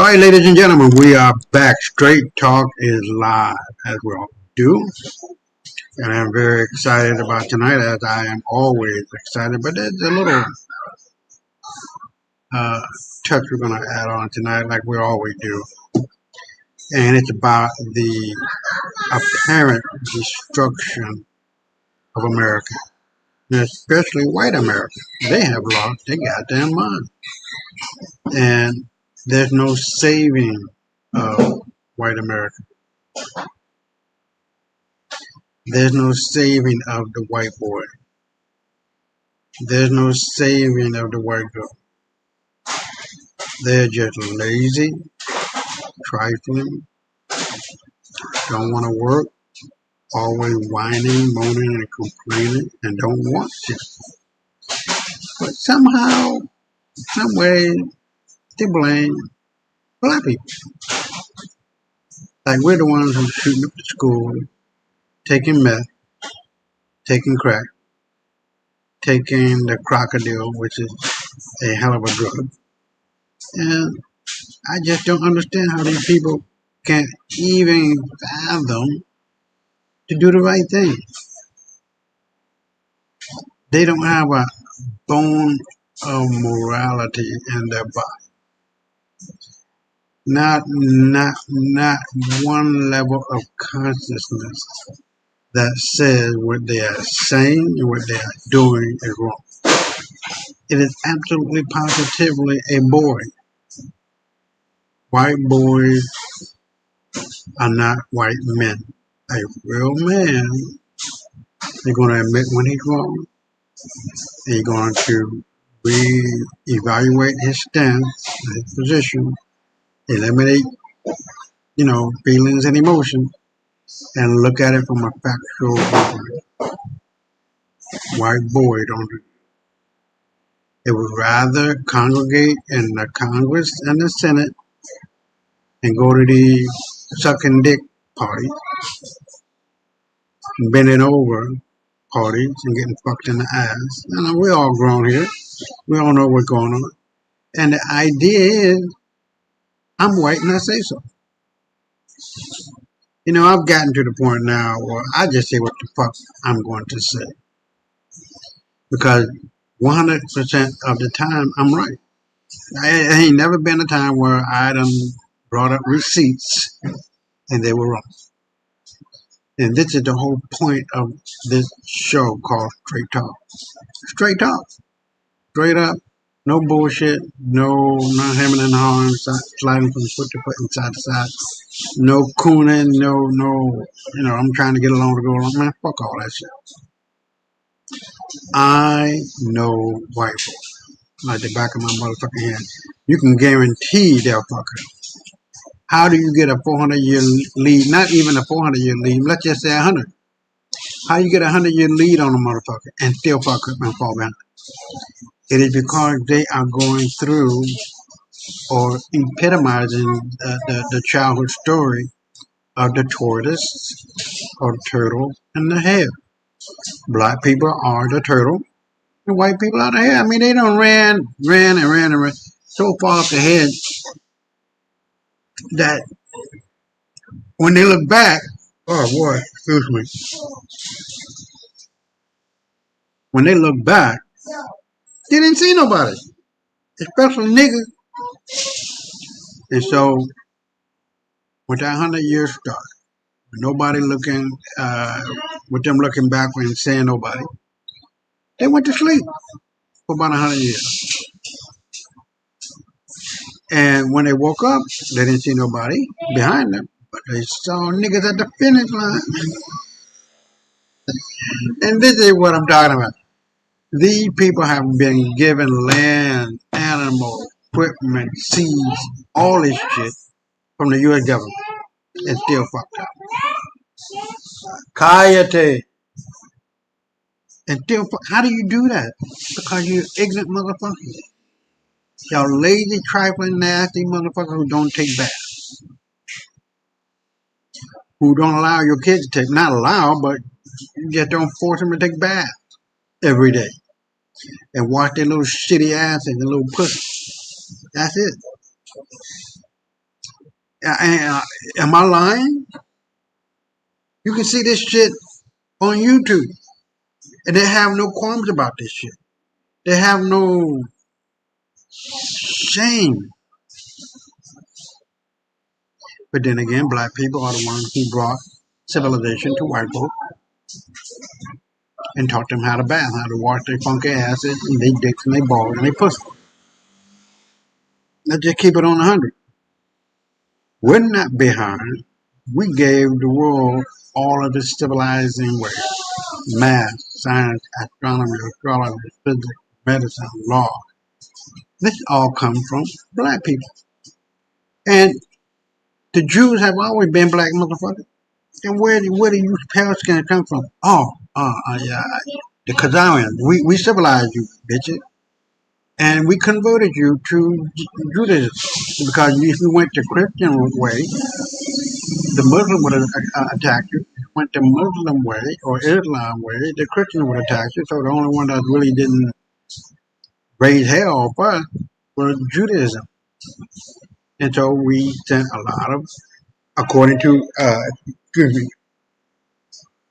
Right, ladies and gentlemen, we are back. Straight Talk is live, as we all do. And I'm very excited about tonight, as I am always excited. But there's a little uh, touch we're going to add on tonight, like we always do. And it's about the apparent destruction of America, and especially white America. They have lost their goddamn mind. And there's no saving of white America. There's no saving of the white boy. There's no saving of the white girl. They're just lazy, trifling, don't want to work, always whining, moaning, and complaining, and don't want to. But somehow, some way, they blame black people. Like we're the ones who's shooting up the school, taking meth, taking crack, taking the crocodile, which is a hell of a drug. And I just don't understand how these people can't even fathom to do the right thing. They don't have a bone of morality in their body. Not one level of consciousness that says what they are saying and what they are doing is wrong. It is absolutely positively a boy. White boys are not white men. A real man is going to admit when he's wrong. He's going to re-evaluate his stance, his position, eliminate, feelings and emotions, and look at it from a factual viewpoint. White boy don't do. It would rather congregate in the Congress and the Senate and go to the sucking dick parties, bending over parties and getting fucked in the ass. We're all grown here. We all know what's going on. And the idea is, I'm white and I say so. I've gotten to the point now where I just say what the fuck I'm going to say. Because 100% of the time, I'm right. I ain't never been a time where I done brought up receipts and they were wrong. And this is the whole point of this show called Straight Talk. Straight talk. Straight up. No bullshit. No not hemming and hawing, sliding from foot to foot and side to side. No cooning. No. I'm trying to get along to go along. Man, fuck all that shit. I know white folks like the back of my motherfucking hand. You can guarantee they'll fuck her. How do you get a 400-year lead? Not even a 400-year lead. Let's just say 100. How you get a 100-year lead on a motherfucker and still fuck up and fall behind? It is because they are going through or epitomizing the childhood story of the tortoise or the turtle and the hare. Black people are the turtle and white people are the hare. They don't ran so far off the head that when they look back, oh boy, excuse me. When they look back, they didn't see nobody, especially niggas. And so, with that 100-year start, with nobody looking, with them looking back and saying nobody, they went to sleep for about 100 years. And when they woke up, they didn't see nobody behind them, but they saw niggas at the finish line. And this is what I'm talking about. These people have been given land, animals, equipment, seeds, all this shit from the U.S. government and still fucked up. Kayate. And still, how do you do that? Because you're ignorant motherfuckers. Y'all lazy, trifling, nasty motherfuckers who don't take baths. Who don't allow your kids to take, not allow, but you just don't force them to take baths every day. And wash their little shitty ass and their little pussy. That's it. Am I lying? You can see this shit on YouTube, and they have no qualms about this shit. They have no shame. But then again, black people are the ones who brought civilization to white folk and taught them how to bath, how to wash their funky asses and their dicks and their balls and their pussy. Let's just keep it on 100. We're not behind. We gave the world all of the civilizing ways. Math, science, astronomy, astrology, physics, medicine, law. This all comes from black people. And the Jews have always been black motherfuckers. And where do you pale skin come from? Yeah, the Khazarians. We civilized you, bitches. And we converted you to Judaism. Because if you went the Christian way, the Muslim would have attacked you. If you went the Muslim way or Islam way, the Christian would attack you. So the only one that really didn't raise hell for us was Judaism. And so we sent a lot of, according to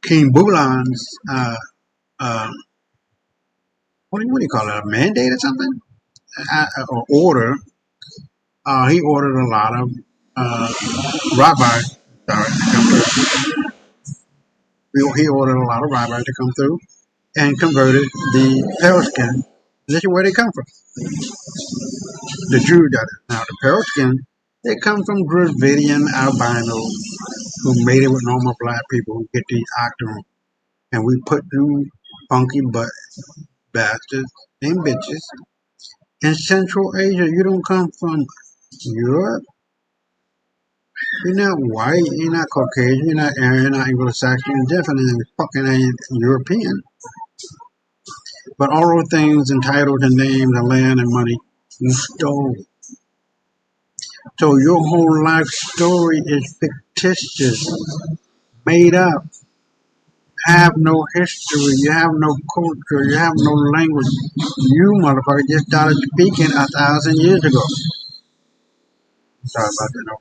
King Bulan's what do you call it, a mandate or something? Or order. He ordered a lot of rabbis. To come through. He ordered a lot of rabbis to come through and converted the pale skin. This is where they come from. The Jews that is. Now the pale skin, they come from Dravidian albinos who made it with normal black people who get these octoroons. And we put them funky butt bastards and bitches in Central Asia. You don't come from Europe. You're not white. You're not Caucasian. You're not Aryan. You're not Anglo-Saxon. You're definitely fucking ain't European. But all those things entitled to names and land and money, you stole. So your whole life story is fictitious, made up. Have no history, you have no culture, you have no language. You motherfucker just started speaking 1,000 years ago. Sorry about that.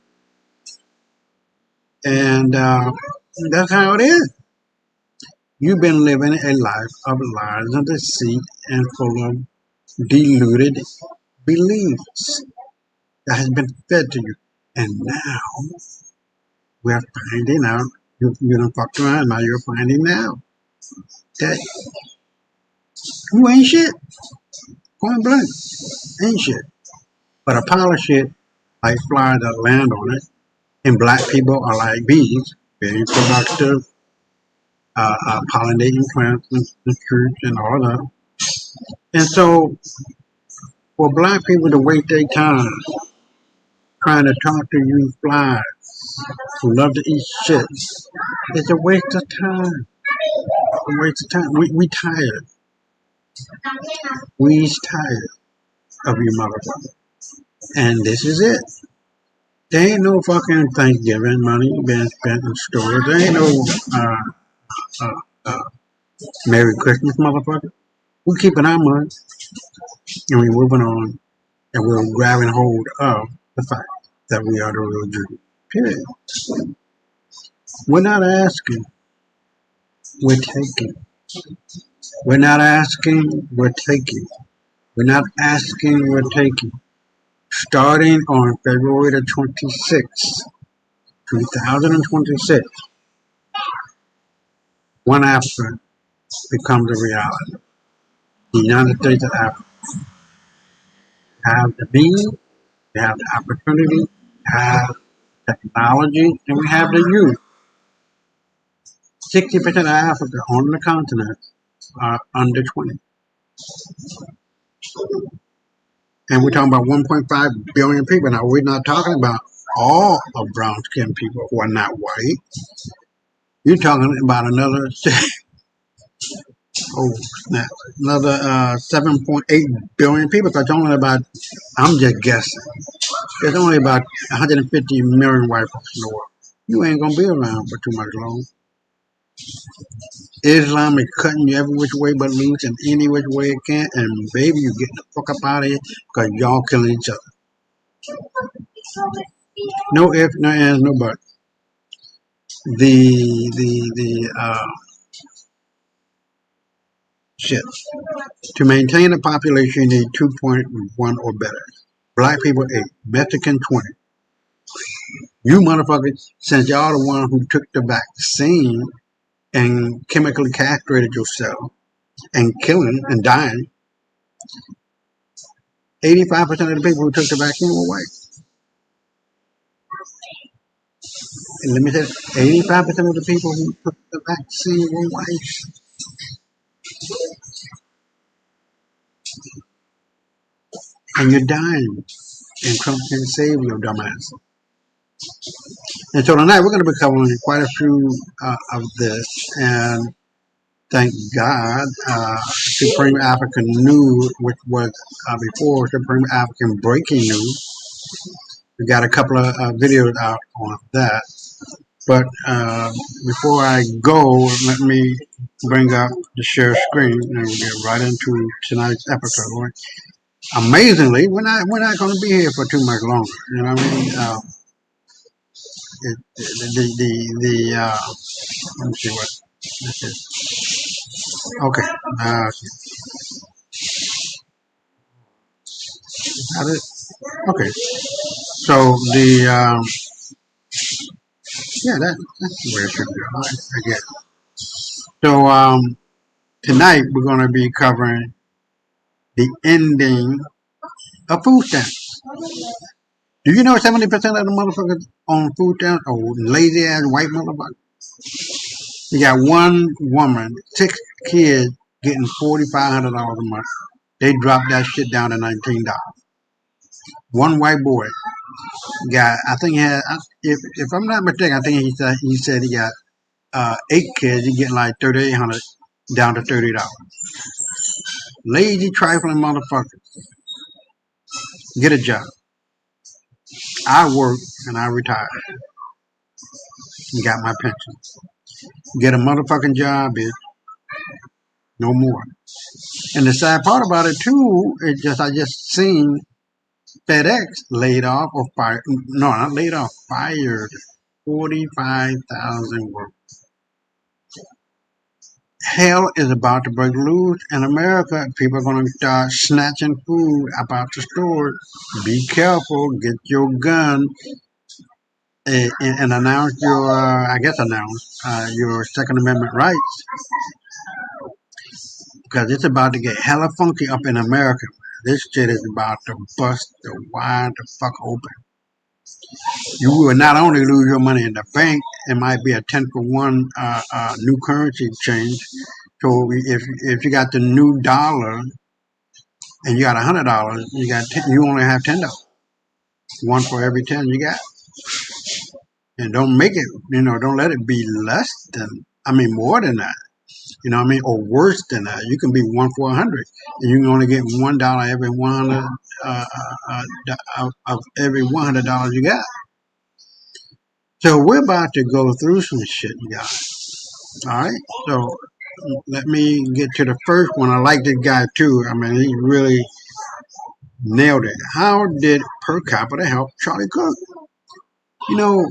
And that's how it is. You've been living a life of lies and deceit and full of deluded beliefs that has been fed to you. And now we're finding out, you don't fuck around, now you're finding out that you ain't shit. Point blank. Ain't shit. But a pile of shit like flies that land on it, and black people are like bees, very productive, pollinating plants and fruits and all that. And so, for black people to waste their time trying to talk to you flies who love to eat shit, it's a waste of time. A waste of time. We tired. We's tired of you motherfuckers. And this is it. There ain't no fucking Thanksgiving money being spent in stores. There ain't no Merry Christmas, motherfucker. We're keeping our money and we're moving on and we're grabbing hold of the fact that we are the real Jews. Period. We're not asking, we're taking. We're not asking, we're taking. We're not asking, we're taking. Starting on February the 26th, 2026, one Africa becomes a reality. The United States of Africa have the means, we have the opportunity, have technology, and we have the youth. 60% of Africa on the continent are under 20. And we're talking about 1.5 billion people. Now, we're not talking about all of brown-skinned people who are not white. You're talking about another, another 7.8 billion people. Because only about, I'm just guessing, there's only about 150 million white folks in the world. You ain't going to be around for too much longer. Islam is cutting you every which way but loose in any which way it can, and baby, you getting the fuck up out of here because y'all killing each other. No if, no ands, no but. The shit. To maintain a population, you need 2.1 or better. Black people 8, Mexican 20. You motherfuckers, since y'all the one who took the vaccine and chemically castrated yourself and killing and dying, 85% of the people who took the vaccine were white. And let me say, 85% of the people who took the vaccine were white. And you're dying. And Trump can save your dumbass. And so tonight we're going to be covering quite a few of this. And thank God, Supreme African News, which was before Supreme African Breaking News, we got a couple of videos out on that. But before I go, let me bring up the share screen and we'll get right into tonight's episode. Right? Amazingly, we're not going to be here for too much longer. You know what I mean? Let me see what this is. Okay, got it. Okay, so yeah, that's where it should go. I guess. So tonight we're going to be covering the ending of food stamps. Do you know 70% of the motherfuckers on food stamps are lazy ass white motherfuckers? You got one woman, 6 kids, getting $4,500 a month. They dropped that shit down to $19. One white boy got, I think he had, if I'm not mistaken, I think he said he got 8 kids. He getting like $3,800 down to $30. Lazy trifling motherfuckers. Get a job. I work and I retire and got my pension. Get a motherfucking job, bitch. No more. And the sad part about it too is I just seen FedEx laid off or fired. No, not laid off. Fired 45,000 workers. Hell is about to break loose in America. People are going to start snatching food about the store. Be careful. Get your gun and announce your, your Second Amendment rights, because it's about to get hella funky up in America. This shit is about to bust the wide the fuck open. You will not only lose your money in the bank, it might be a 10-for-1 new currency change. So if you got the new dollar and you got $100, you only have $10. One for every 10 you got. And don't make it, don't let it be less than, more than that. You know what I mean? Or worse than that. You can be 1 for 100, and you can only get $1 every 100 of every $100 you got. So we're about to go through some shit, you guys. All right. So let me get to the first one. I like this guy too. He really nailed it. How did per capita help Charlie Cook? You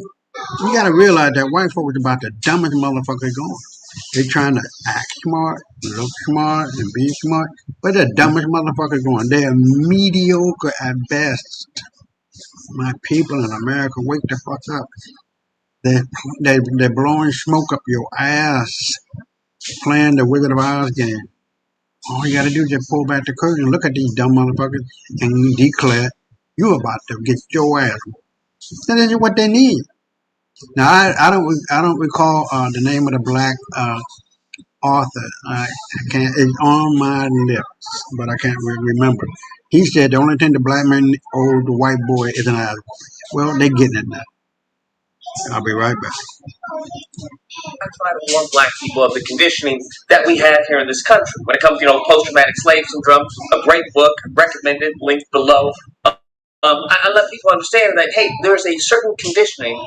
got to realize that white folk is about the dumbest motherfuckers going. They're trying to act smart, look smart, and be smart, but they're the dumbest motherfuckers going. They're mediocre at best. My people in America, wake the fuck up. They're blowing smoke up your ass, playing the Wizard of Oz game. All you gotta do is just pull back the curtain, look at these dumb motherfuckers, and declare you about to get your ass. That is what they need. Now I don't recall the name of the black author. I can't. It's on my lips, but I can't remember. He said the only thing the black man owes the white boy is an ass. Well, they're getting it now. I'll be right back. I try to warn black people of the conditioning that we have here in this country. When it comes to, post-traumatic slave syndrome, a great book, recommended, linked below. I let people understand that, hey, there's a certain conditioning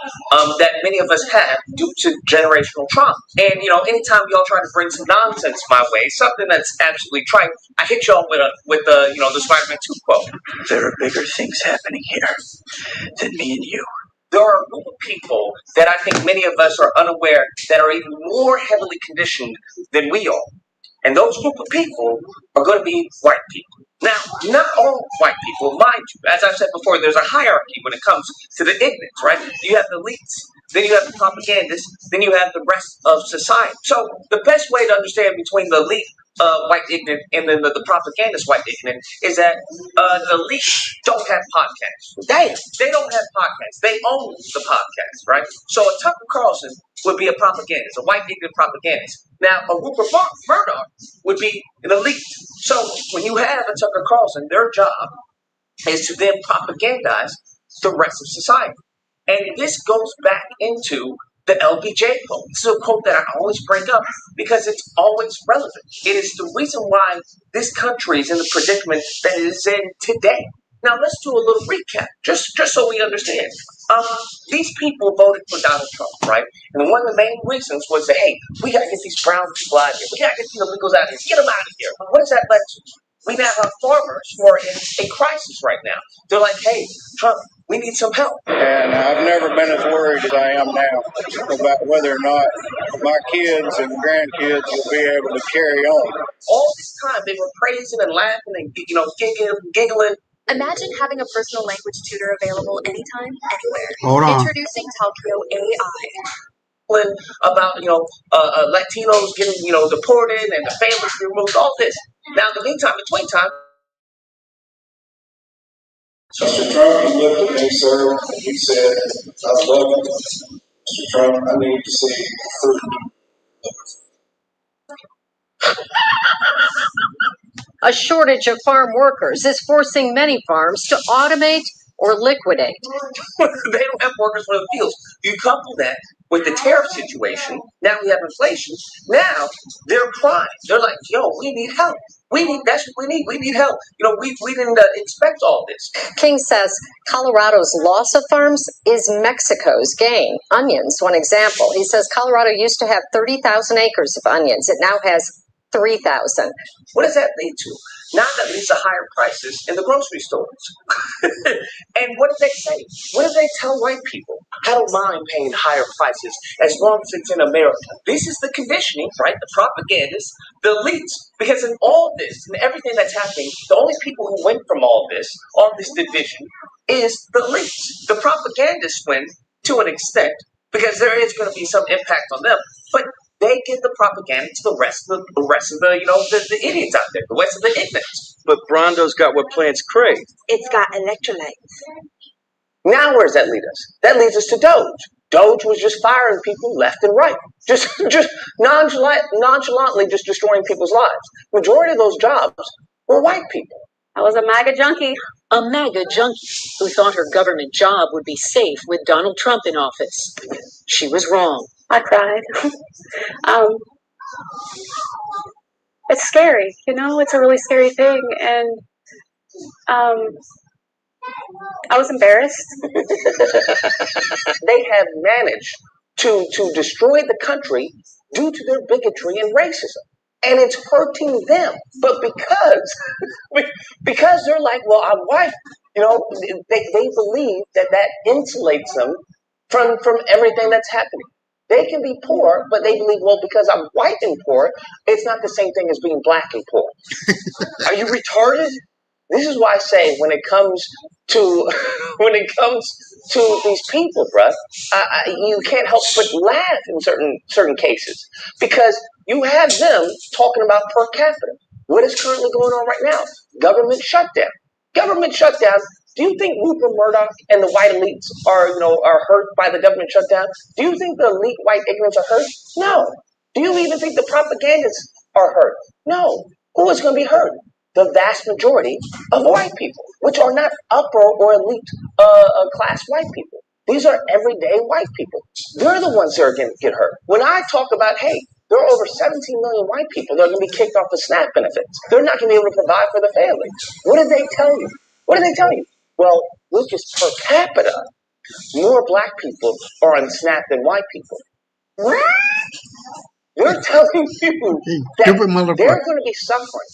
that many of us have due to generational trauma. And, anytime y'all try to bring some nonsense my way, something that's absolutely trite, I hit y'all with the Spider-Man 2 quote. There are bigger things happening here than me and you. there are a group of people that I think many of us are unaware that are even more heavily conditioned than we are. And those group of people are going to be white people. Now, not all white people, mind you. As I've said before, there's a hierarchy when it comes to the ignorance, right? You have the elites, then you have the propagandists, then you have the rest of society. So the best way to understand between the elite white ignorant and then the propagandist white ignorant is that the elite don't have podcasts. They don't have podcasts. They own the podcast, right? So a Tucker Carlson would be a propagandist, a white ignorant propagandist. Now, a Rupert Murdoch would be an elite. So when you have a Tucker Carlson, their job is to then propagandize the rest of society. And this goes back into the LBJ quote. This is a quote that I always bring up because it's always relevant. It is the reason why this country is in the predicament that it is in today. Now let's do a little recap, just so we understand. These people voted for Donald Trump, right? And one of the main reasons was that, hey, we got to get these brown people out of here. We got to get these illegals out of here. Get them out of here. What does that lead to? We now have farmers who are in a crisis right now. They're like, hey, Trump, we need some help. And I've never been as worried as I am now about whether or not my kids and grandkids will be able to carry on. All this time they were praising and laughing and giggling. Imagine having a personal language tutor available anytime, anywhere. Hold on. Introducing Talkio AI. About Latinos getting deported and the families removed, all this. Now in the meantime, between time, Mr. Trump, he looked at me, sir, and he said, I love you. Mr. Trump, I need to see fruit. A shortage of farm workers is forcing many farms to automate or liquidate. they don't have workers for the fields. You couple that with the tariff situation, now we have inflation. Now they're crying. They're like, yo, we need help. That's what we need. We need help. We didn't expect all this. King says Colorado's loss of farms is Mexico's gain. Onions, one example. He says Colorado used to have 30,000 acres of onions. It now has 3,000. What does that lead to? Now that leads to higher prices in the grocery stores. And what did they say? What did they tell white people? I don't mind paying higher prices as long as it's in America. This is the conditioning, right? The propagandists, the elites. Because in all this and everything that's happening, the only people who win from all this division, is the elites. The propagandists win to an extent because there is going to be some impact on them. But they give the propaganda to the rest of the idiots out there, the rest of the ignorance. But Brondo's got what plants crave. It's got electrolytes. Now where does that lead us? That leads us to Doge. Doge was just firing people left and right. Just nonchalantly just destroying people's lives. Majority of those jobs were white people. I was a MAGA junkie. A MAGA junkie who thought her government job would be safe with Donald Trump in office. She was wrong. I cried. It's scary, it's a really scary thing. And I was embarrassed. They have managed to destroy the country due to their bigotry and racism. And it's hurting them. But because they're like, well, I'm white, they believe that insulates them from everything that's happening. They can be poor, but they believe, well, because I'm white and poor, it's not the same thing as being black and poor. Are you retarded? This is why I say when it comes to these people, bruh, you can't help but laugh in certain cases because you have them talking about per capita. What is currently going on right now? Government shutdown. Government shutdown. Do you think Rupert Murdoch and the white elites are hurt by the government shutdown? Do you think the elite white ignorants are hurt? No. Do you even think the propagandists are hurt? No. Who is going to be hurt? The vast majority of white people, which are not upper or elite class white people. These are everyday white people. They're the ones that are going to get hurt. When I talk about, hey, there are over 17 million white people that are going to be kicked off of SNAP benefits. They're not going to be able to provide for the family. What did they tell you? What did they tell you? Well, look, just per capita, more black people are on SNAP than white people. What? They're telling you that they're going to be suffering,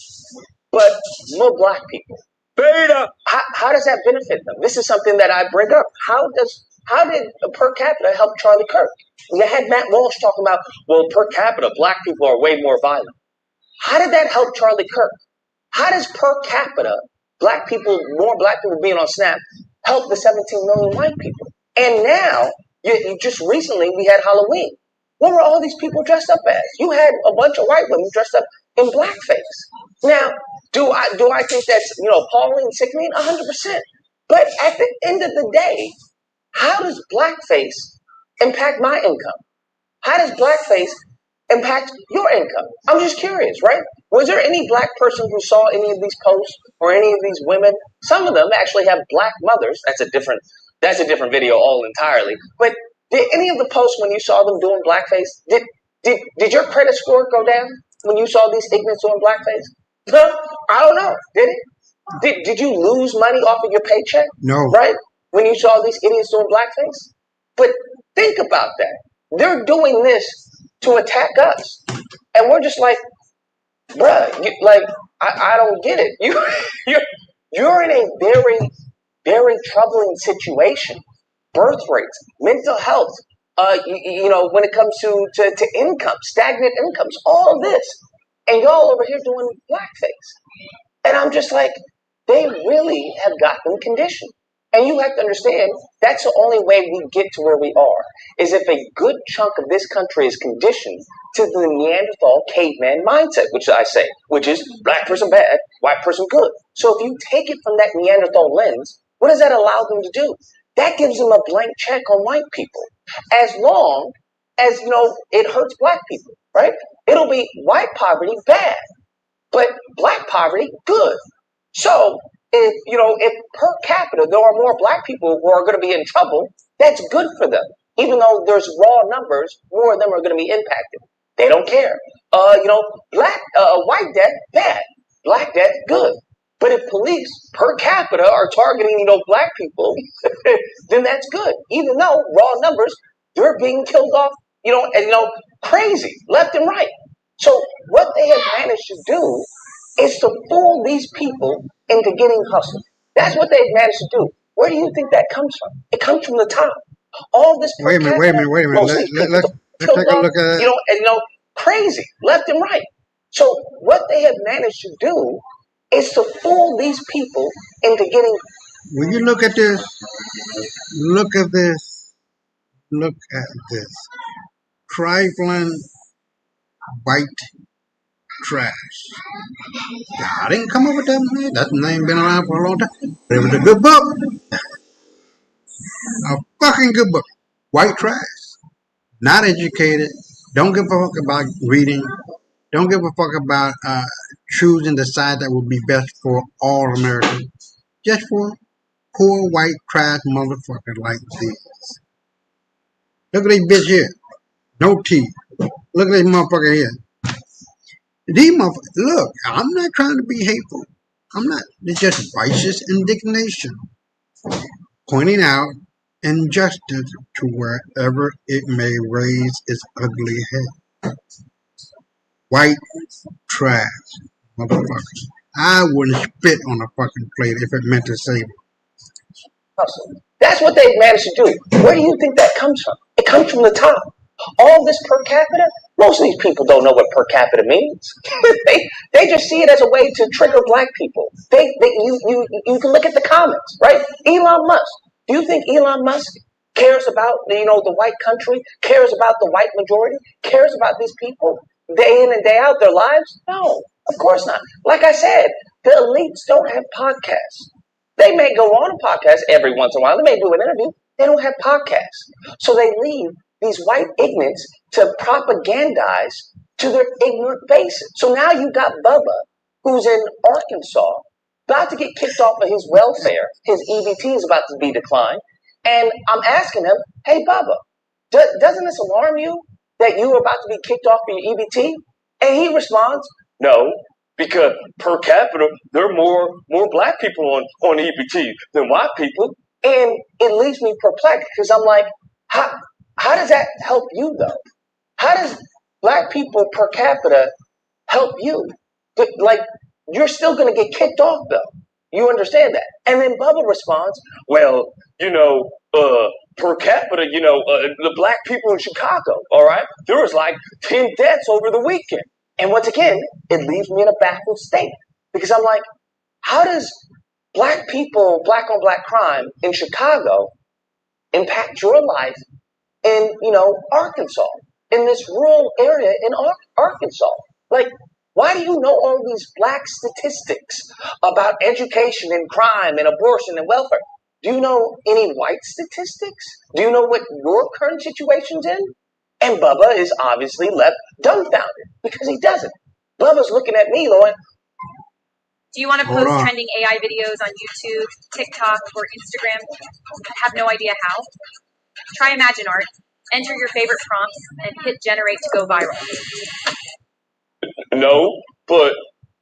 but more black people. Beta! How does that benefit them? This is something that I bring up. How how did per capita help Charlie Kirk? You had Matt Walsh talking about, well, per capita, black people are way more violent. How did that help Charlie Kirk? How does per capita, more black people being on Snap, help the 17 million white people? And now, you just recently, we had Halloween. What were all these people dressed up as? You had a bunch of white women dressed up in blackface. Now, do I think that's appalling, sickening? 100%. But at the end of the day, how does blackface impact my income? How does blackface impact your income? I'm just curious, right? Was there any black person who saw any of these posts or any of these women? Some of them actually have black mothers. That's a different video all entirely. But did any of the posts when you saw them doing blackface, did your credit score go down when you saw these ignorants doing blackface? No, I don't know. Did it? Did you lose money off of your paycheck? No. Right? When you saw these idiots doing blackface? But think about that. They're doing this to attack us. And we're just like, bruh, I don't get it. You're in a very, very troubling situation. Birth rates, mental health, when it comes to income, stagnant incomes, all of this. And y'all over here doing blackface. And I'm just like, they really have got them conditioned. And you have to understand, that's the only way we get to where we are, is if a good chunk of this country is conditioned to the Neanderthal caveman mindset, which is black person bad, white person good. So if you take it from that Neanderthal lens, what does that allow them to do? That gives them a blank check on white people. As long as, it hurts black people, right? It'll be white poverty bad, but black poverty good. So if per capita there are more black people who are going to be in trouble, that's good for them. Even though there's raw numbers, more of them are going to be impacted. They don't care. White debt bad, black debt good. But if police per capita are targeting black people, then that's good. Even though raw numbers, they're being killed off, crazy left and right. So what they have managed to do is to fool these people into getting hustled. That's what they've managed to do. Where do you think that comes from? It comes from the top. All this. Wait a minute. Let's take a look at it. Crazy left and right. So what they have managed to do is to fool these people into getting. When you look at this, look at this, trifling white trash. I didn't come up with that name. That name been around for a long time. But it was a good book. A fucking good book. White trash. Not educated. Don't give a fuck about reading. Don't give a fuck about choosing the side that will be best for all Americans. Just for poor white trash motherfuckers like these. Look at this bitch here. No teeth. Look at this motherfucker here. These motherfuckers, look, I'm not trying to be hateful. I'm not. It's just righteous indignation. Pointing out injustice to wherever it may raise its ugly head. White trash, motherfuckers. I wouldn't spit on a fucking plate if it meant to save it. That's what they've managed to do. Where do you think that comes from? It comes from the top. All this per capita, most of these people don't know what per capita means. they just see it as a way to trigger black people. You can look at the comments, right? Elon Musk. Do you think Elon Musk cares about the white country, cares about the white majority, cares about these people day in and day out, their lives? No, of course not. Like I said, the elites don't have podcasts. They may go on a podcast every once in a while. They may do an interview. They don't have podcasts. So they leave these white ignorants to propagandize to their ignorant bases. So now you got Bubba, who's in Arkansas, about to get kicked off of his welfare. His EBT is about to be declined. And I'm asking him, hey, Bubba, doesn't this alarm you that you are about to be kicked off of your EBT? And he responds, no, because per capita, there are more black people on EBT than white people. And it leaves me perplexed because I'm like, how does that help you, though? How does black people per capita help you? Like, you're still going to get kicked off, though. You understand that? And then Bubba responds, well, per capita, the black people in Chicago, all right, there was like 10 deaths over the weekend. And once again, it leaves me in a baffled state because I'm like, how does black people, black on black crime in Chicago impact your life in, Arkansas, in this rural area in Arkansas? Like, why do you know all these black statistics about education and crime and abortion and welfare? Do you know any white statistics? Do you know what your current situation's in? And Bubba is obviously left dumbfounded because he doesn't. Bubba's looking at me going, Do you want to Hold post on. trending AI videos on YouTube, TikTok, or Instagram? Have no idea how? Try Imagine Art. Enter your favorite prompts and hit generate to go viral. no, but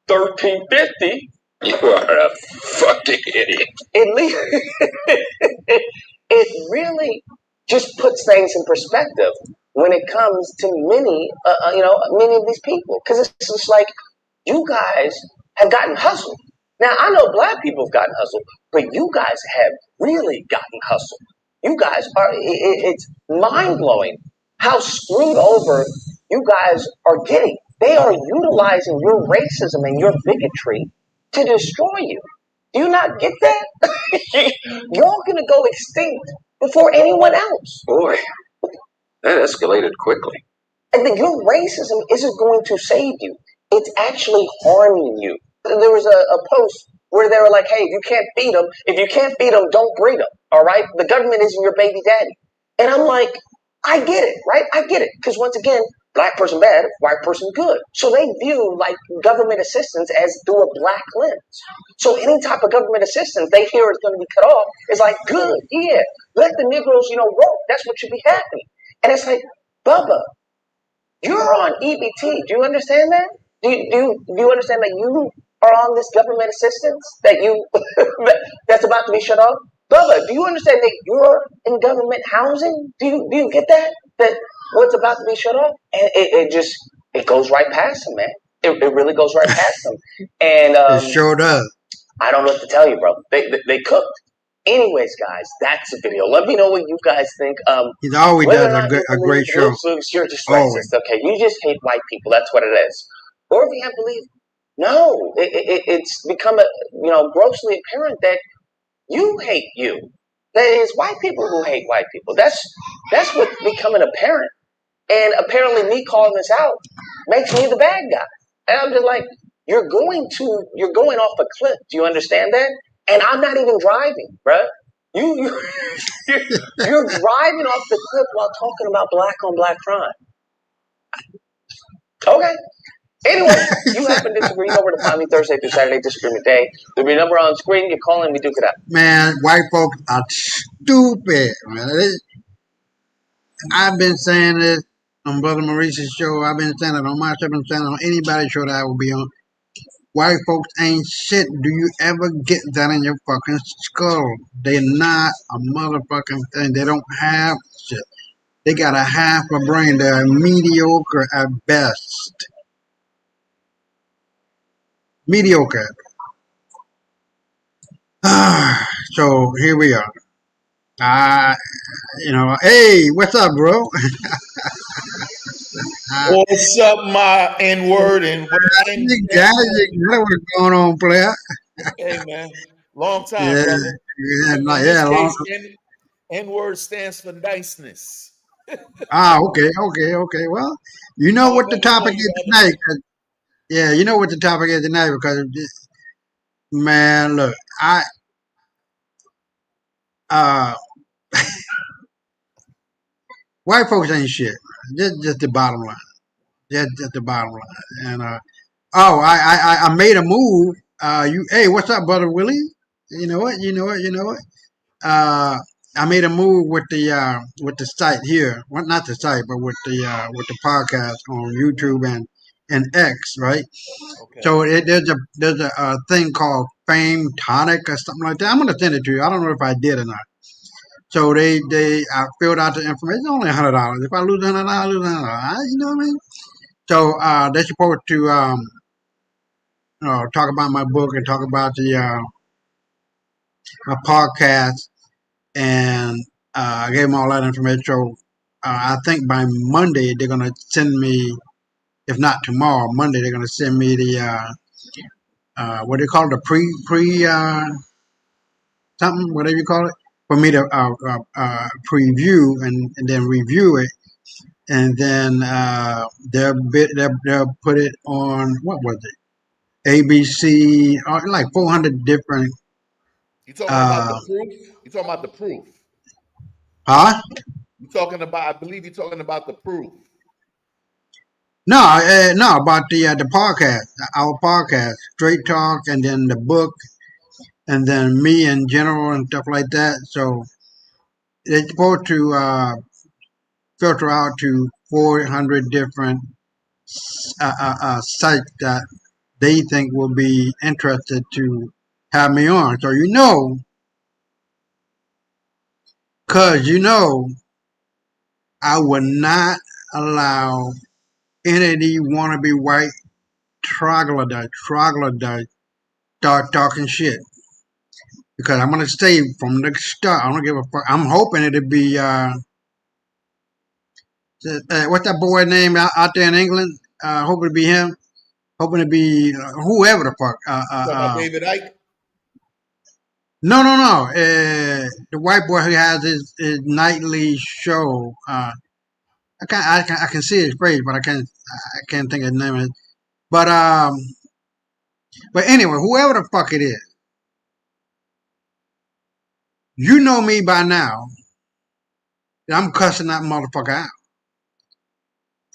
1350. You are a fucking idiot. It really just puts things in perspective when it comes to many of these people. Because it's just like, you guys have gotten hustled. Now, I know black people have gotten hustled, but you guys have really gotten hustled. You guys it's mind-blowing how screwed over you guys are getting. They are utilizing your racism and your bigotry to destroy you. Do you not get that? You're going to go extinct before anyone else. Boy, that escalated quickly. And then your racism isn't going to save you. It's actually harming you. There was a post where they were like, hey, if you can't feed them, don't breed them. All right? The government isn't your baby daddy. And I'm like, I get it, right? I get it. Because once again, black person bad, white person good. So they view like government assistance as through a black lens. So any type of government assistance they hear is going to be cut off is like, good, yeah. Let the Negroes, work. That's what should be happening. And it's like, Bubba, you're on EBT. Do you understand that? Do you understand that you are on this government assistance that's about to be shut off? Bubba, do you understand that you're in government housing? Do you get that? That what's about to be shut off? And it goes right past them, man. It really goes right past them. And It sure does. I don't know what to tell you, bro. They cooked. Anyways, guys, that's the video. Let me know what you guys think. He always Whether or does not a great show. You're just Always. racist, okay? You just hate white people. That's what it is. Or if you can't believe, no, it's become grossly apparent that you hate you. That is white people who hate white people. That's what's becoming apparent. And apparently, me calling this out makes me the bad guy. And I'm just like, you're going off a cliff. Do you understand that? And I'm not even driving, bruh. You're driving off the cliff while talking about black on black crime. Okay. Anyway, you happen to disagree, you know where to find me Thursday through Saturday, Disagreement Day. There'll be a number on screen. You call in, we duke it out. Man, white folks are stupid, man. I've been saying this on Brother Maurice's show. I've been saying it on my show. I've been saying it on anybody's show that I will be on. White folks ain't shit. Do you ever get that in your fucking skull? They're not a motherfucking thing. They don't have shit. They got a half a brain. They're mediocre at best. Mediocre. So here we are. Hey, what's up, bro? What's up, my N-word and You got what's going on, player? Hey, man. Long time, Yeah, brother. In yeah, this long. case, N-word stands for niceness. Okay. Well, you know I'll what the never call topic you is other. tonight. Yeah, you know what the topic is tonight because, man, look, white folks ain't shit. Just the bottom line. Just the bottom line. And I made a move. Hey, what's up, brother Willie? You know what? I made a move with the site here. Well, not the site, but with the podcast on YouTube and X, right? Okay. So there's a thing called Fame Tonic or something like that. I'm gonna send it to you. I don't know if I did or not. So I filled out the information. It's only $100. If I lose $100, I lose $100. You know what I mean? So they're supposed to talk about my book and talk about my podcast and I gave them all that information. So I think by Monday they're gonna send me, if not tomorrow, Monday they're gonna send me the what do you call it, the pre something, whatever you call it, for me to preview and then review it, and then they'll put it on, what was it, ABC, like 400 different. You talking about the Uh, proof? You talking about the proof? huh? You talking about? I believe you're talking about the proof. No, no, about the podcast, our podcast, Straight Talk, and then the book, and then me in general and stuff like that. So they're supposed to filter out to 400 different sites that they think will be interested to have me on. So cause I would not allow any of these wannabe white troglodytes start talking shit. Because I'm gonna say from the start, I don't give a fuck. I'm hoping it'll be what's that boy name out there in England? Hoping to be him. Hoping to be whoever the fuck. You talking about David Icke? No. The white boy who has his nightly show. I can see his face, but I can't think of his name. But anyway, whoever the fuck it is, you know me by now. I'm cussing that motherfucker out.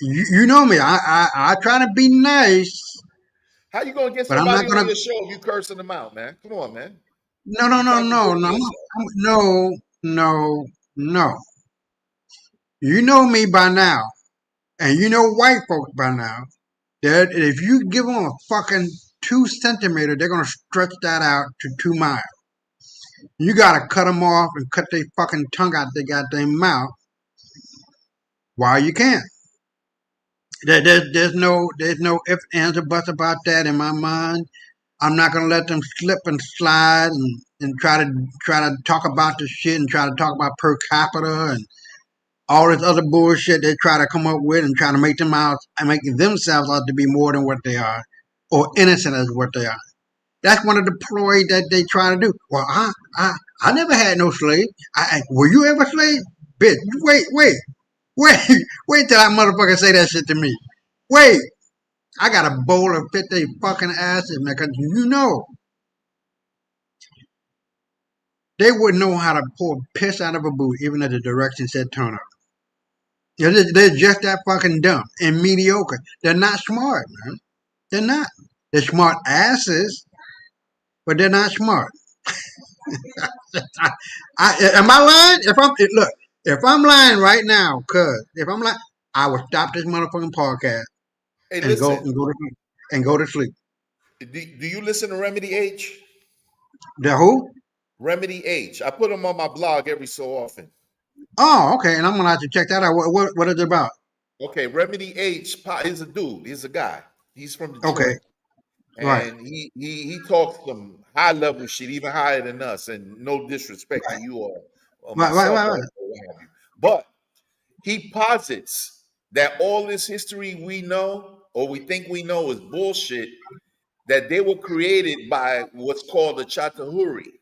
You know me. I try to be nice, How you gonna get but I'm not somebody on gonna. your show if you cursing them out, man? Come on, man. No, You trying to do it no, yourself. no. You know me by now, and you know white folks by now. That if you give them a fucking 2 centimeter, they're gonna stretch that out to 2 miles. You gotta cut them off and cut their fucking tongue out their goddamn mouth while you can. There's no ifs, ands, or buts about that in my mind. I'm not gonna let them slip and slide and try to talk about the shit and try to talk about per capita and all this other bullshit they try to come up with and try to make themselves out to be more than what they are, or innocent as what they are. That's one of the ploy that they try to do. Well, I never had no slave. Were you ever a slave? Bitch, wait till that motherfucker say that shit to me. Wait, I got a bowl of 50 fucking asses, man, because they wouldn't know how to pour piss out of a boot, even if the direction said turn up. They're just that fucking dumb and mediocre. They're not smart, man. They're not. They're smart asses, but they're not smart. Am I lying? If I'm lying right now, if I'm lying, I would stop this motherfucking podcast Hey, and listen. go to sleep. Do you listen to Remedy H? The who? Remedy H. I put them on my blog every so often. Oh, okay. And I'm gonna have to check that out. What is it about? Okay, Remedy H. He's a dude. He's a guy. He's from Detroit. Okay. Right. And he talks some high level shit, even higher than us. And no disrespect to you or myself, Right. or what have you. But he posits that all this history we know or we think we know is bullshit. That they were created by what's called the Chattahoochee,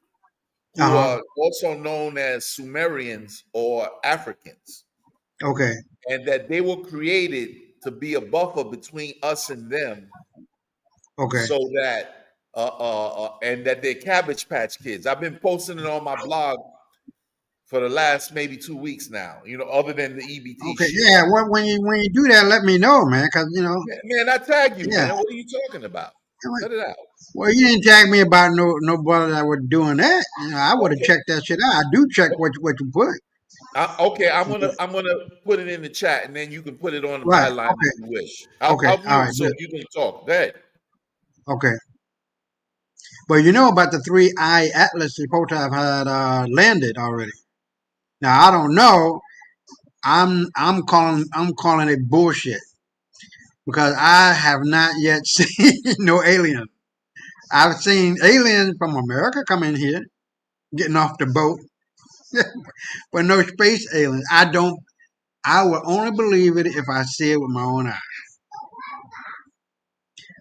who are also known as Sumerians or Africans. Okay. And that they were created to be a buffer between us and them. Okay. So that and that they're Cabbage Patch Kids. I've been posting it on my blog for the last maybe 2 weeks now. Other than the EBT. Okay. Shit. Yeah. When you do that, let me know, man. Because Man, I tag you, Yeah. man. What are you talking about? Cut it out. Well, you didn't tag me about no brother that was doing that. I would have checked that shit out. I do check what you put. Okay, I'm gonna put it in the chat, and then you can put it on the Right. byline Okay. if you wish. I'll Okay. mute All right. so Good. you can talk. Go ahead. Okay. But you know about the 3-eye atlas they supposed to have had landed already. Now I don't know. I'm calling it bullshit because I have not yet seen no alien. I've seen aliens from America come in here, getting off the boat, but no space aliens. I will only believe it if I see it with my own eyes.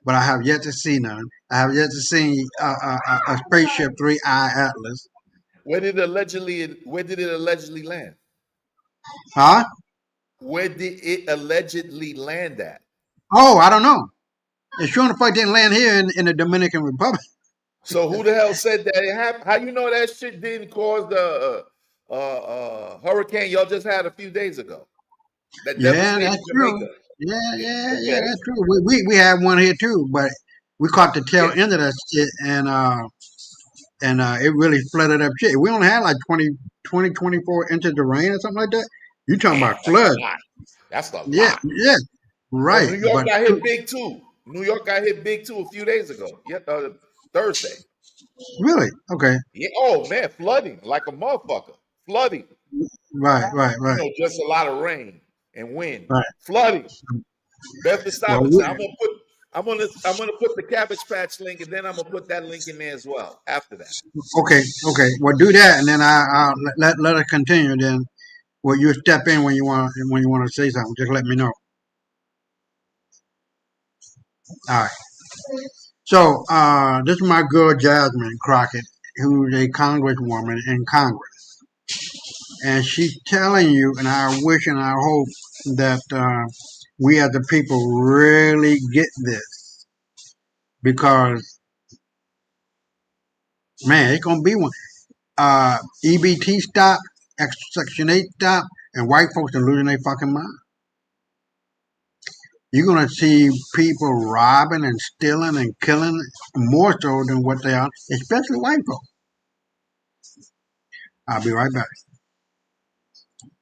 But I have yet to see none. I have yet to see a spaceship 3I Atlas. Where did it allegedly land? Huh? Where did it allegedly land at? Oh, I don't know. It sure the fuck didn't land here in the Dominican Republic. So who the hell said that it happened? How you know that shit didn't cause the hurricane y'all just had a few days ago? That Yeah, devastated that's true. Jamaica. Yeah, Okay. that's true. We had one here too, but we caught the tail end of that shit, and it really flooded up shit. We only had like 24 inches of rain or something like that. You talking Damn, about that's a flood? lot. That's a Yeah, lot. yeah, Oh, right. New York But got hit big too. New York got hit big too a few days ago. Yeah, Thursday. really, okay, Yeah. Oh man, flooding like a motherfucker. Flooding. right. Just a lot of rain and wind. Right. Flooding. Bedford Well, Stuyvesant. I'm gonna put the Cabbage Patch link, and then I'm gonna put that link in there as well. After that. okay. Well, do that, and then I'll let us continue. Then, well, you step in when you want to say something. Just let me know. All right. So, this is my girl Jasmine Crockett, who's a congresswoman in Congress, and she's telling you, and I wish and I hope that we as the people really get this, because man, it's gonna be one. EBT stop, Section 8 stop, and white folks are losing their fucking mind. You're gonna see people robbing and stealing and killing more so than what they are, especially white folks. I'll be right back.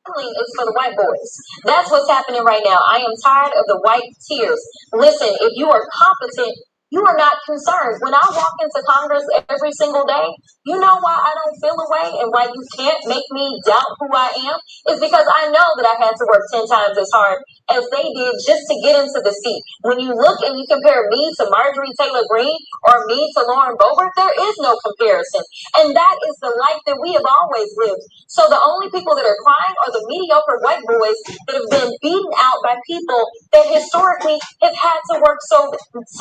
Is for the white boys. That's what's happening right now. I am tired of the white tears. Listen, if you are competent, you are not concerned. When I walk into Congress every single day, you know why I don't feel away and why you can't make me doubt who I am? Is because I know that I had to work 10 times as hard as they did just to get into the seat. When you look and you compare me to Marjorie Taylor Greene or me to Lauren Boebert, there is no comparison. And that is the life that we have always lived. So the only people that are crying are the mediocre white boys that have been beaten out by people that historically have had to work so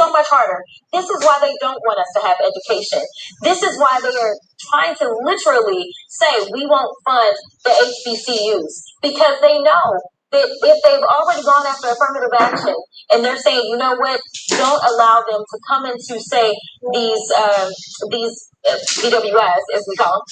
much harder. This is why they don't want us to have education. This is why they are trying to literally say we won't fund the HBCUs, because they know that if they've already gone after affirmative action and they're saying, you know what, don't allow them to come into, say, these PWS, as we call them,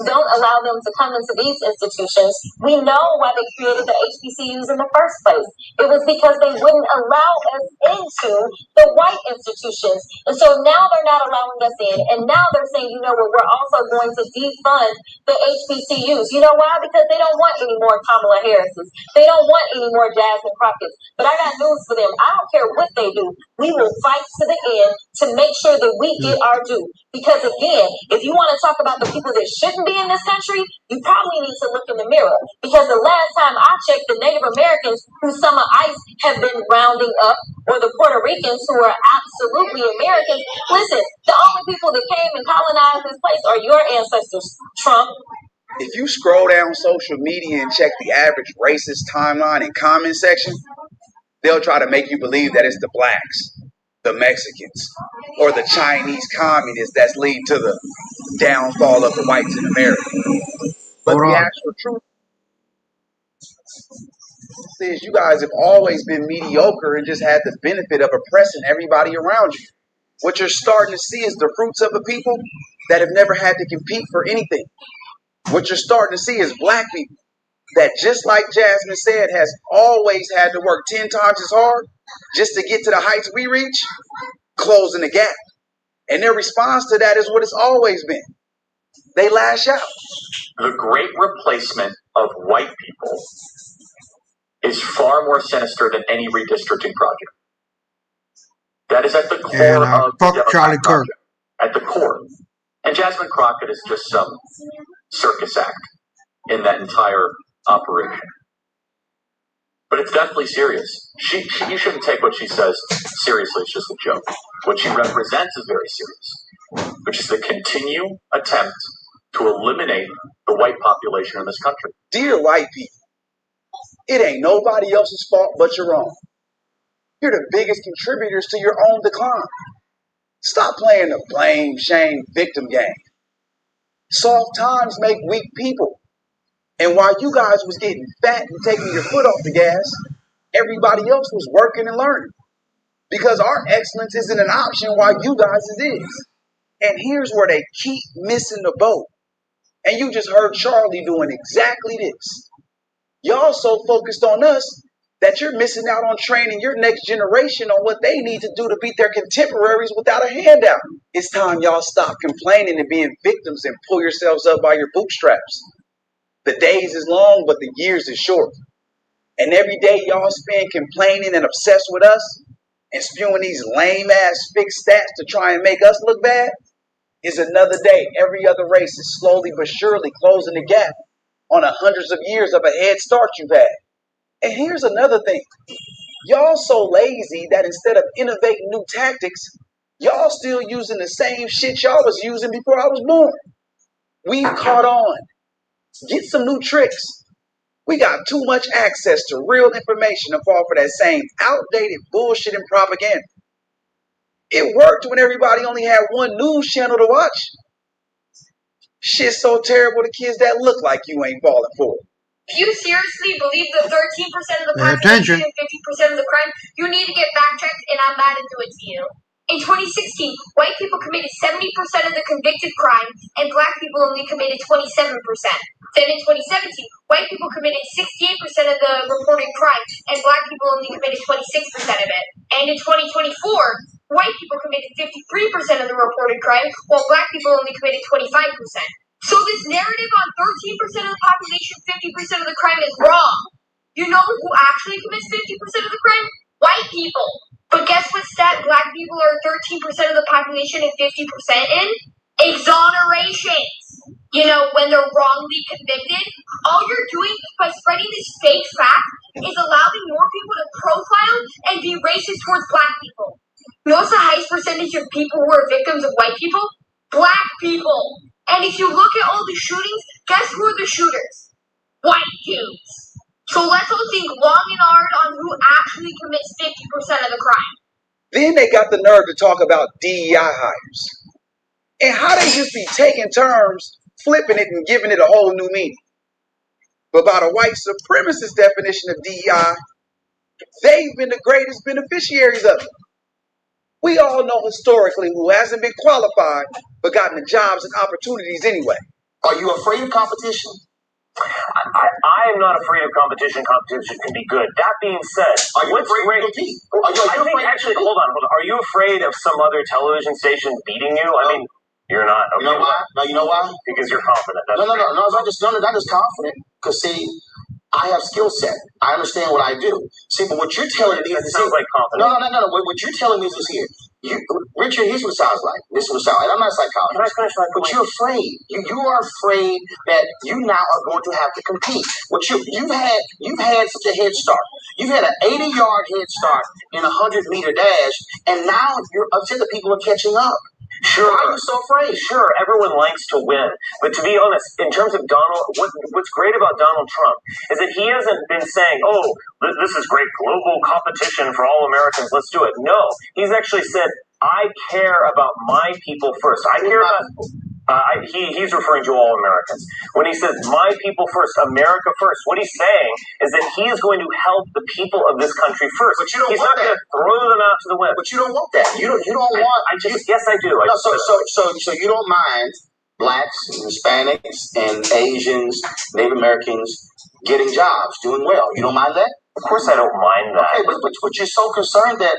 don't allow them to come into these institutions. We know why they created the HBCUs in the first place. It was because they wouldn't allow us into the white institutions. And so now they're not allowing us in. And now they're saying, you know what, we're also going to defund the HBCUs. You know why? Because they don't want any more Kamala Harrises. They don't want any more Jasmine Crockett's. But I got news for them. I don't care what they do. We will fight to the end to make sure that we get our due. Because again, if you want to talk about the people that shouldn't be in this country, you probably need to look in the mirror. Because the last time I checked, the Native Americans who some of ICE have been rounding up, or the Puerto Ricans who are absolutely Americans, listen, the only people that came and colonized this place are your ancestors, Trump. If you scroll down social media and check the average racist timeline and comment section, they'll try to make you believe that it's the blacks, the Mexicans, or the Chinese communists that's leading to the downfall of the whites in America. But the actual truth is you guys have always been mediocre and just had the benefit of oppressing everybody around you. What you're starting to see is the fruits of a people that have never had to compete for anything. What you're starting to see is black people that, just like Jasmine said, has always had to work 10 times as hard just to get to the heights we reach, closing the gap. And their response to that is what it's always been. They lash out. The great replacement of white people is far more sinister than any redistricting project. That is at the core of the Democratic project. At the core. And Jasmine Crockett is just some circus act in that entire operation. But it's definitely serious. You shouldn't take what she says seriously. It's just a joke. What she represents is very serious, which is the continued attempt to eliminate the white population in this country. Dear white people, it ain't nobody else's fault but your own. You're the biggest contributors to your own decline. Stop playing the blame, shame, victim game. Soft times make weak people. And while you guys was getting fat and taking your foot off the gas, everybody else was working and learning. Because our excellence isn't an option while you guys' is. And here's where they keep missing the boat. And you just heard Charlie doing exactly this. Y'all so focused on us that you're missing out on training your next generation on what they need to do to beat their contemporaries without a handout. It's time y'all stop complaining and being victims and pull yourselves up by your bootstraps. The days is long, but the years is short. And every day y'all spend complaining and obsessed with us and spewing these lame-ass fixed stats to try and make us look bad is another day every other race is slowly but surely closing the gap on the hundreds of years of a head start you've had. And here's another thing. Y'all so lazy that instead of innovating new tactics, y'all still using the same shit y'all was using before I was born. We've caught on. Get some new tricks. We got too much access to real information to fall for that same outdated bullshit and propaganda. It worked when everybody only had one news channel to watch. Shit's so terrible the kids that look like you ain't falling for it. If you seriously believe the 13% of the population and 50% of the crime, you need to get fact-checked, and I'm mad to do it to you. In 2016, white people committed 70% of the convicted crime, and black people only committed 27%. Then in 2017, white people committed 68% of the reported crime, and black people only committed 26% of it. And in 2024, white people committed 53% of the reported crime, while black people only committed 25%. So this narrative on 13% of the population, 50% of the crime is wrong. You know who actually commits 50% of the crime? White people. But guess what stat black people are 13% of the population and 50% in? Exonerations. You know, when they're wrongly convicted, all you're doing by spreading this fake fact is allowing more people to profile and be racist towards black people. You know what's the highest percentage of people who are victims of white people? Black people. And if you look at all the shootings, guess who are the shooters? White dudes. So let's all think long and hard on who actually commits 50% of the crime. Then they got the nerve to talk about DEI hires. And how they just be taking terms, flipping it, and giving it a whole new meaning. But by the white supremacist definition of DEI, they've been the greatest beneficiaries of it. We all know historically who hasn't been qualified but gotten the jobs and opportunities anyway. Are you afraid of competition? I am not afraid of competition. Competition can be good. That being said, are you afraid to compete? Hold on. Are you afraid of some other television station beating you? I mean, you're not. Okay. You know why? No, you know why? Because you're confident. No. I'm just confident. Because see, I have skill set. I understand what I do. See, but what you're telling me is sounds like confidence. No. What you're telling me is this here. Richard, here's what it sounds like. This is what it sounds like. I'm not a psychologist. Can I finish my point? But you're afraid. You are afraid that you now are going to have to compete. You've had such a head start. You've had an 80-yard head start in a 100-meter dash, and now you're upset that people are catching up. Sure. Why are you so afraid? Sure, everyone likes to win. But to be honest, in terms of Donald, what's great about Donald Trump is that he hasn't been saying, oh, this is great global competition for all Americans, let's do it. No, he's actually said, I care about my people first. I care about... he's referring to all Americans. When he says, my people first, America first, what he's saying is that he is going to help the people of this country first. But you don't he's want not going to throw them out to the wind. But you don't want that. You don't want... Yes, I do. No, so you don't mind blacks, Hispanics, and Asians, Native Americans getting jobs, doing well. You don't mind that? Of course I don't mind that. Okay, but you're so concerned that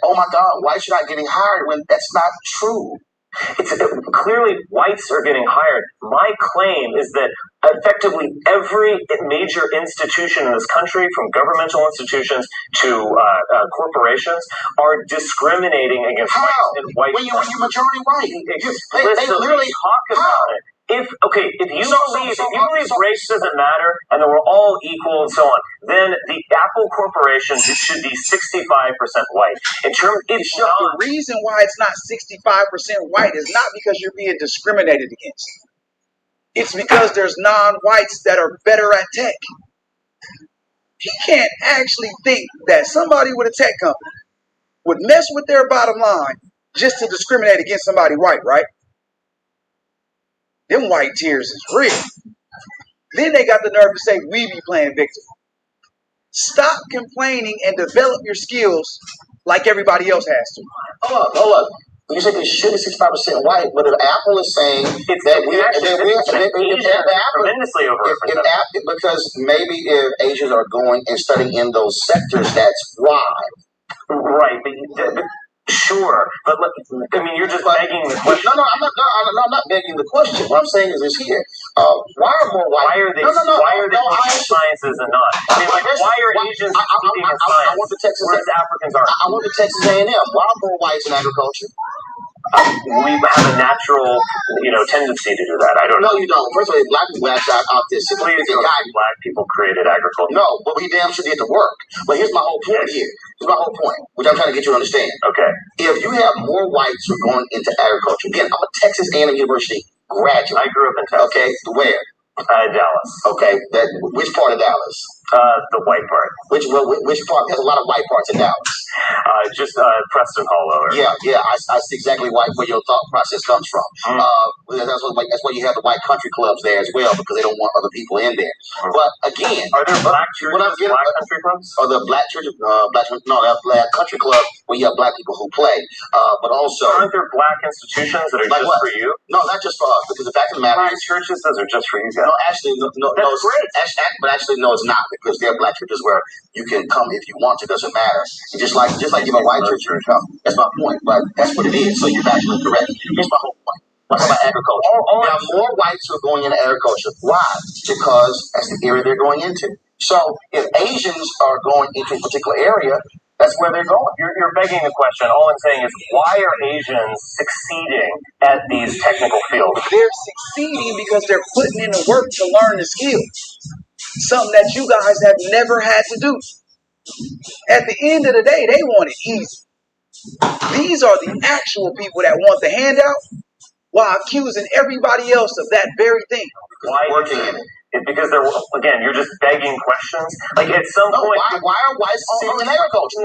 oh my God, why should I getting hired when that's not true? Clearly, whites are getting hired. My claim is that effectively every major institution in this country, from governmental institutions to corporations, are discriminating against whites and white. When you're majority white, they literally talk about it. If you believe race doesn't matter and that we're all equal and so on, then the Apple Corporation should be 65% white. The reason why it's not 65% white is not because you're being discriminated against. It's because there's non-whites that are better at tech. He can't actually think that somebody with a tech company would mess with their bottom line just to discriminate against somebody white, right? Them white tears is real. Then they got the nerve to say we be playing victim. Stop complaining and develop your skills like everybody else has to. Hold up. You said this shit is 65% white, but if Apple is saying that tremendously overrepresented. Because maybe if Asians are going and studying in those sectors, that's why. Right, but sure, but I mean, you're just begging the question. No, I'm not begging the question. What I'm saying is this here. Why are more white? Why are they? Why are they teaching sciences and not? I mean, like, why are Asians teaching in science? I went to Texas. Whereas Africans aren't. I went to Texas A&M. Why are more whites in agriculture? We have a natural, tendency to do that. I don't know. No, you don't. First of all, black people actually out there. Black people created agriculture. No, but we damn sure did the work. But here's my whole point here. Here's my whole point, which I'm trying to get you to understand. Okay. If you have more whites who are going into agriculture, again, I'm a Texas A&M University graduate. I grew up in Texas. Okay, where? Dallas. Okay, which part of Dallas? The white part. Which part? There's a lot of white parts in Dallas. Just Preston Hollow. Yeah, I see exactly where your thought process comes from. That's why you have the white country clubs there as well, because they don't want other people in there. But again, are there black churches, black country clubs? Or the black church, black country club where you have black people who play. But also, aren't there black institutions that are just for you? No, not just for us, because the fact of the matter is, churches, those are just for you guys. No, actually, no. That's great. Actually, no, it's not, because there are black churches where you can come if you want to. Doesn't matter. And just like in a white church, you can come. That's my point. But that's what it is. So you're actually correct. Here's my whole point. I'm talking about agriculture. There are more whites who are going into agriculture. Why? Because that's the area they're going into. So if Asians are going into a particular area, that's where they're going. You're begging the question. All I'm saying is, why are Asians succeeding at these technical fields? They're succeeding because they're putting in the work to learn the skills. Something that you guys have never had to do. At the end of the day, they want it easy. These are the actual people that want the handout while accusing everybody else of that very thing. Why working in it? It's because they're, again, you're just begging questions. Like, at some point... Why are whites in agriculture?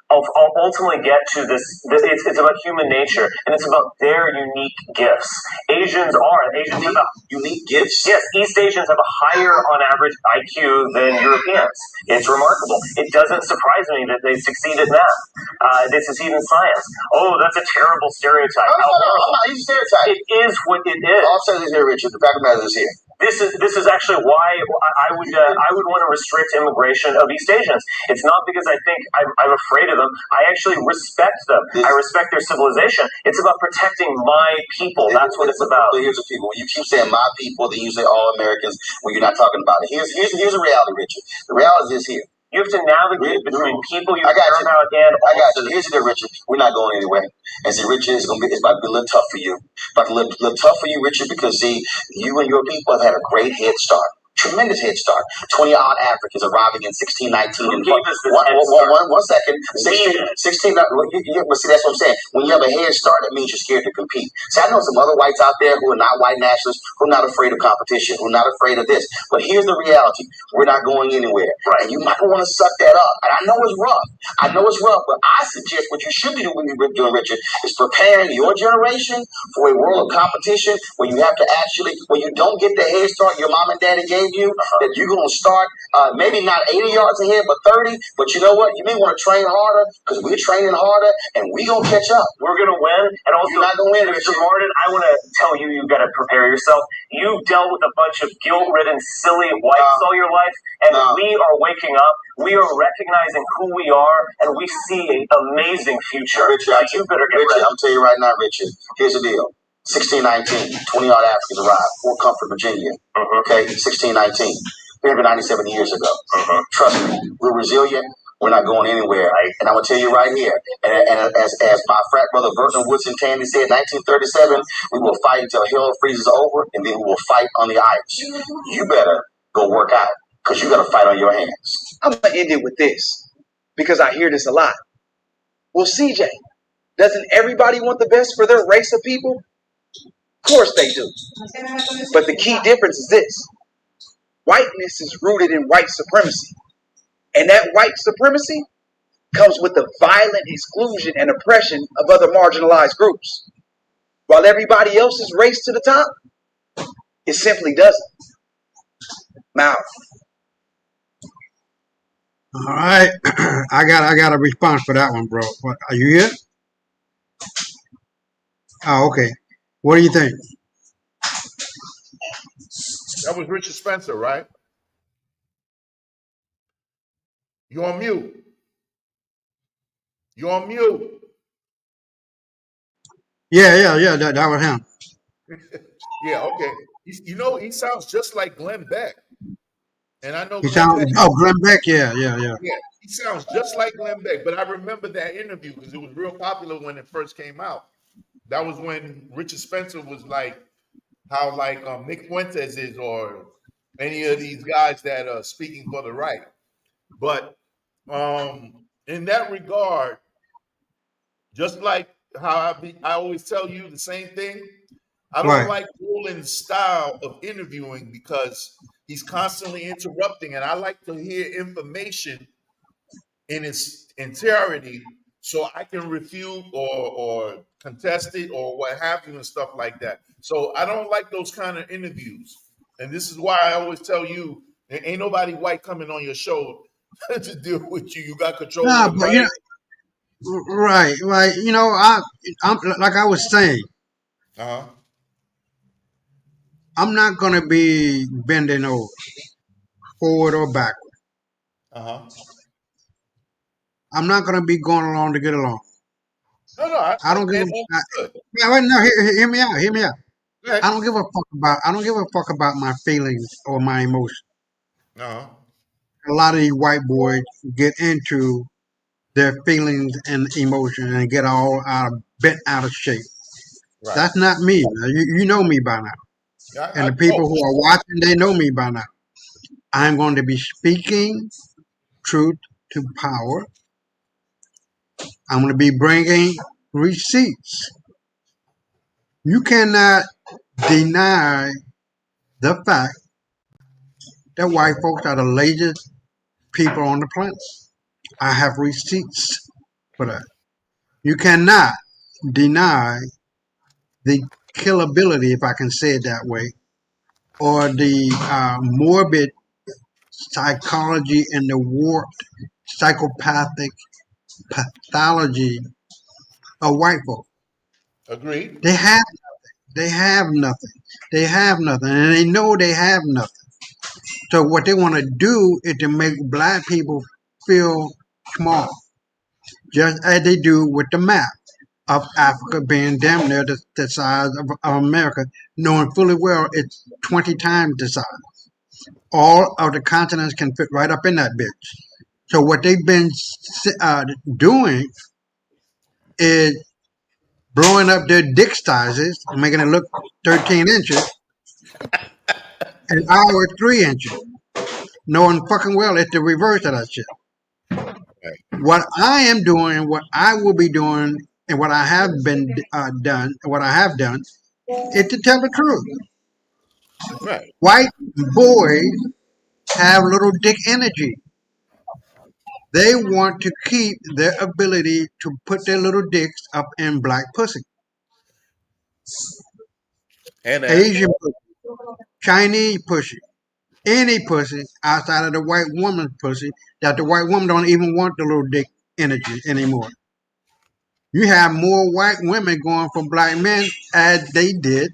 I'll ultimately get to this. It's about human nature, and it's about their unique gifts. Asians have unique gifts. Yes, East Asians have a higher, on average, IQ than Europeans. It's remarkable. It doesn't surprise me that they succeed at math. They succeed in science. Oh, that's a terrible stereotype. No, I'm not using stereotype. It is what it is. I'll say this here, Richard. The fact of the matter is here. This is actually why I would want to restrict immigration of East Asians. It's not because I think I'm afraid of them. I actually respect them. I respect their civilization. It's about protecting my people. That's what it's about. Here's the people. You keep saying my people, then you say all Americans when you're not talking about it. Here's the reality, Richard. The reality is here. You have to navigate between people you care about and I got you. Here's the Richard. We're not going anywhere. And see, Richard, it's about to be a little tough for you. It's about to be a little tough for you, Richard, because see, you and your people have had a great head start. Tremendous head start. 20-odd Africans arriving in 1619. One second. 16. But see, that's what I'm saying. When you have a head start, that means you're scared to compete. See, I know some other whites out there who are not white nationalists, who are not afraid of competition, who are not afraid of this. But here's the reality. We're not going anywhere. Right. And you might want to suck that up. And I know it's rough. But I suggest what you should be doing, Richard, is preparing your generation for a world of competition where you have to when you don't get the head start your mom and daddy gave you, that you're going to start maybe not 80 yards ahead, but 30. But you know what? You may want to train harder because we're training harder and we're going to catch up. We're going to win. And also, you're not going to win. Mr. Martin, I want to tell you, you've got to prepare yourself. You've dealt with a bunch of guilt-ridden, silly whites all your life, and we are waking up. We are recognizing who we are, and we see an amazing future. Richard, you better get ready. I'm telling you right now, Richard, here's the deal. 1619, 20-odd Africans arrived, Fort Comfort, Virginia. Okay, 1619, 397 years ago. Trust me, we're resilient. We're not going anywhere. And I'm going to tell you right here, and as my frat brother Burton Woodson Tandy said, 1937, we will fight until hell freezes over, and then we will fight on the ice. You better go work out, because you got to fight on your hands. I'm going to end it with this, because I hear this a lot. Well, CJ, doesn't everybody want the best for their race of people? Of course they do. But the key difference is this. Whiteness is rooted in white supremacy. And that white supremacy comes with the violent exclusion and oppression of other marginalized groups. While everybody else's race to the top, it simply doesn't. Now, All right, I got a response for that one, bro. What, are you here? Oh, okay. What do you think? That was Richard Spencer, right? You on mute. You on mute. Yeah. That was him. Yeah, okay. You know, he sounds just like Glenn Beck. And I know He Glenn sounds. Beck. Oh, Glenn Beck. Yeah. Yeah, he sounds just like Glenn Beck. But I remember that interview because it was real popular when it first came out. That was when Richard Spencer was like, how like Nick Fuentes is, or any of these guys that are speaking for the right. But in that regard, just like how I always tell you the same thing, I don't like Roland's style of interviewing because he's constantly interrupting, and I like to hear information in its entirety so I can refute or contest it or what have you and stuff like that. So I don't like those kind of interviews. And this is why I always tell you, there ain't nobody white coming on your show to deal with you. You got control of the but mic. right. You know, I'm like I was saying. I'm not gonna be bending over, forward or backward. I'm not gonna be going along to get along. No, I don't give. No, hear me out. Hear me out. I don't give a fuck about. I don't give a fuck about my feelings or my emotions. A lot of these white boys get into their feelings and emotions and get all bent out of shape. Right. That's not me. You know me by now, and the people who are watching, they know me by now. I'm going to be speaking truth to power. I'm going to be bringing receipts. You cannot deny the fact that white folks are the laziest people on the planet. I have receipts for that. You cannot deny the killability, if I can say it that way, or the morbid psychology and the warped psychopathic pathology of white folk. Agreed. They have nothing. They have nothing. They have nothing. And they know they have nothing. So what they want to do is to make black people feel small. Just as they do with the map of Africa being damn near the size of America, knowing fully well it's 20 times the size. All of the continents can fit right up in that bitch. So what they've been doing is blowing up their dick sizes, making it look 13 inches, and ours 3 inches. Knowing fucking well it's the reverse of that shit. What I am doing, what I will be doing, and what I have been done, what I have done, is to tell the truth. Right. White boys have little dick energy. They want to keep their ability to put their little dicks up in black pussy. And Asian pussy, Chinese pussy, any pussy outside of the white woman's pussy that the white woman don't even want the little dick energy anymore. You have more white women going for black men as they did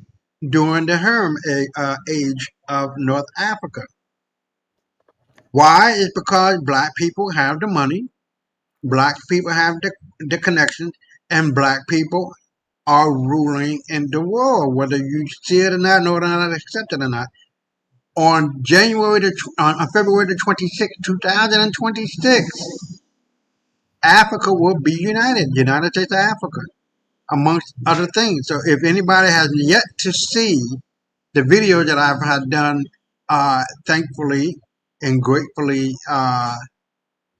during the Herm age of North Africa. Why? It's because black people have the money, black people have the connections, and black people are ruling in the world, whether you see it or not, know it or not, accept it or not. On February the 26th, 2026, Africa will be united, United States of Africa, amongst other things. So if anybody has yet to see the video that I've had done, thankfully and gratefully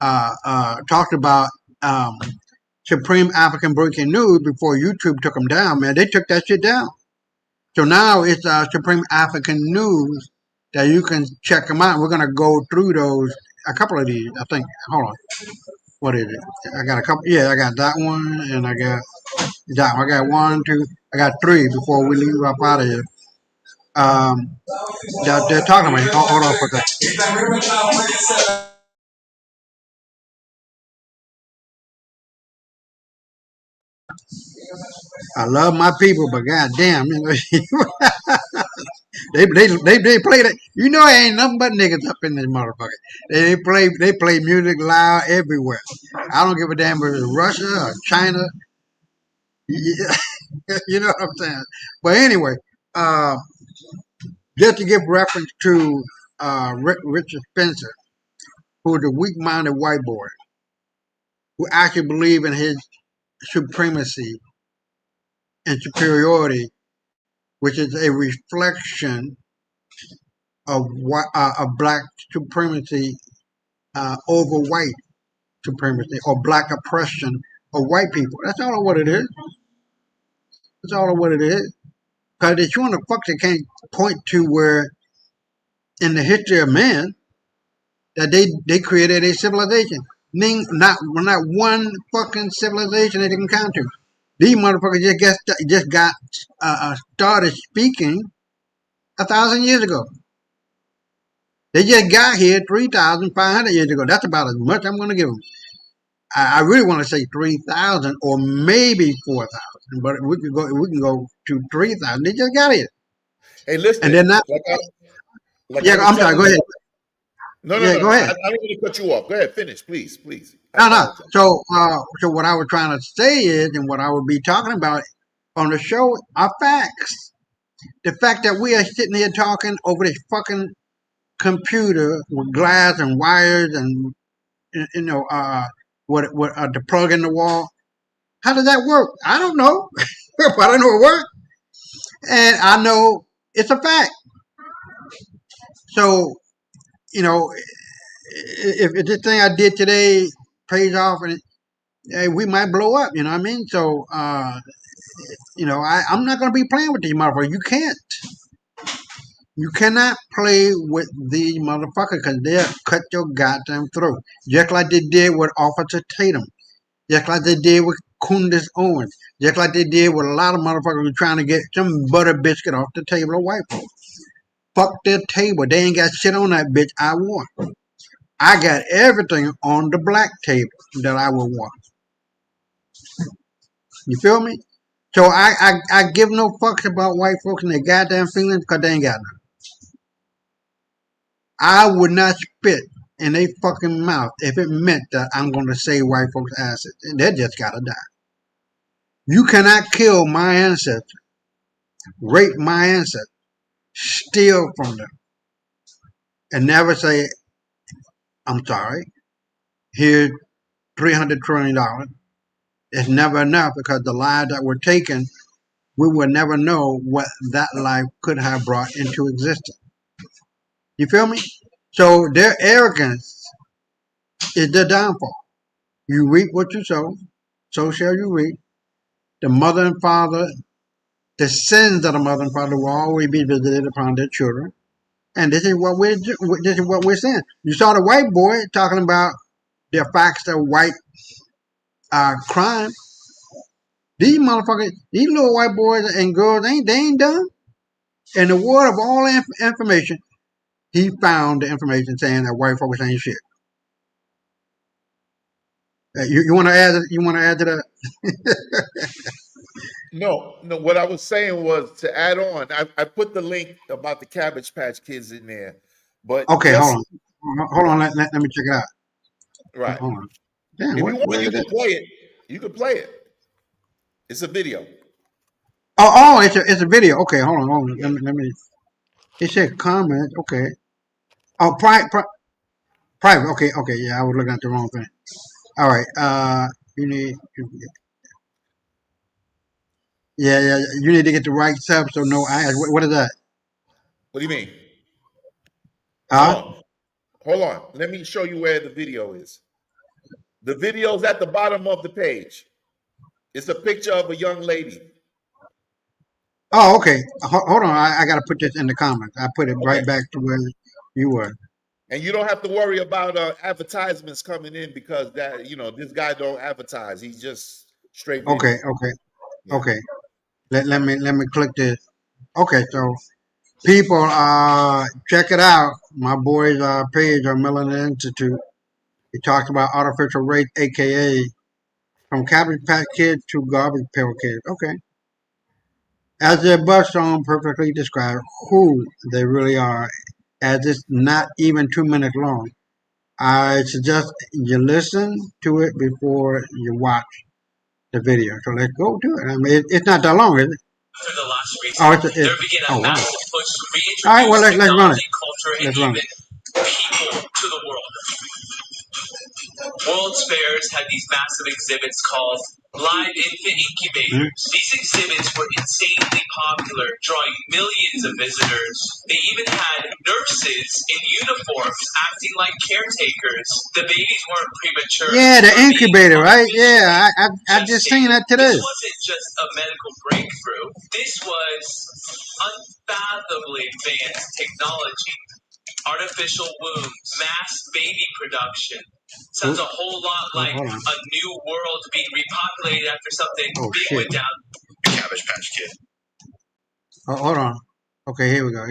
talked about Supreme African Breaking News before YouTube took them down, man. They took that shit down. So now it's Supreme African News that you can check them out. We're gonna go through those, a couple of these. I think. Hold on. What is it? I got a couple. Yeah, I got that one, and I got that one. I got 1, 2. I got 3 before we leave up out of here. They're talking about it. Hold on for a second. I love my people, but goddamn, you know, they play that. You know, ain't nothing but niggas up in this motherfucker. They play music loud everywhere. I don't give a damn if it's Russia or China. Yeah, you know what I'm saying. But anyway, just to give reference to Richard Spencer, who's a weak-minded white boy who actually believe in his supremacy and superiority, which is a reflection of black supremacy over white supremacy, or black oppression of white people. That's all what it is. That's all what it is. Because they're showing the fuck they can't point to where in the history of man that they created a civilization. Not one fucking civilization that they can count to. These motherfuckers just got started speaking 1,000 years ago. They just got here 3,500 years ago. That's about as much I'm going to give them. I really want to say 3,000 or maybe 4,000, but we can go to 3,000. They just got here. Hey, listen. And they're not. I'm sorry. Go ahead. No, go ahead. I don't mean to cut you off. Go ahead. Finish, please. No. So what I was trying to say is, and what I would be talking about on the show are facts. The fact that we are sitting here talking over this fucking computer with glass and wires and the plug in the wall. How does that work? I don't know, but I know it works, and I know it's a fact. So if this thing I did today pays off, and we might blow up. You know what I mean? So I'm not gonna be playing with these motherfuckers. You can't. You cannot play with these motherfuckers because they'll cut your goddamn throat. Just like they did with Officer Tatum. Just like they did with Candace Owens. Just like they did with a lot of motherfuckers who trying to get some butter biscuit off the table of white folks. Fuck their table. They ain't got shit on that bitch I want. I got everything on the black table that I would want. You feel me? So I give no fucks about white folks and their goddamn feelings because they ain't got none. I would not spit in their fucking mouth if it meant that I'm going to save white folks' assets. They just got to die. You cannot kill my ancestors, rape my ancestors, steal from them, and never say, I'm sorry, here's $300 trillion. It's never enough because the lives that were taken, we will never know what that life could have brought into existence. You feel me? So their arrogance is their downfall. You reap what you sow, so shall you reap. The mother and father, the sins of the mother and father will always be visited upon their children. And this is what we're saying. You saw the white boy talking about the facts of white crime. These motherfuckers, these little white boys and girls, they ain't dumb. In the world of all information, he found the information saying that white folks ain't shit. You want to add? You want to add to that? No. What I was saying was to add on. I put the link about the Cabbage Patch Kids in there, but okay, hold on. Let me check it out. Right. Hold on. Damn, if you want, you can play it. You can play it. It's a video. Oh, it's a video. Okay, hold on. Let me. It said comment. Okay. Oh, private. Okay. Yeah, I was looking at the wrong thing. All right. You need. Yeah. You need to get the right sub, so no ads. What is that? What do you mean? Huh? Hold on. Let me show you where the video is. The video's at the bottom of the page. It's a picture of a young lady. Oh, okay. Hold on. I got to put this in the comments. I put it right back to where you were. And you don't have to worry about advertisements coming in because that this guy don't advertise. He's just straight video. Okay. Okay. Let me click this. Okay, so people, check it out. My boy's page on Melanin Institute. He talks about artificial race, aka from Cabbage Patch Kids to Garbage Pail Kids. Okay. As the above song perfectly describes who they really are, as it's not even 2 minutes long. I suggest you listen to it before you watch the video. So let's go to it. I mean, it's not that long, is it? For the last reason, Oh, there began a wow. massive push to reintroduce All right, well, let's run it. culture, and Let's run even it. people to the world. World's fairs had these massive exhibits called Live Infant Incubators. These exhibits were insanely popular, drawing millions of visitors. They even had nurses in uniforms acting like caretakers. The babies weren't premature. Yeah, the incubator, right? Yeah, I just seen that today. This wasn't just a medical breakthrough. This was unfathomably advanced technology. Artificial wombs, mass baby production. Sounds a whole lot like a new world being repopulated after something big went down. Cabbage Patch Kid. Oh, hold on. Okay, here we go.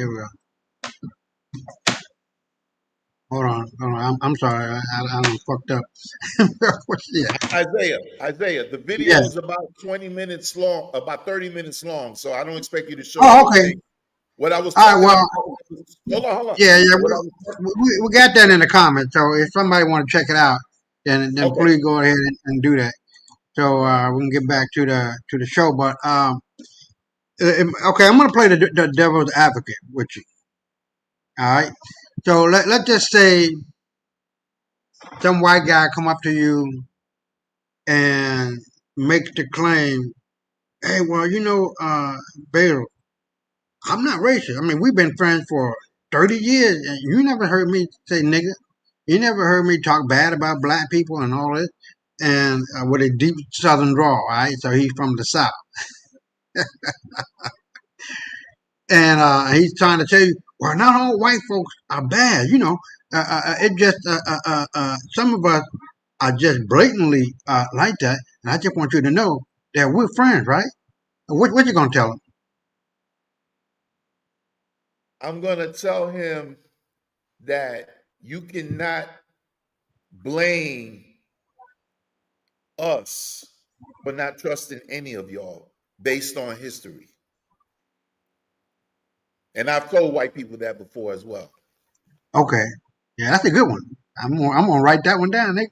Hold on. I'm sorry. I fucked up. Isaiah, the video is about 20 minutes long, about 30 minutes long, so I don't expect you to show okay. What I was talking about, hold on. Yeah, we got that in the comments. So if somebody want to check it out, then please go ahead and do that. So we can get back to the show. But okay, I'm gonna play the devil's advocate with you. All right. So let's just say some white guy come up to you and make the claim, hey, well, Baylor, I'm not racist. I mean, we've been friends for 30 years, and you never heard me say nigga. You never heard me talk bad about black people and all this, and with a deep southern drawl, all right? So he's from the South. And he's trying to tell you, well, not all white folks are bad. It just, some of us are just blatantly like that, and I just want you to know that we're friends, right? What you going to tell him? I'm going to tell him that you cannot blame us for not trusting any of y'all based on history. And I've told white people that before as well. Okay. Yeah, that's a good one. I'm gonna write that one down, Nick.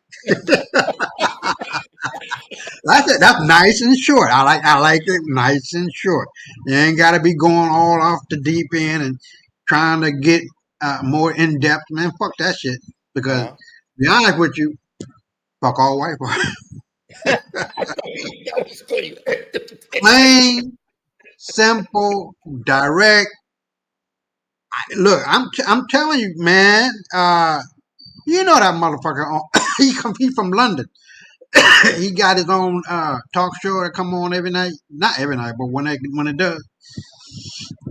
That's nice and short. I like it nice and short. You ain't gotta be going all off the deep end and trying to get more in depth, man. Fuck that shit. Because to be honest with you, fuck all white folks. Plain, simple, direct. Look, I'm telling you, man. You know that motherfucker. He from London. He got his own talk show that come on every night. Not every night, but when it does.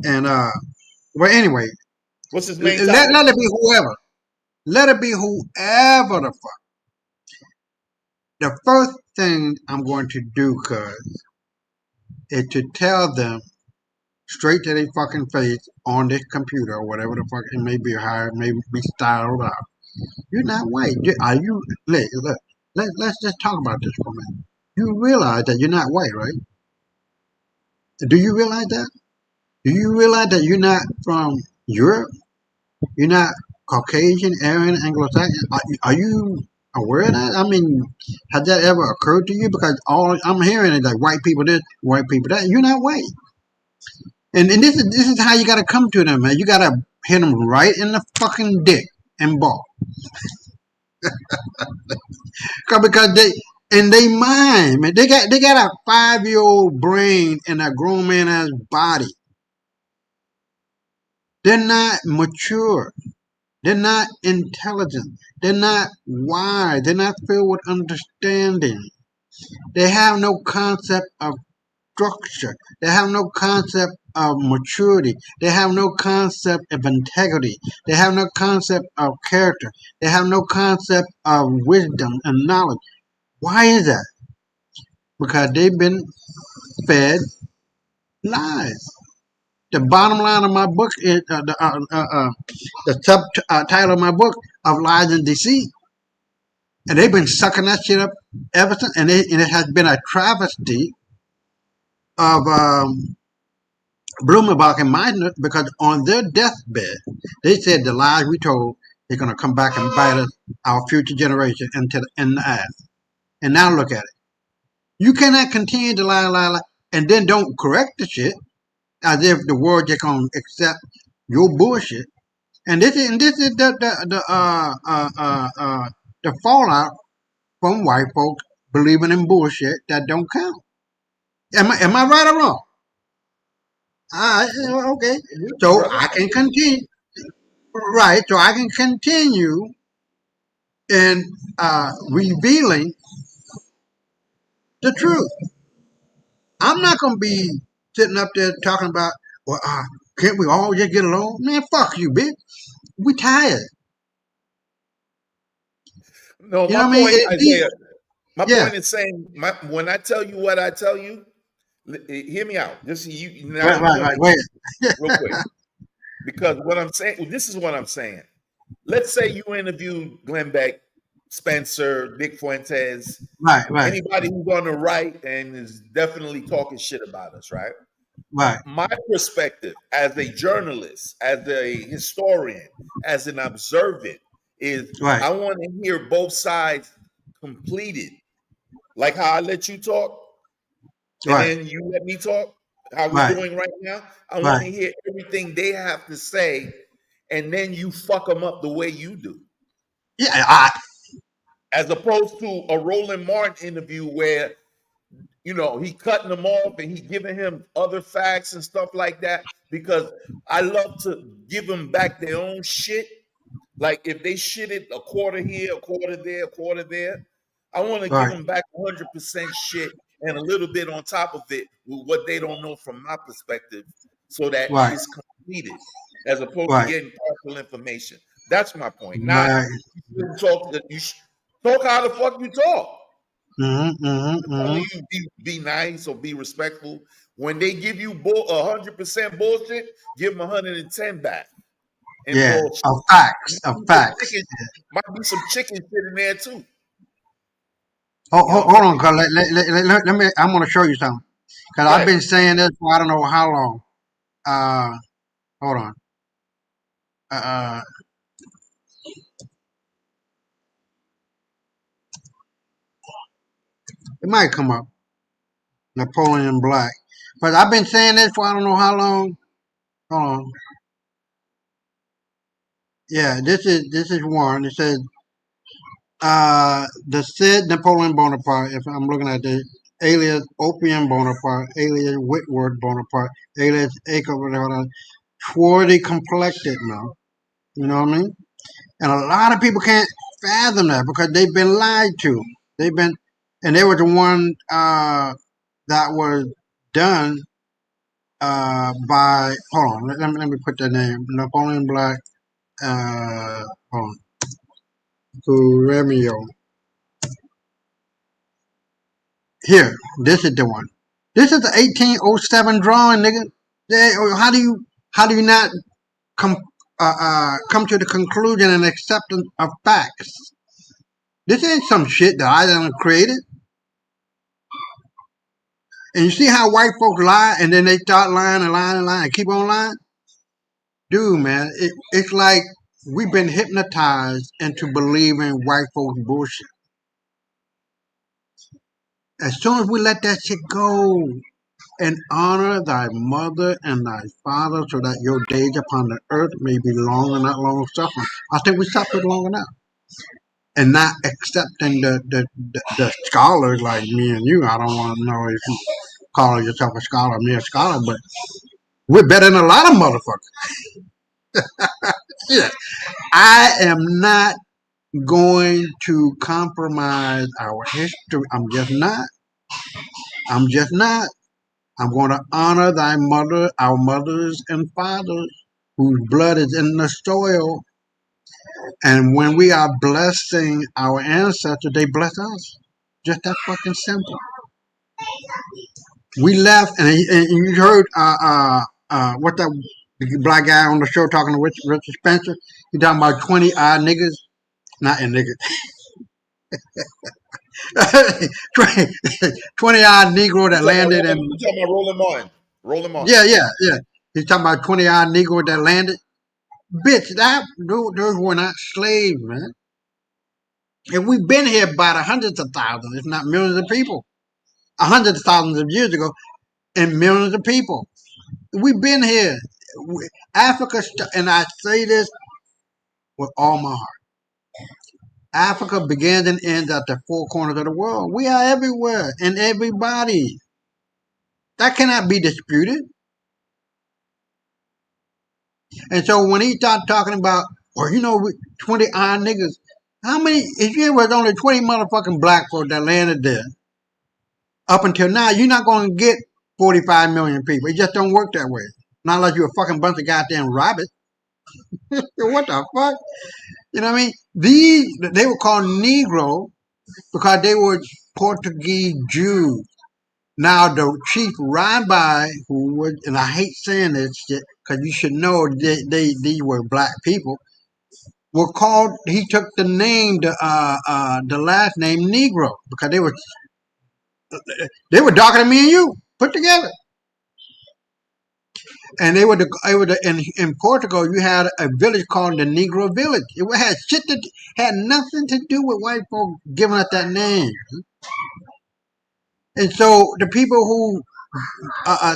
And well, anyway, what's his name? Let it be whoever. Let it be whoever the fuck. The first thing I'm going to do, cuz, is to tell them straight to their fucking face on this computer or whatever the fuck it may be, how it may be styled out. You're not white. Are you? Look. Let's just talk about this for a minute. You realize that you're not white, right? Do you realize that? Do you realize that you're not from Europe? You're not Caucasian, Aryan, Anglo-Saxon? Are you aware of that? I mean, has that ever occurred to you? Because all I'm hearing is like white people this, white people that. You're not white. And this is how you gotta come to them, man. You gotta hit them right in the fucking dick and ball. Because they mind, man. They got a 5-year-old brain and a grown man ass body. They're not mature. They're not intelligent. They're not wise. They're not filled with understanding. They have no concept of structure. They have no concept of maturity. They have no concept of integrity. They have no concept of character. They have no concept of wisdom and knowledge. Why is that? Because they've been fed lies. The bottom line of my book is the subtitle of my book of Lies and Deceit. And they've been sucking that shit up ever since. And it has been a travesty of Blumenbach and Meisner, because on their deathbed, they said the lies we told, they're going to come back and bite us, our future generation, in the ass. And now look at it. You cannot continue to lie, and then don't correct the shit as if the world just going to accept your bullshit. And this is the fallout from white folks believing in bullshit that don't count. Am I right or wrong? Okay. So I can continue. Right. So I can continue in revealing the truth. I'm not going to be sitting up there talking about, well, can't we all just get along? Man, fuck you, bitch. We tired. No, You my know what I point, mean? Isaiah. My Yeah. point is saying, when I tell you what I tell you, hear me out. Just you now. Right. Wait. Real quick, because what I'm saying, this is what I'm saying. Let's say you interview Glenn Beck, Spencer, Nick Fuentes, Right. anybody who's on the right and is definitely talking shit about us, right? Right. My perspective as a journalist, as a historian, as an observant is Right. I want to hear both sides completed. Like how I let you talk, and Right. then you let me talk, how we're Right. doing right now. I want Right. to hear everything they have to say, and then you fuck them up the way you do. Yeah. As opposed to a Roland Martin interview where, he cutting them off and he giving him other facts and stuff like that, because I love to give them back their own shit. Like if they shitted a quarter here, a quarter there, a quarter there, I want to give them back 100% shit and a little bit on top of it with what they don't know from my perspective, so that Right. it's completed, as opposed to Right. getting partial information. That's my point. Right. Not you talk how the fuck you talk. Telling you be nice or be respectful. When they give you 100% bullshit, give them 110 back. And Yeah. bullshit. Of facts. Might be some chicken shit in there too. Hold on, cause let me. I'm gonna show you something. Cause I've been saying this for I don't know how long. Hold on. It might come up. Napoleon Black. But I've been saying this for I don't know how long. Hold on. Yeah, this is one. It says the said Napoleon Bonaparte, if I'm looking at this, alias Opium Bonaparte, alias Whitworth Bonaparte, alias Acre, whatever, toward complected now. You know what I mean? And a lot of people can't fathom that because they've been lied to. And they were the one that was done by, hold on, let me put the name, Napoleon Black, hold on, Remio. Here, this is the one. This is the 1807 drawing, nigga. How do you not come to the conclusion and acceptance of facts? This ain't some shit that I done created. And you see how white folks lie and then they start lying and keep on lying? Dude, man, it's like we've been hypnotized into believing white folks bullshit. As soon as we let that shit go and honor thy mother and thy father so that your days upon the earth may be long and not long suffering, I think we suffered long enough. And not accepting the scholars like me and you. I don't want to know if you call yourself a scholar, me a scholar, but we're better than a lot of motherfuckers. Yeah. I am not going to compromise our history. I'm just not. I'm going to honor our mothers and fathers whose blood is in the soil. And when we are blessing our ancestors, they bless us. Just that fucking simple. We left, and you heard what that black guy on the show talking to Richard Spencer. He talking about 20 odd niggas, not in niggas. 20 odd Negro that landed and You talking about Roland Martin? Roland Martin. yeah. He's talking about 20 odd Negro that landed. Bitch, those were not slaves, man. And we've been here by hundreds of thousands, if not millions of people, hundreds of thousands of years ago, and millions of people. We've been here. Africa, and I say this with all my heart. Africa begins and ends at the four corners of the world. We are everywhere and everybody. That cannot be disputed. And so when he started talking about, 20 odd niggas, how many, if there was only 20 motherfucking black folk that landed there, up until now, you're not going to get 45 million people. It just don't work that way. Not like you're a fucking bunch of goddamn rabbits. What the fuck? You know what I mean? They were called Negro because they were Portuguese Jews. Now, the chief rabbi, who was, and I hate saying this shit, because you should know they were black people, were called, he took the name, the last name Negro, because they were darker than me and you, put together. And they were in Portugal, you had a village called the Negro Village. It had nothing to do with white folk giving us that name. And so the people who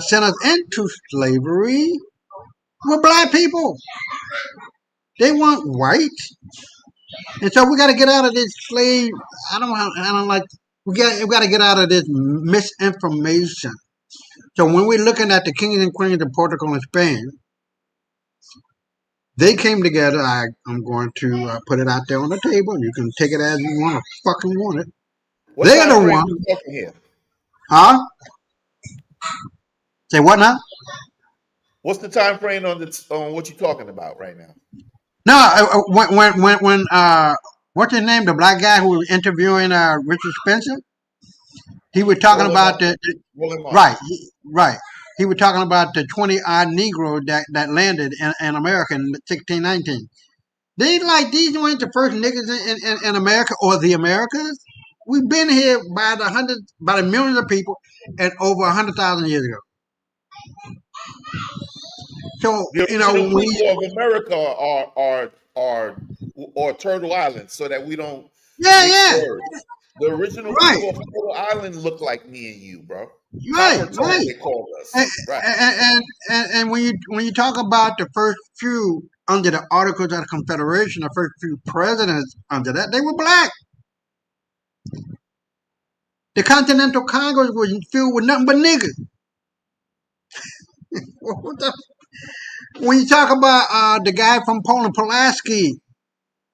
sent us into slavery were black people. They weren't white. And so we got to get out of this slave. We got to get out of this misinformation. So when we're looking at the kings and queens of Portugal and Spain, they came together. I'm going to put it out there on the table. You can take it as you want it. They're the one. Here? Huh? Say what now? What's the time frame on what you're talking about right now? No, when what's his name? The black guy who was interviewing Richard Spencer. He was talking about right. He was talking about the 20 odd Negroes that landed in America in 1619. These weren't the first niggas in America or the Americas. We've been here by the millions of people and over 100,000 years ago. So the original people of America are Turtle Island, so that we don't. Yeah. The original people of Turtle Island look like me and you, bro. Right. They called us. And when you talk about the first few under the Articles of the Confederation, the first few presidents under that, they were black. The Continental Congress was filled with nothing but niggas. When you talk about the guy from Poland, Pulaski,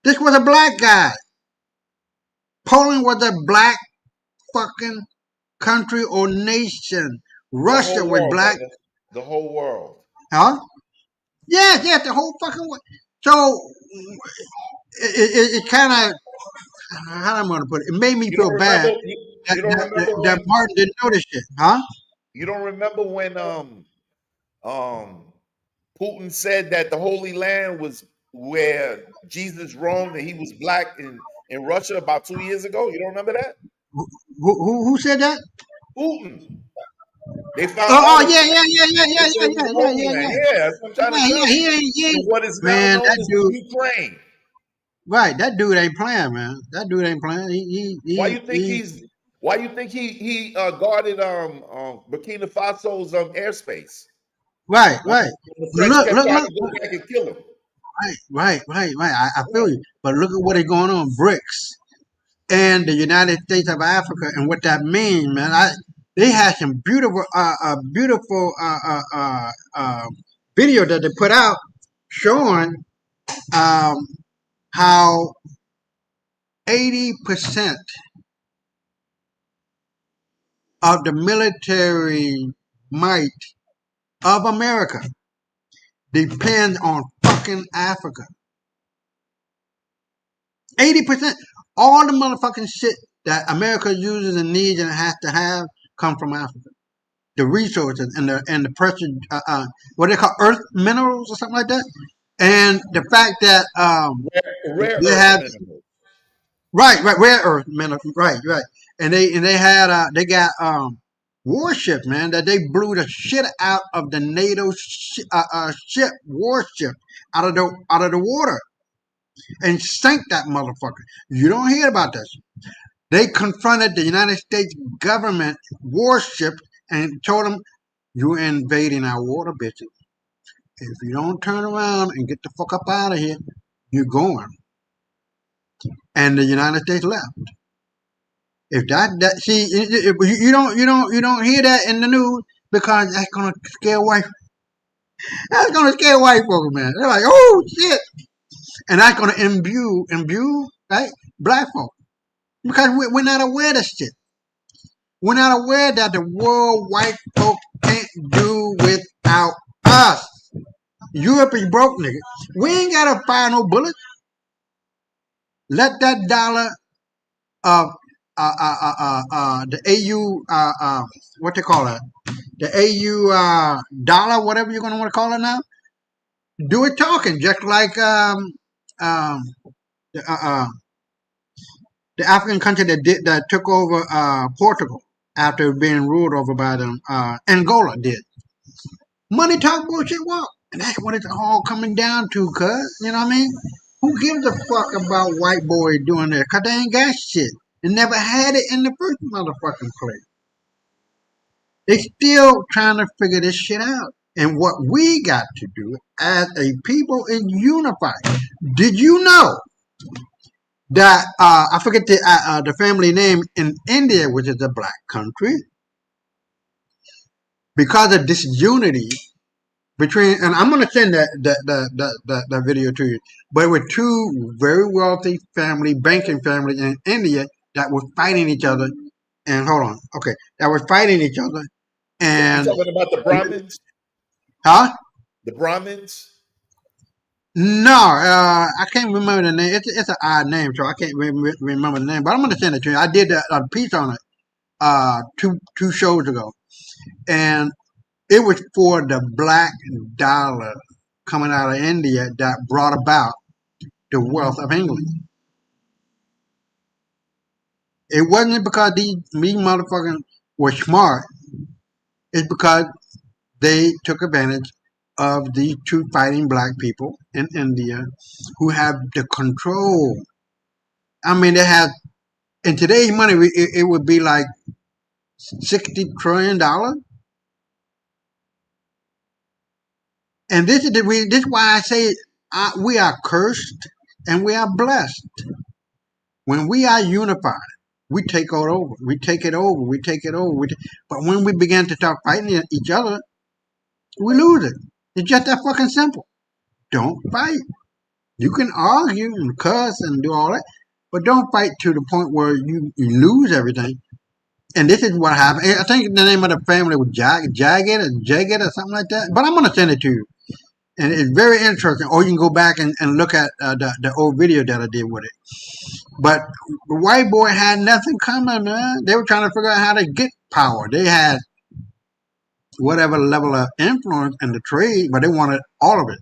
this was a black guy. Poland was a black fucking country or nation. Russia was black. Brother. The whole world. Huh? Yeah, the whole fucking world. So it kind of, how am I going to put it? It made me feel bad that Martin didn't know this shit. Huh? You don't remember when Putin said that the Holy Land was where Jesus roamed and he was black in Russia about 2 years ago? You don't remember that? Who said that? Putin. They found. Yeah. That's what I'm trying to tell you. What is now known as Ukraine. Right, that dude ain't playing, man. That dude ain't playing. Why you think he guarded Burkina Faso's airspace? Right. Look. Go back and kill him. Right. I feel you. But look at what is going on, BRICS and the United States of Africa, and what that means, man. They had some beautiful video that they put out showing how 80% of the military might of America depends on fucking Africa. 80%. All the motherfucking shit that America uses and needs and has to have come from Africa. The resources and the precious, what they call earth minerals or something like that. And the fact that rare they earth have minerals. right, rare earth minerals, right. And they had they got warships, man, that they blew the shit out of the NATO ship warship out of the water and sank that motherfucker. You don't hear about this. They confronted the United States government warship and told them, "You're invading our water, bitches. If you don't turn around and get the fuck up out of here, you're going." And the United States left. If that see, if you don't hear that in the news because that's gonna scare white. That's gonna scare white folks, man. They're like, "Oh shit," and that's gonna imbue right black folks because we're not aware of this shit. We're not aware that the world white folk can't do without us. Europe is broke, nigga. We ain't gotta fire no bullets. Let that dollar the AU what they call it? The AU dollar, whatever you're gonna want to call it now, do it talking, just like the African country that took over Portugal after being ruled over by them, Angola did. Money talk, bullshit walk. And that's what it's all coming down to, cuz. You know what I mean? Who gives a fuck about white boys doing that? Cuz they ain't got shit. They never had it in the first motherfucking place. They still trying to figure this shit out. And what we got to do as a people is unify. Did you know that I forget the family name in India, which is a black country, because of disunity between, and I'm gonna send that video to you, but with two very wealthy banking families in India that were fighting each other, and hold on, okay, that were fighting each other, and You talking about the Brahmins? huh? The Brahmins? No, I can't remember the name. It's an odd name, so I can't remember the name. But I'm gonna send it to you. I did a piece on it two shows ago, and it was for the black dollar coming out of India that brought about the wealth of England. It wasn't because these motherfuckers were smart. It's because they took advantage of these two fighting black people in India who have the control. I mean, they have, in today's money, it would be like $60 trillion. And this is why I say we are cursed and we are blessed. When we are unified, we take it over. We take it over. But when we begin to start fighting each other, we lose it. It's just that fucking simple. Don't fight. You can argue and cuss and do all that, but don't fight to the point where you lose everything. And this is what happened. I think the name of the family was Jagged or something like that. But I'm going to send it to you. And it's very interesting. Or you can go back and look at the old video that I did with it. But the white boy had nothing coming, man. They were trying to figure out how to get power. They had whatever level of influence in the trade, but they wanted all of it.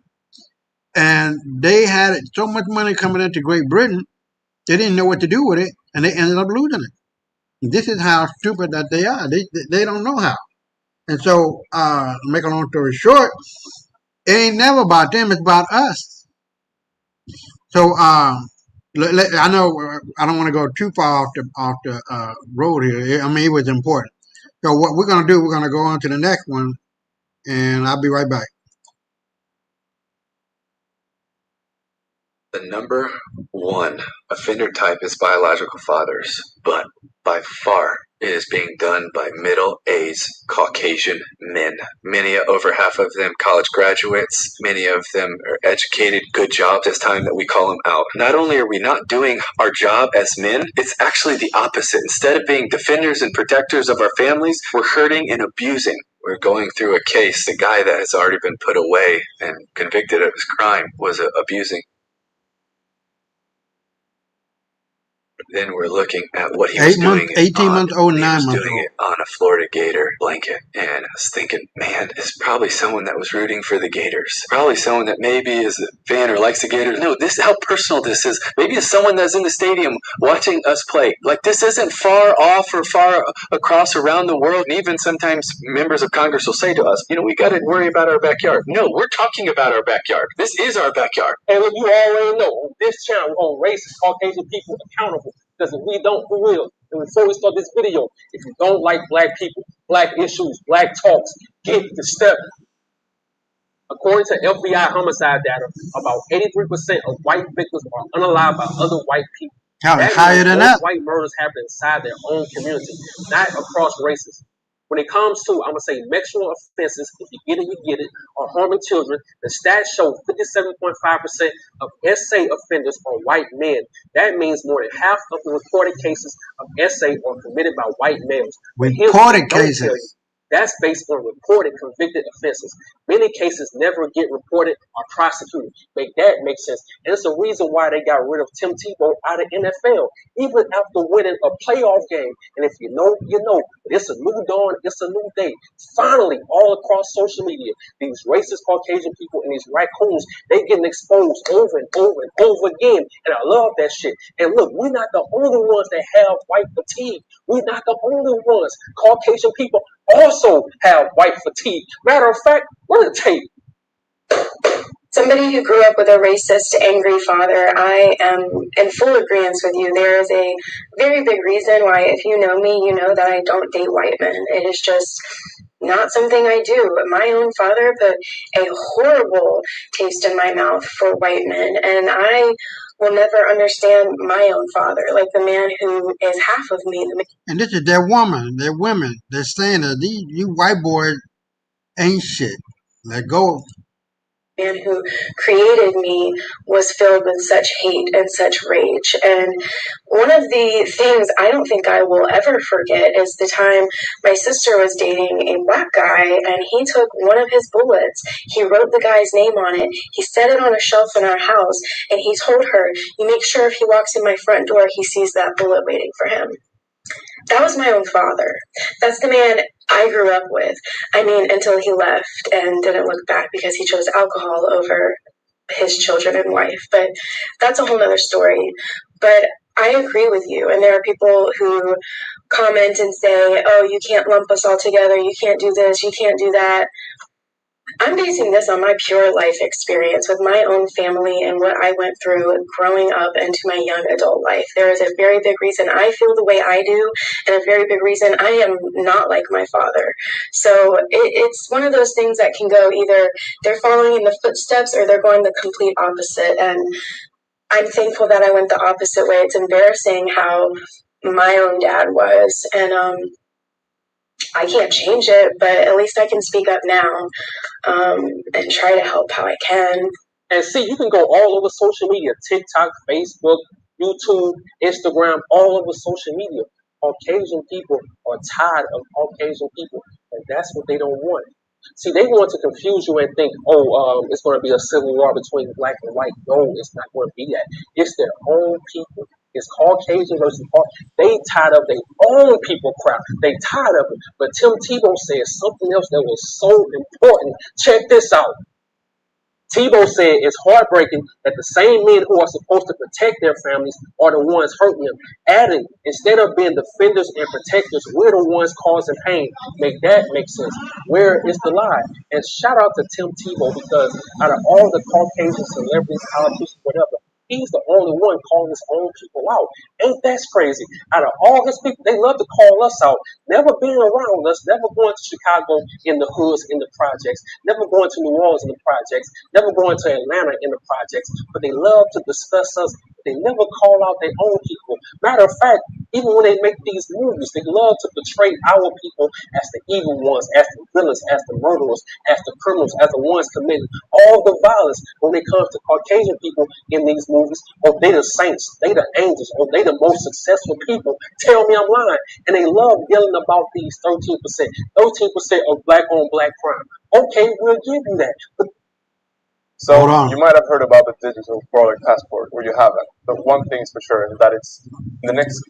And they had so much money coming into Great Britain, they didn't know what to do with it, and they ended up losing it. This is how stupid that they are. They don't know how. And so, make a long story short, it ain't never about them, it's about us. So, I know I don't want to go too far off the road here. I mean, it was important. So what we're going to do, we're going to go on to the next one, and I'll be right back. The number one offender type is biological fathers, but by far it is being done by middle-aged Caucasian men. Over half of them college graduates. Many of them are educated, good jobs. It's time that we call them out. Not only are we not doing our job as men, it's actually the opposite. Instead of being defenders and protectors of our families, we're hurting and abusing We're going through a case. The guy that has already been put away and convicted of his crime was abusing. Then we're looking at what he was doing. 18 months old, 9 months doing old. it on a Florida Gator blanket. And I was thinking, man, it's probably someone that was rooting for the Gators. Probably someone that maybe is a fan or likes the Gators. No, this is how personal this is. Maybe it's someone that's in the stadium watching us play. Like, this isn't far off or far across around the world. And even sometimes members of Congress will say to us, you know, we got to worry about our backyard. No, we're talking about our backyard. This is our backyard. And look, you already know, on this channel, we hold racist Caucasian people accountable. Because if we don't, we will. And before we start this video, if you don't like black people, black issues, black talks, get the step. According to FBI homicide data, about 83% of white victims are unalived by other white people. Higher than that. White murders happen inside their own community, not across races. When it comes to, I'm going to say, sexual offenses, if you get it, you get it, or harming children, the stats show 57.5% of SA offenders are white men. That means more than half of the reported cases of SA are committed by white males. Reported cases. That's based on reported convicted offenses. Many cases never get reported or prosecuted. Make that make sense. And it's the reason why they got rid of Tim Tebow out of NFL, even after winning a playoff game. And if you know, you know. It's a new dawn. It's a new day. Finally, all across social media, these racist Caucasian people and these raccoons, they getting exposed over and over and over again. And I love that shit. And look, we're not the only ones that have white fatigue. We're not the only ones. Caucasian people also have white fatigue. Matter of fact, run the tape. Somebody who grew up with a racist, angry father, I am in full agreement with you. There is a very big reason why, if you know me, you know that I don't date white men. It is just not something I do. My own father put a horrible taste in my mouth for white men, and I will never understand my own father, like the man who is half of me. And this is their woman, their women. They're saying that you white boys ain't shit. Let go. Man who created me was filled with such hate and such rage. And one of the things I don't think I will ever forget is the time my sister was dating a black guy, and he took one of his bullets. He wrote the guy's name on it. He set it on a shelf in our house, and he told her, "You make sure if he walks in my front door, he sees that bullet waiting for him." That was my own father. That's the man I grew up with. I mean, until he left and didn't look back because he chose alcohol over his children and wife. But that's a whole other story. But I agree with you. And there are people who comment and say, oh, you can't lump us all together. You can't do this. You can't do that. I'm basing this on my pure life experience with my own family and what I went through growing up into my young adult life. There is a very big reason I feel the way I do, and a very big reason I am not like my father. So it's one of those things that can go either they're following in the footsteps or they're going the complete opposite. And I'm thankful that I went the opposite way. It's embarrassing how my own dad was, and I can't change it, but at least I can speak up now and try to help how I can. And see, you can go all over social media, TikTok, Facebook, YouTube, Instagram, all over social media. Caucasian people are tired of Caucasian people, and that's what they don't want. See, they want to confuse you and think, it's going to be a civil war between black and white. No, it's not going to be that. It's their own people. It's Caucasian versus Caucasian. They tired of their own people crap. They tired of it. But Tim Tebow said something else that was so important. Check this out. Tebow said it's heartbreaking that the same men who are supposed to protect their families are the ones hurting them. Adding, instead of being defenders and protectors, we're the ones causing pain. Make that make sense. Where is the lie? And shout out to Tim Tebow, because out of all the Caucasian celebrities, politicians, whatever, he's the only one calling his own people out. Ain't that crazy? Out of all his people, they love to call us out. Never being around us, never going to Chicago in the hoods, in the projects, never going to New Orleans in the projects, never going to Atlanta in the projects, but they love to discuss us They never call out their own people. Matter of fact, even when they make these movies, they love to portray our people as the evil ones, as the villains, as the murderers, as the criminals, as the ones committing all the violence when it comes to Caucasian people in these movies. Or they the saints, they the angels, or they the most successful people. Tell me I'm lying. And they love yelling about these 13%. 13% of black on black crime. Okay, we'll give you that. But Hold So on. you might have heard about the digital forward passport, or you haven't. But one thing is for sure is that it's the next.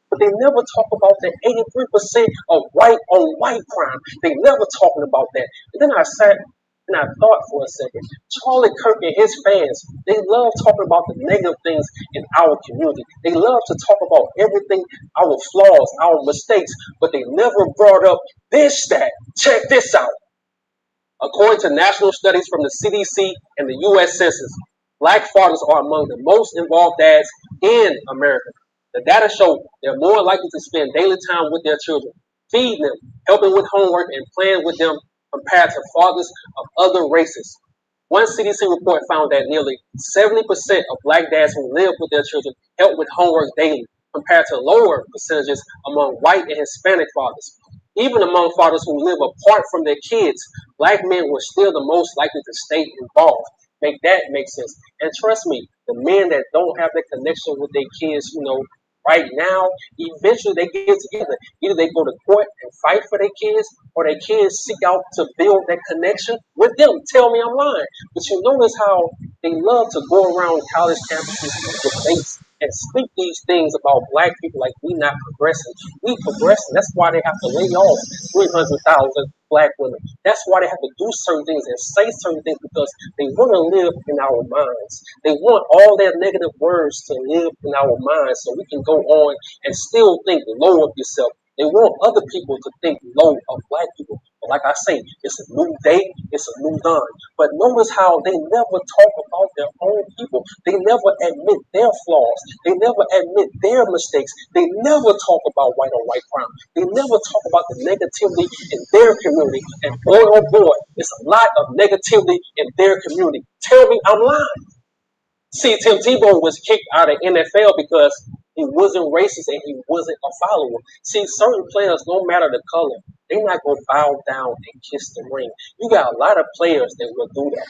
but they never talk about the 83% of white on white crime. They never talking about that. And then I sat and I thought for a second. Charlie Kirk and his fans, they love talking about the negative things in our community. They love to talk about everything, our flaws, our mistakes, but they never brought up this stat. Check this out. According to national studies from the CDC and the U.S. Census, black fathers are among the most involved dads in America. The data show they're more likely to spend daily time with their children, feeding them, helping with homework, and playing with them compared to fathers of other races. One CDC report found that nearly 70% of black dads who live with their children help with homework daily, compared to lower percentages among white and Hispanic fathers. Even among fathers who live apart from their kids, black men were still the most likely to stay involved. Make that make sense. And trust me, the men that don't have that connection with their kids, right now, eventually they get together. Either they go to court and fight for their kids, or their kids seek out to build that connection with them. Tell me I'm lying. But you notice how they love to go around college campuses with debates and speak these things about black people like we not progressing. We progressing. That's why they have to lay off 300,000 black women. That's why they have to do certain things and say certain things, because they want to live in our minds. They want all their negative words to live in our minds so we can go on and still think low of yourself. They want other people to think low of black people. But like I say, it's a new day, it's a new dawn. But notice how they never talk about their own people. They never admit their flaws. They never admit their mistakes. They never talk about white on white crime. They never talk about the negativity in their community. And boy, oh boy, it's a lot of negativity in their community. Tell me I'm lying. See, Tim Tebow was kicked out of NFL because he wasn't racist and he wasn't a follower. See, certain players, no matter the color, they're not going to bow down and kiss the ring. You got a lot of players that will do that.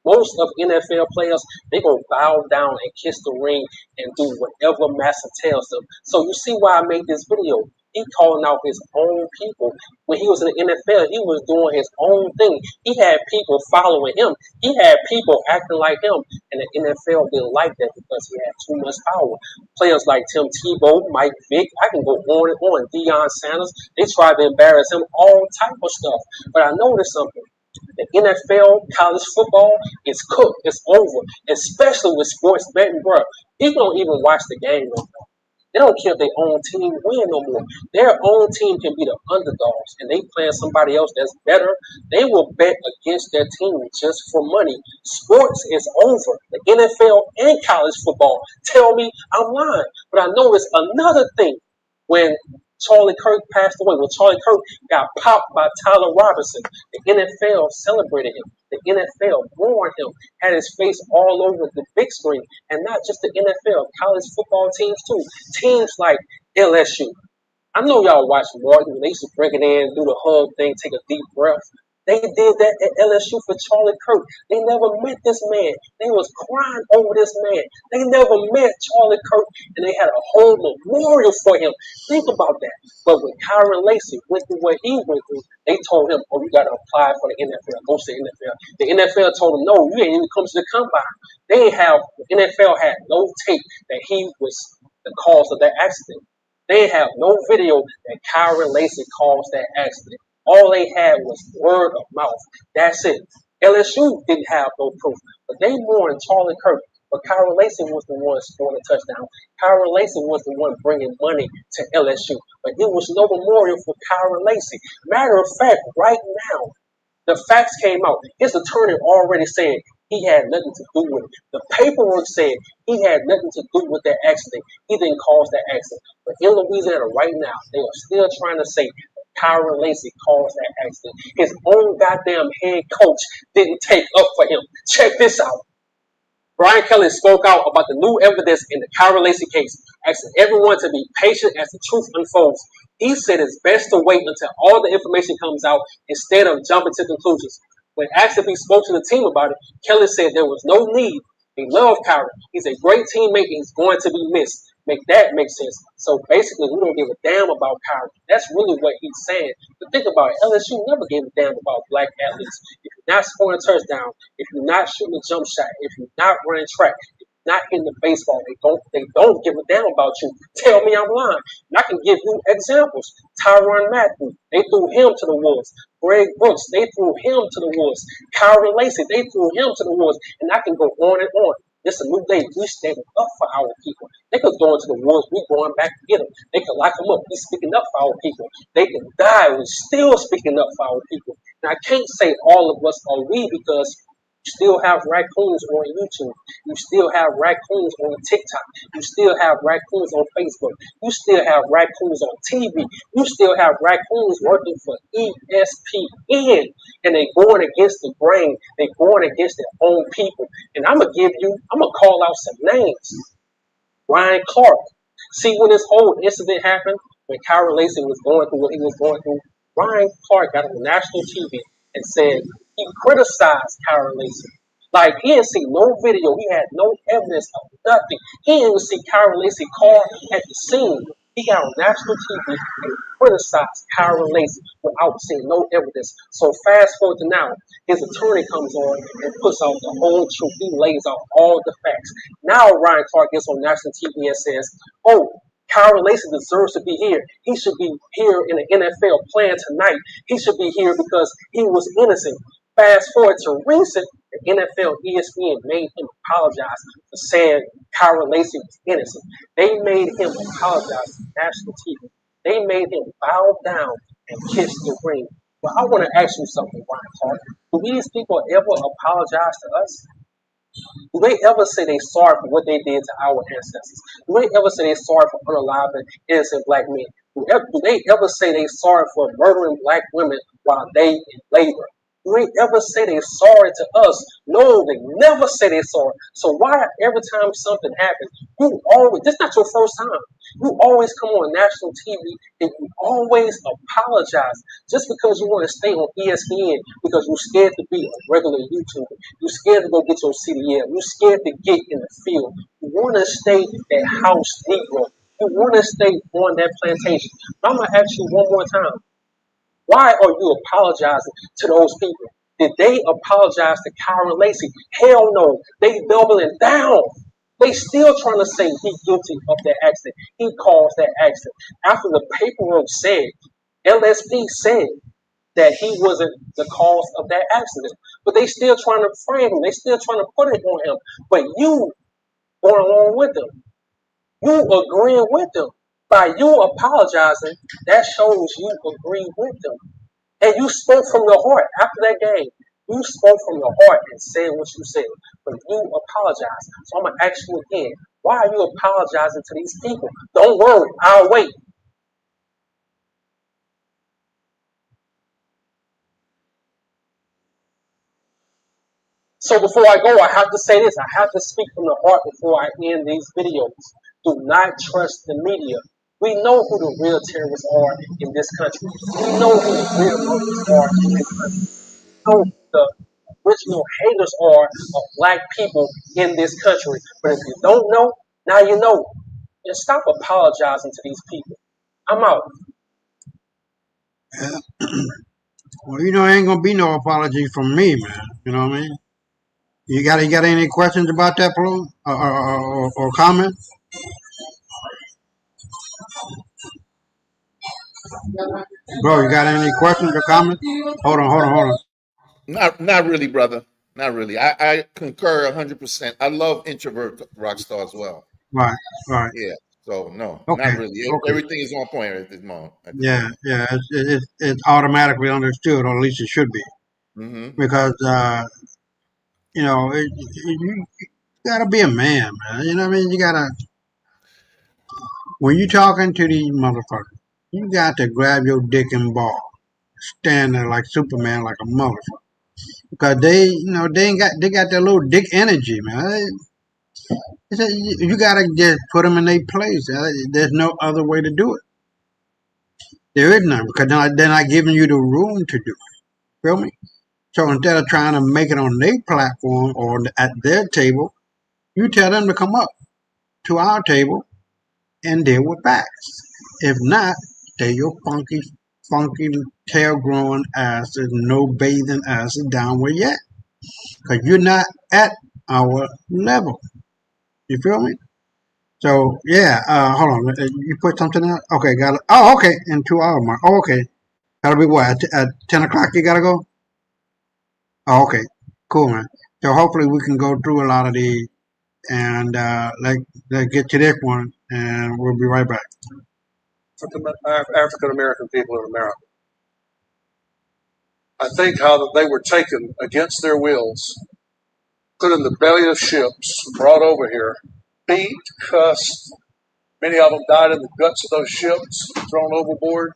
Most of NFL players, they going to bow down and kiss the ring and do whatever master tells them. So you see why I made this video. He calling out his own people. When he was in the NFL, he was doing his own thing. He had people following him. He had people acting like him. And the NFL didn't like that because he had too much power. Players like Tim Tebow, Mike Vick, I can go on and on. Deion Sanders, they tried to embarrass him, all type of stuff. But I noticed something. The NFL, college football, is cooked. It's over. Especially with sports betting, bro. People don't even watch the game no more. They don't care if their own team win no more. Their own team can be the underdogs, and they playing somebody else that's better. They will bet against their team just for money. Sports is over. The NFL and college football. Tell me I'm lying. But I noticed another thing when Charlie Kirk passed away. When Charlie Kirk got popped by Tyler Robinson, the NFL celebrated him. The NFL mourned him, had his face all over the big screen. And not just the NFL, college football teams too. Teams like LSU. I know y'all watch Martin when they used to bring it in, do the hug thing, take a deep breath. They did that at LSU for Charlie Kirk. They never met this man. They was crying over this man. They never met Charlie Kirk, and they had a whole memorial for him. Think about that. But when Kyron Lacy went through what he went through, they told him, "Oh, you got to apply for the NFL. Go to the NFL." The NFL told him, "No, you ain't even come to the combine." The NFL had no tape that he was the cause of that accident. They have no video that Kyron Lacy caused that accident. All they had was word of mouth. That's it. LSU didn't have no proof, but they mourned Charlie Kirk. But Kyron Lacy was the one scoring a touchdown. Kyron Lacy was the one bringing money to LSU. But there was no memorial for Kyron Lacy. Matter of fact, right now, the facts came out. His attorney already said he had nothing to do with it. The paperwork said he had nothing to do with that accident. He didn't cause that accident. But in Louisiana right now, they are still trying to say Kyron Lacy caused that accident. His own goddamn head coach didn't take up for him. Check this out. Brian Kelly spoke out about the new evidence in the Kyra Lacey case, asking everyone to be patient as the truth unfolds. He said it's best to wait until all the information comes out instead of jumping to conclusions. When asked if he spoke to the team about it, Kelly said there was no need. He loved Kyra. He's a great teammate and he's going to be missed. Make that make sense. So basically, we don't give a damn about Kyra. That's really what he's saying. But think about it. LSU never gave a damn about black athletes. If you're not scoring a touchdown, if you're not shooting a jump shot, if you're not running track, if you're not hitting the baseball, they don't give a damn about you. Tell me I'm lying. And I can give you examples. Tyrann Mathieu, they threw him to the wolves. Greg Brooks, they threw him to the wolves. Kyra Lacey, they threw him to the wolves. And I can go on and on. It's a new day. We standing up for our people. They could go into the woods. We going back to get them. They could lock them up. We speaking up for our people. They can die. We still speaking up for our people. And I can't say all of us are we because you still have raccoons on YouTube. You still have raccoons on TikTok. You still have raccoons on Facebook. You still have raccoons on TV. You still have raccoons working for ESPN. And they going against the grain. They going against their own people. And I'm going to call out some names. Ryan Clark. See, when this whole incident happened, when Kyra Lacey was going through what he was going through, Ryan Clark got on national TV and said he criticized Kyra Lacey. Like, he didn't see no video. He had no evidence of nothing. He didn't even see Kyra Lacey car at the scene. He got on national TV and criticized Kyra Lacey without seeing no evidence. So fast forward to now, his attorney comes on and puts out the whole truth. He lays out all the facts. Now Ryan Clark gets on national TV and says, oh, Kyra Lacey deserves to be here. He should be here in the NFL playing tonight. He should be here because he was innocent. Fast forward to recent, the NFL ESPN made him apologize for saying Kyra Lacey was innocent. They made him apologize on national TV. They made him bow down and kiss the ring. But I want to ask you something, Ryan Clark. Do these people ever apologize to us? Do they ever say they're sorry for what they did to our ancestors? Do they ever say they're sorry for unaliving innocent black men? Do they ever say they're sorry for murdering black women while they in labor? Do they ever say they're sorry to us? No, they never say they're sorry. So why every time something happens, this is not your first time. You always come on national TV and you always apologize just because you want to stay on ESPN because you're scared to be a regular YouTuber. You're scared to go get your CDL. You're scared to get in the field. You want to stay that house Negro. You want to stay on that plantation. I'm going to ask you one more time. Why are you apologizing to those people? Did they apologize to Kyra Lacey? Hell no. They doubling down. They still trying to say he's guilty of that accident. He caused that accident. After the paperwork said, LSP said that he wasn't the cause of that accident. But they still trying to frame him. They still trying to put it on him. But you going along with them. You agreeing with them. By you apologizing, that shows you agree with them. And you spoke from your heart after that game. You spoke from your heart and said what you said. But you apologize. So I'm going to ask you again, why are you apologizing to these people? Don't worry, I'll wait. So before I go, I have to say this. I have to speak from the heart before I end these videos. Do not trust the media. We know who the real terrorists are in this country. We know who the real murderers are in this country. We know who the original haters are of black people in this country. But if you don't know, now you know. And stop apologizing to these people. I'm out. Well, ain't gonna be no apology from me, man. You know what I mean? You got any questions about that, bro, or comments? Bro, you got any questions or comments? Hold on. Not really, brother. Not really. I concur 100%. I love introvert Rockstar as well. Right. Yeah. So no, Okay. not really. Everything is on point at this moment. Yeah. It's automatically understood, or at least it should be, because you gotta be a man, man. You know what I mean? You gotta, when you talking to these motherfuckers, you got to grab your dick and ball, stand there like Superman, like a motherfucker. because they got their little dick energy, man. You gotta just put them in their place. There's no other way to do it. There is none because they're not giving you the room to do it. Feel me? So instead of trying to make it on their platform or at their table, you tell them to come up to our table and deal with facts. If not, stay your funky tail growing asses, no bathing asses down where you at. Because you're not at our level. You feel me? So yeah, hold on. You put something out? Okay, got it. Oh, okay. In 2 hours mark. Oh, okay. Gotta be what? At 10 o'clock you gotta go? Oh, okay. Cool, man. So hopefully we can go through a lot of these and let's get to this one and we'll be right back. African American people in America. I think how that they were taken against their wills, put in the belly of ships, brought over here, beat, cussed. Many of them died in the guts of those ships, thrown overboard.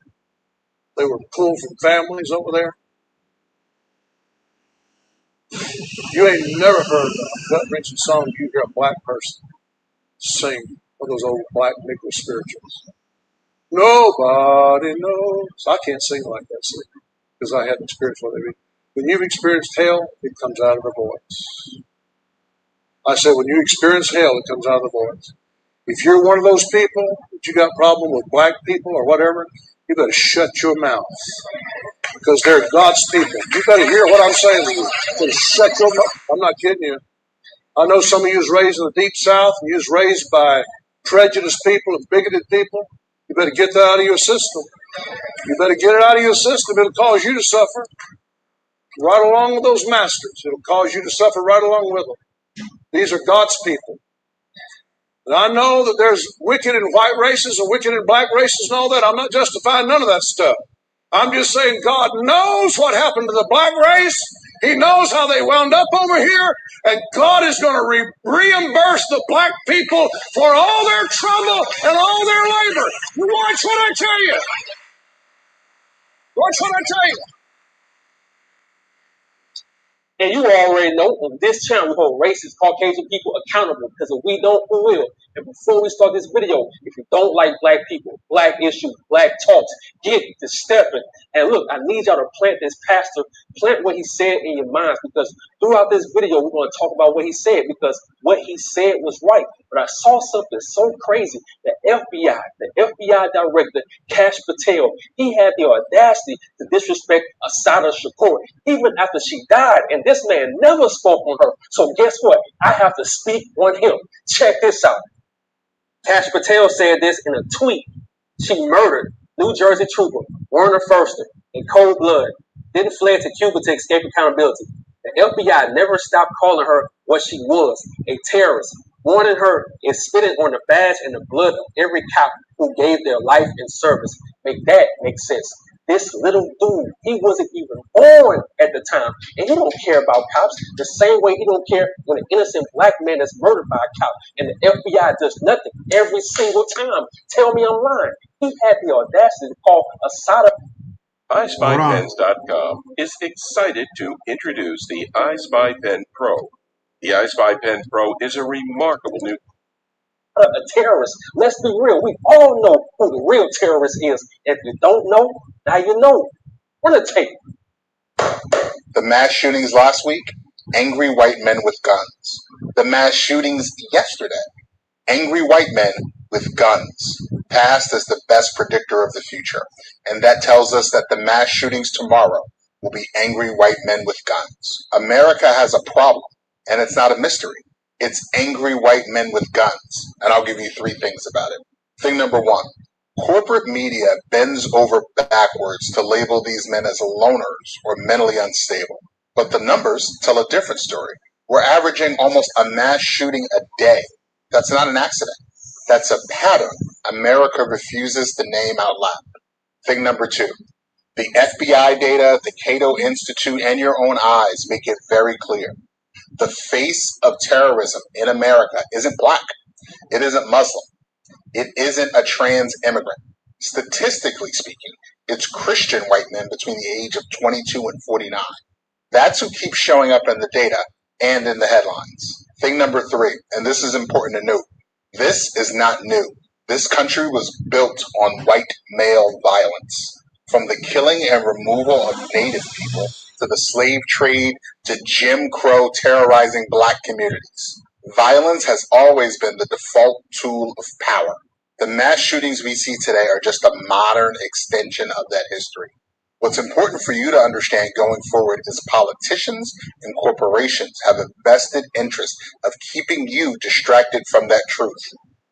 They were pulled from families over there. You ain't never heard a gut-wrenching song you hear a black person sing one of those old black Negro spirituals. Nobody knows. I can't sing like that, see, because I hadn't experienced what they mean. When you've experienced hell, it comes out of the voice. I said, when you experience hell, it comes out of the voice. If you're one of those people that you got a problem with black people or whatever, you better shut your mouth. Because they're God's people. You better hear what I'm saying to you. You better shut your mouth. I'm not kidding you. I know some of you was raised in the Deep South, and you was raised by prejudiced people and bigoted people. You better get that out of your system. You better get it out of your system. It'll cause you to suffer right along with those masters. It'll cause you to suffer right along with them. These are God's people. And I know that there's wicked in white races and wicked in black races and all that. I'm not justifying none of that stuff. I'm just saying God knows what happened to the black race. He knows how they wound up over here. And God is going to reimburse the black people for all their trouble and all their labor. You watch what I tell you. Watch what I tell you. And you already know on this channel we hold racist Caucasian people accountable because if we don't, who will? And before we start this video, if you don't like black people, black issues, black talks, get to stepping. And look, I need y'all to plant this pastor, plant what he said in your minds because throughout this video we're going to talk about what he said because what he said was right. But I saw something so crazy. The FBI director, Kash Patel, he had the audacity to disrespect Assata Shakur even after she died. And this man never spoke on her. So guess what? I have to speak on him. Check this out. Kash Patel said this in a tweet. She murdered New Jersey trooper Werner Foerster in cold blood, then fled to Cuba to escape accountability. The FBI never stopped calling her what she was, a terrorist, warning her and spitting on the badge and the blood of every cop who gave their life in service. Make that make sense. This little dude, he wasn't even born at the time, and he don't care about cops the same way he don't care when an innocent black man is murdered by a cop, and the FBI does nothing every single time. Tell me I'm lying. He had the audacity to call Assata. iSpyPens.com is excited to introduce the iSpy Pen Pro. The iSpy Pen Pro is a remarkable new A terrorist. Let's be real. We all know who the real terrorist is. If you don't know, now you know. Run a tape. The mass shootings last week, angry white men with guns. The mass shootings yesterday, angry white men with guns. Past is the best predictor of the future. And that tells us that the mass shootings tomorrow will be angry white men with guns. America has a problem, and it's not a mystery. It's angry white men with guns. And I'll give you 3 things about it. Thing number 1, corporate media bends over backwards to label these men as loners or mentally unstable. But the numbers tell a different story. We're averaging almost a mass shooting a day. That's not an accident. That's a pattern America refuses to name out loud. Thing number 2, the FBI data, the Cato Institute, and your own eyes make it very clear. The face of terrorism in America isn't black. It isn't Muslim. It isn't a trans immigrant. Statistically speaking, it's Christian white men between the age of 22 and 49. That's who keeps showing up in the data and in the headlines. Thing number 3, and this is important to note, this is not new. This country was built on white male violence. From the killing and removal of Native people, to the slave trade, to Jim Crow terrorizing black communities. Violence has always been the default tool of power. The mass shootings we see today are just a modern extension of that history. What's important for you to understand going forward is politicians and corporations have a vested interest of keeping you distracted from that truth.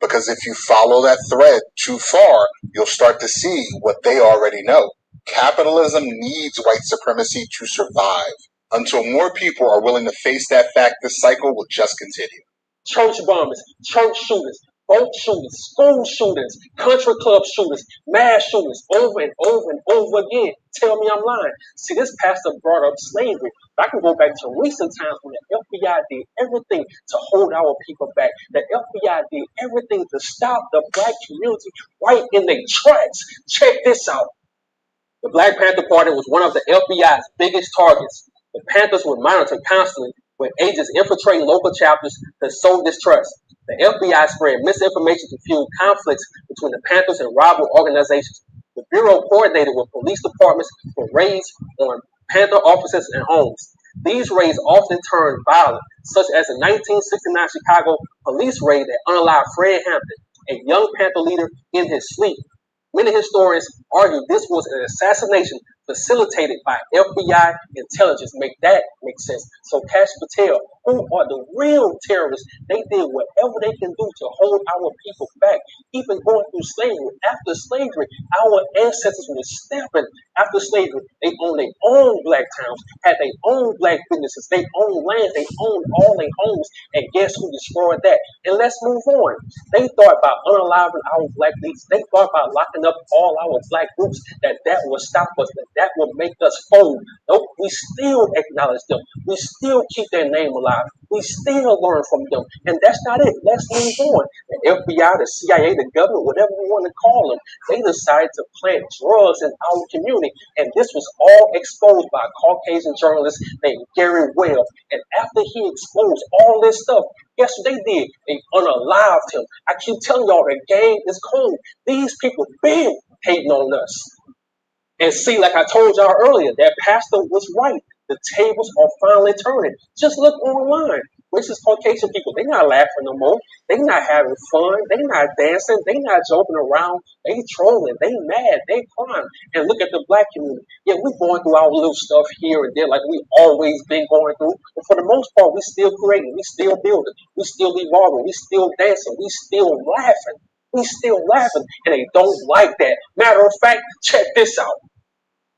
Because if you follow that thread too far, you'll start to see what they already know. Capitalism needs white supremacy to survive. Until more people are willing to face that fact, this cycle will just continue. Church bombers, church shooters, boat shooters, school shooters, country club shooters, mass shooters, over and over and over again. Tell me I'm lying. See, this pastor brought up slavery. I can go back to recent times when the FBI did everything to hold our people back. The FBI did everything to stop the black community right in their tracks. Check this out. The Black Panther Party was one of the FBI's biggest targets. The Panthers were monitored constantly, with agents infiltrating local chapters to sow distrust. The FBI spread misinformation to fuel conflicts between the Panthers and rival organizations. The Bureau coordinated with police departments for raids on Panther offices and homes. These raids often turned violent, such as the 1969 Chicago police raid that unalived Fred Hampton, a young Panther leader, in his sleep. Many historians argue this was an assassination facilitated by FBI intelligence. Make that make sense. So Kash Patel, who are the real terrorists, they did whatever they can do to hold our people back, even going through slavery. After slavery, our ancestors were stepping. After slavery, they owned their own black towns, had their own black businesses, they owned land, they owned all their homes, and guess who destroyed that? And let's move on. They thought about unaliving our black leaders. They thought about locking up all our black groups, that would stop us, that would make us fold. Nope, we still acknowledge them. We still keep their name alive. We still learn from them. And that's not it. Let's move on. The FBI, the CIA, the government, whatever we want to call them, they decided to plant drugs in our community. And this was all exposed by a Caucasian journalist named Gary Webb. And after he exposed all this stuff, guess what they did? They unalived him. I keep telling y'all, the game is cold. These people been hating on us. And see, like I told y'all earlier, that pastor was right. The tables are finally turning. Just look online. Racist Caucasian people, they're not laughing no more. They're not having fun. They're not dancing. They're not joking around. They trolling. They mad. They crying. And look at the black community. Yeah, we're going through our little stuff here and there like we always been going through. But for the most part, we still creating. We still building. We still evolving. We still dancing. We still laughing. We still laughing. And they don't like that. Matter of fact, check this out.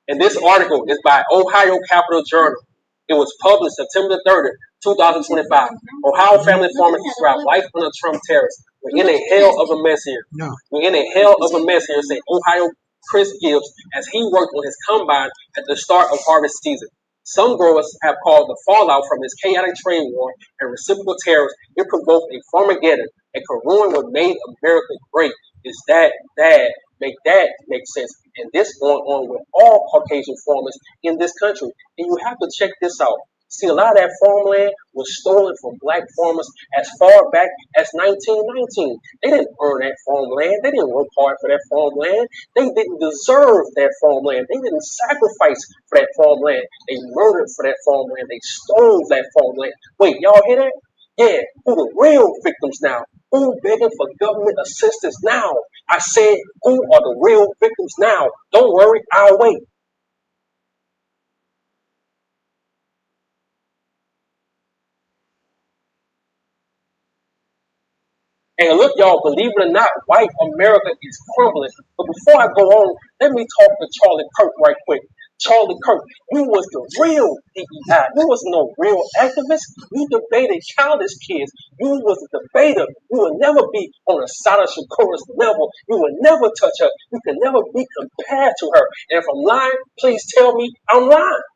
And this article is by Ohio Capital Journal. It was published September 30th, 2025. Ohio family farmers describe life under Trump tariffs. We're in a hell of a mess here. We're in a hell of a mess here, say Ohio Chris Gibbs, as he worked on his combine at the start of harvest season. Some growers have called the fallout from this chaotic trade war and reciprocal tariffs. It provoked a Farmageddon and could ruin what made America great. Is that bad? Make that make sense. And this going on with all Caucasian farmers in this country. And you have to check this out. See, a lot of that farmland was stolen from black farmers as far back as 1919. They didn't earn that farmland. They didn't work hard for that farmland. They didn't deserve that farmland. They didn't sacrifice for that farmland. They murdered for that farmland. They stole that farmland. Wait, y'all hear that? Yeah, who the real victims now? Who begging for government assistance now? I said, who are the real victims now? Don't worry, I'll wait. And look, y'all, believe it or not, white America is crumbling. But before I go on, let me talk to Charlie Kirk right quick. Charlie Kirk, you was the real DEI. You was no real activist. You debated childish kids. You was a debater. You will never be on a Sada Shakur's level. You will never touch her. You can never be compared to her. And if I'm lying, please tell me I'm lying.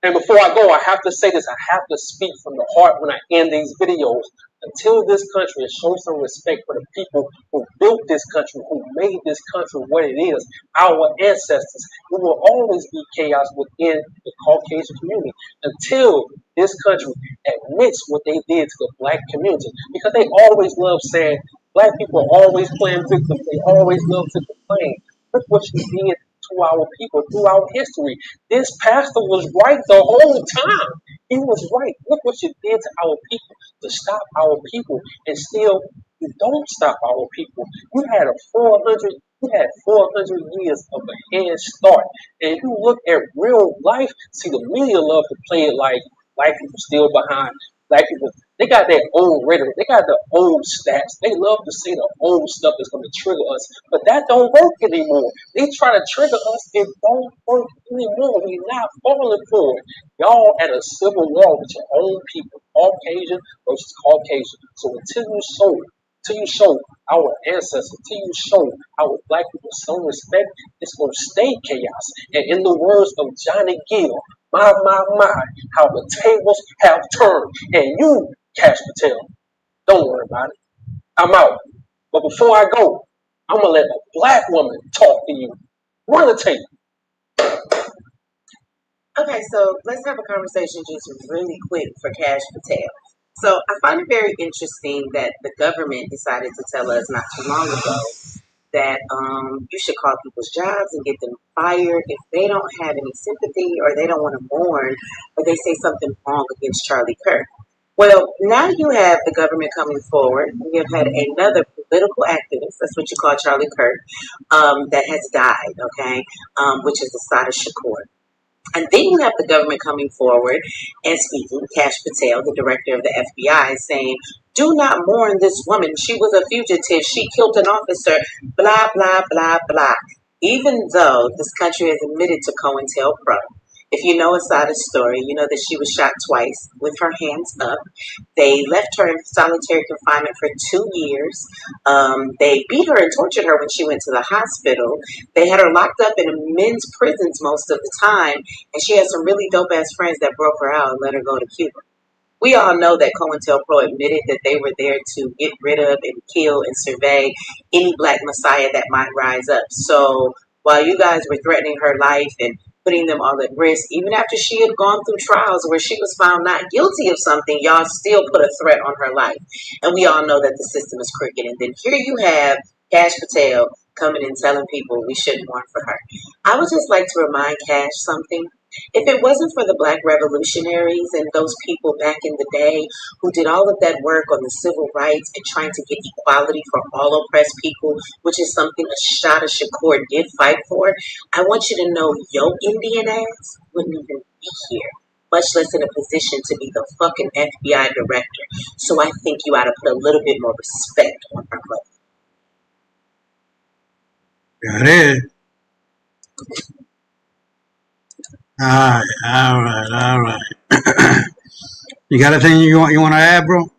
And before I go, I have to say this. I have to speak from the heart when I end these videos. Until this country shows some respect for the people who built this country, who made this country what it is, our ancestors, it will always be chaos within the Caucasian community until this country admits what they did to the black community. Because they always love saying black people are always playing victim. They always love to complain. Look what you did to our people throughout history. This pastor was right the whole time. He was right. Look what you did to our people to stop our people, and still you don't stop our people. You had 400 years of a head start. And if you look at real life, see, the media love to play it like black people still behind. Black people, they got their own rhetoric. They got their own stats. They love to say the old stuff that's going to trigger us. But that don't work anymore. They try to trigger us. It don't work anymore. We're not falling for it. Y'all at a civil war with your own people. Caucasian versus Caucasian. So until you show our ancestors, until you show our black people some respect, it's going to stay chaos. And in the words of Johnny Gill, my, how the tables have turned. And you, Cash Patel, don't worry about it. I'm out. But before I go, I'm going to let a black woman talk to you. Run the tape. Okay, so let's have a conversation just really quick for Cash Patel. So I find it very interesting that the government decided to tell us not too long ago that you should call people's jobs and get them fired if they don't have any sympathy or they don't want to mourn or they say something wrong against Charlie Kirk. Well, now you have the government coming forward. We have had another political activist, that's what you call Charlie Kirk, that has died, okay, which is Assata Shakur. And then you have the government coming forward and speaking, Cash Patel, the director of the FBI, saying, do not mourn this woman. She was a fugitive. She killed an officer, blah, blah, blah, blah. Even though this country has admitted to COINTELPRO. If you know Assata's story, you know that she was shot twice with her hands up. They left her in solitary confinement for 2 years. They beat her and tortured her when she went to the hospital. They had her locked up in men's prisons most of the time. And she had some really dope-ass friends that broke her out and let her go to Cuba. We all know that COINTELPRO admitted that they were there to get rid of and kill and survey any black messiah that might rise up. So while you guys were threatening her life and putting them all at risk, even after she had gone through trials where she was found not guilty of something, y'all still put a threat on her life. And we all know that the system is crooked. And then here you have Cash Patel coming and telling people we shouldn't mourn for her. I would just like to remind Cash something. If it wasn't for the black revolutionaries and those people back in the day who did all of that work on the civil rights and trying to get equality for all oppressed people, which is something Assata Shakur did fight for, I want you to know your Indian ass wouldn't even be here, much less in a position to be the fucking FBI director. So I think you ought to put a little bit more respect on her brother. There it is. All right. You got anything you want to add, bro? All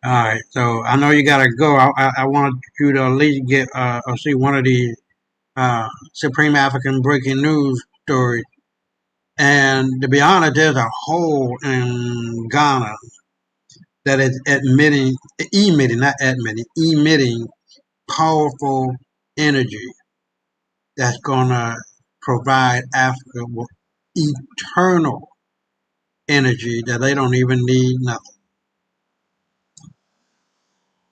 right. So I know you gotta go. I wanted you to at least get or see one of the Supreme African breaking news stories. And to be honest, there's a hole in Ghana that is emitting powerful energy that's gonna provide Africa with eternal energy that they don't even need nothing.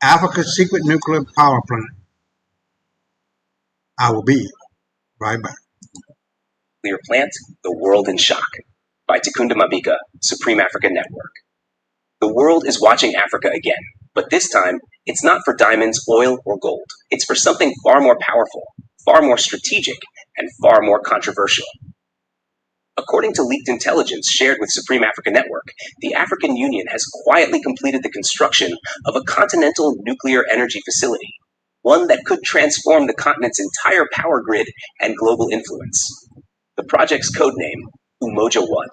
Africa's secret nuclear power plant. I will be right back. Nuclear Plant, The World in Shock by Takunda Mabika, Supreme Africa Network. The world is watching Africa again, but this time, it's not for diamonds, oil, or gold. It's for something far more powerful, far more strategic, and far more controversial. According to leaked intelligence shared with Supreme Africa Network, the African Union has quietly completed the construction of a continental nuclear energy facility, one that could transform the continent's entire power grid and global influence. The project's codename, Umoja 1.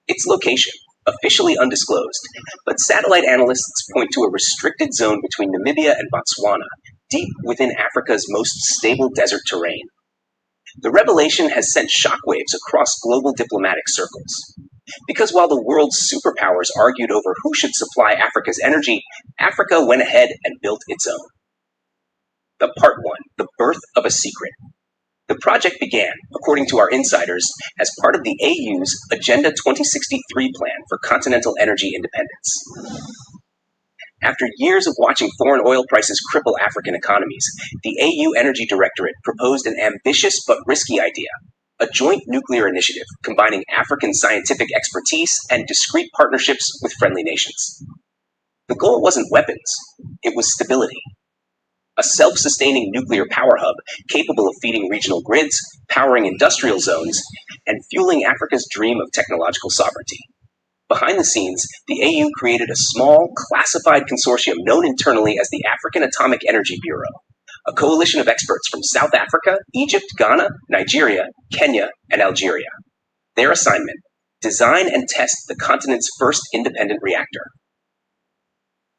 Its location, officially undisclosed, but satellite analysts point to a restricted zone between Namibia and Botswana, deep within Africa's most stable desert terrain. The revelation has sent shockwaves across global diplomatic circles. Because while the world's superpowers argued over who should supply Africa's energy, Africa went ahead and built its own. The Part 1, the birth of a secret. The project began, according to our insiders, as part of the AU's Agenda 2063 plan for continental energy independence. After years of watching foreign oil prices cripple African economies, the AU Energy Directorate proposed an ambitious but risky idea, a joint nuclear initiative combining African scientific expertise and discrete partnerships with friendly nations. The goal wasn't weapons, it was stability. A self-sustaining nuclear power hub capable of feeding regional grids, powering industrial zones, and fueling Africa's dream of technological sovereignty. Behind the scenes, the AU created a small, classified consortium known internally as the African Atomic Energy Bureau, a coalition of experts from South Africa, Egypt, Ghana, Nigeria, Kenya, and Algeria. Their assignment: design and test the continent's first independent reactor.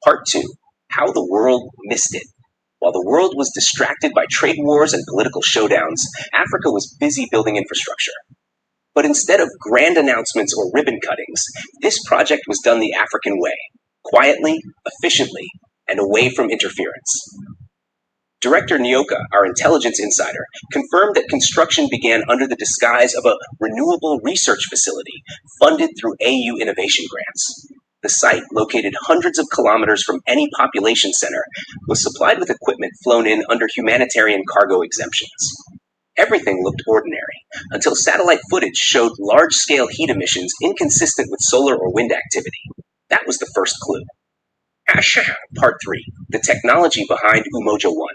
Part 2, how the world missed it. While the world was distracted by trade wars and political showdowns, Africa was busy building infrastructure. But instead of grand announcements or ribbon cuttings, this project was done the African way, quietly, efficiently, and away from interference. Director Nyoka, our intelligence insider, confirmed that construction began under the disguise of a renewable research facility funded through AU innovation grants. The site, located hundreds of kilometers from any population center, was supplied with equipment flown in under humanitarian cargo exemptions. Everything looked ordinary, until satellite footage showed large-scale heat emissions inconsistent with solar or wind activity. That was the first clue. Part 3, the technology behind Umoja 1.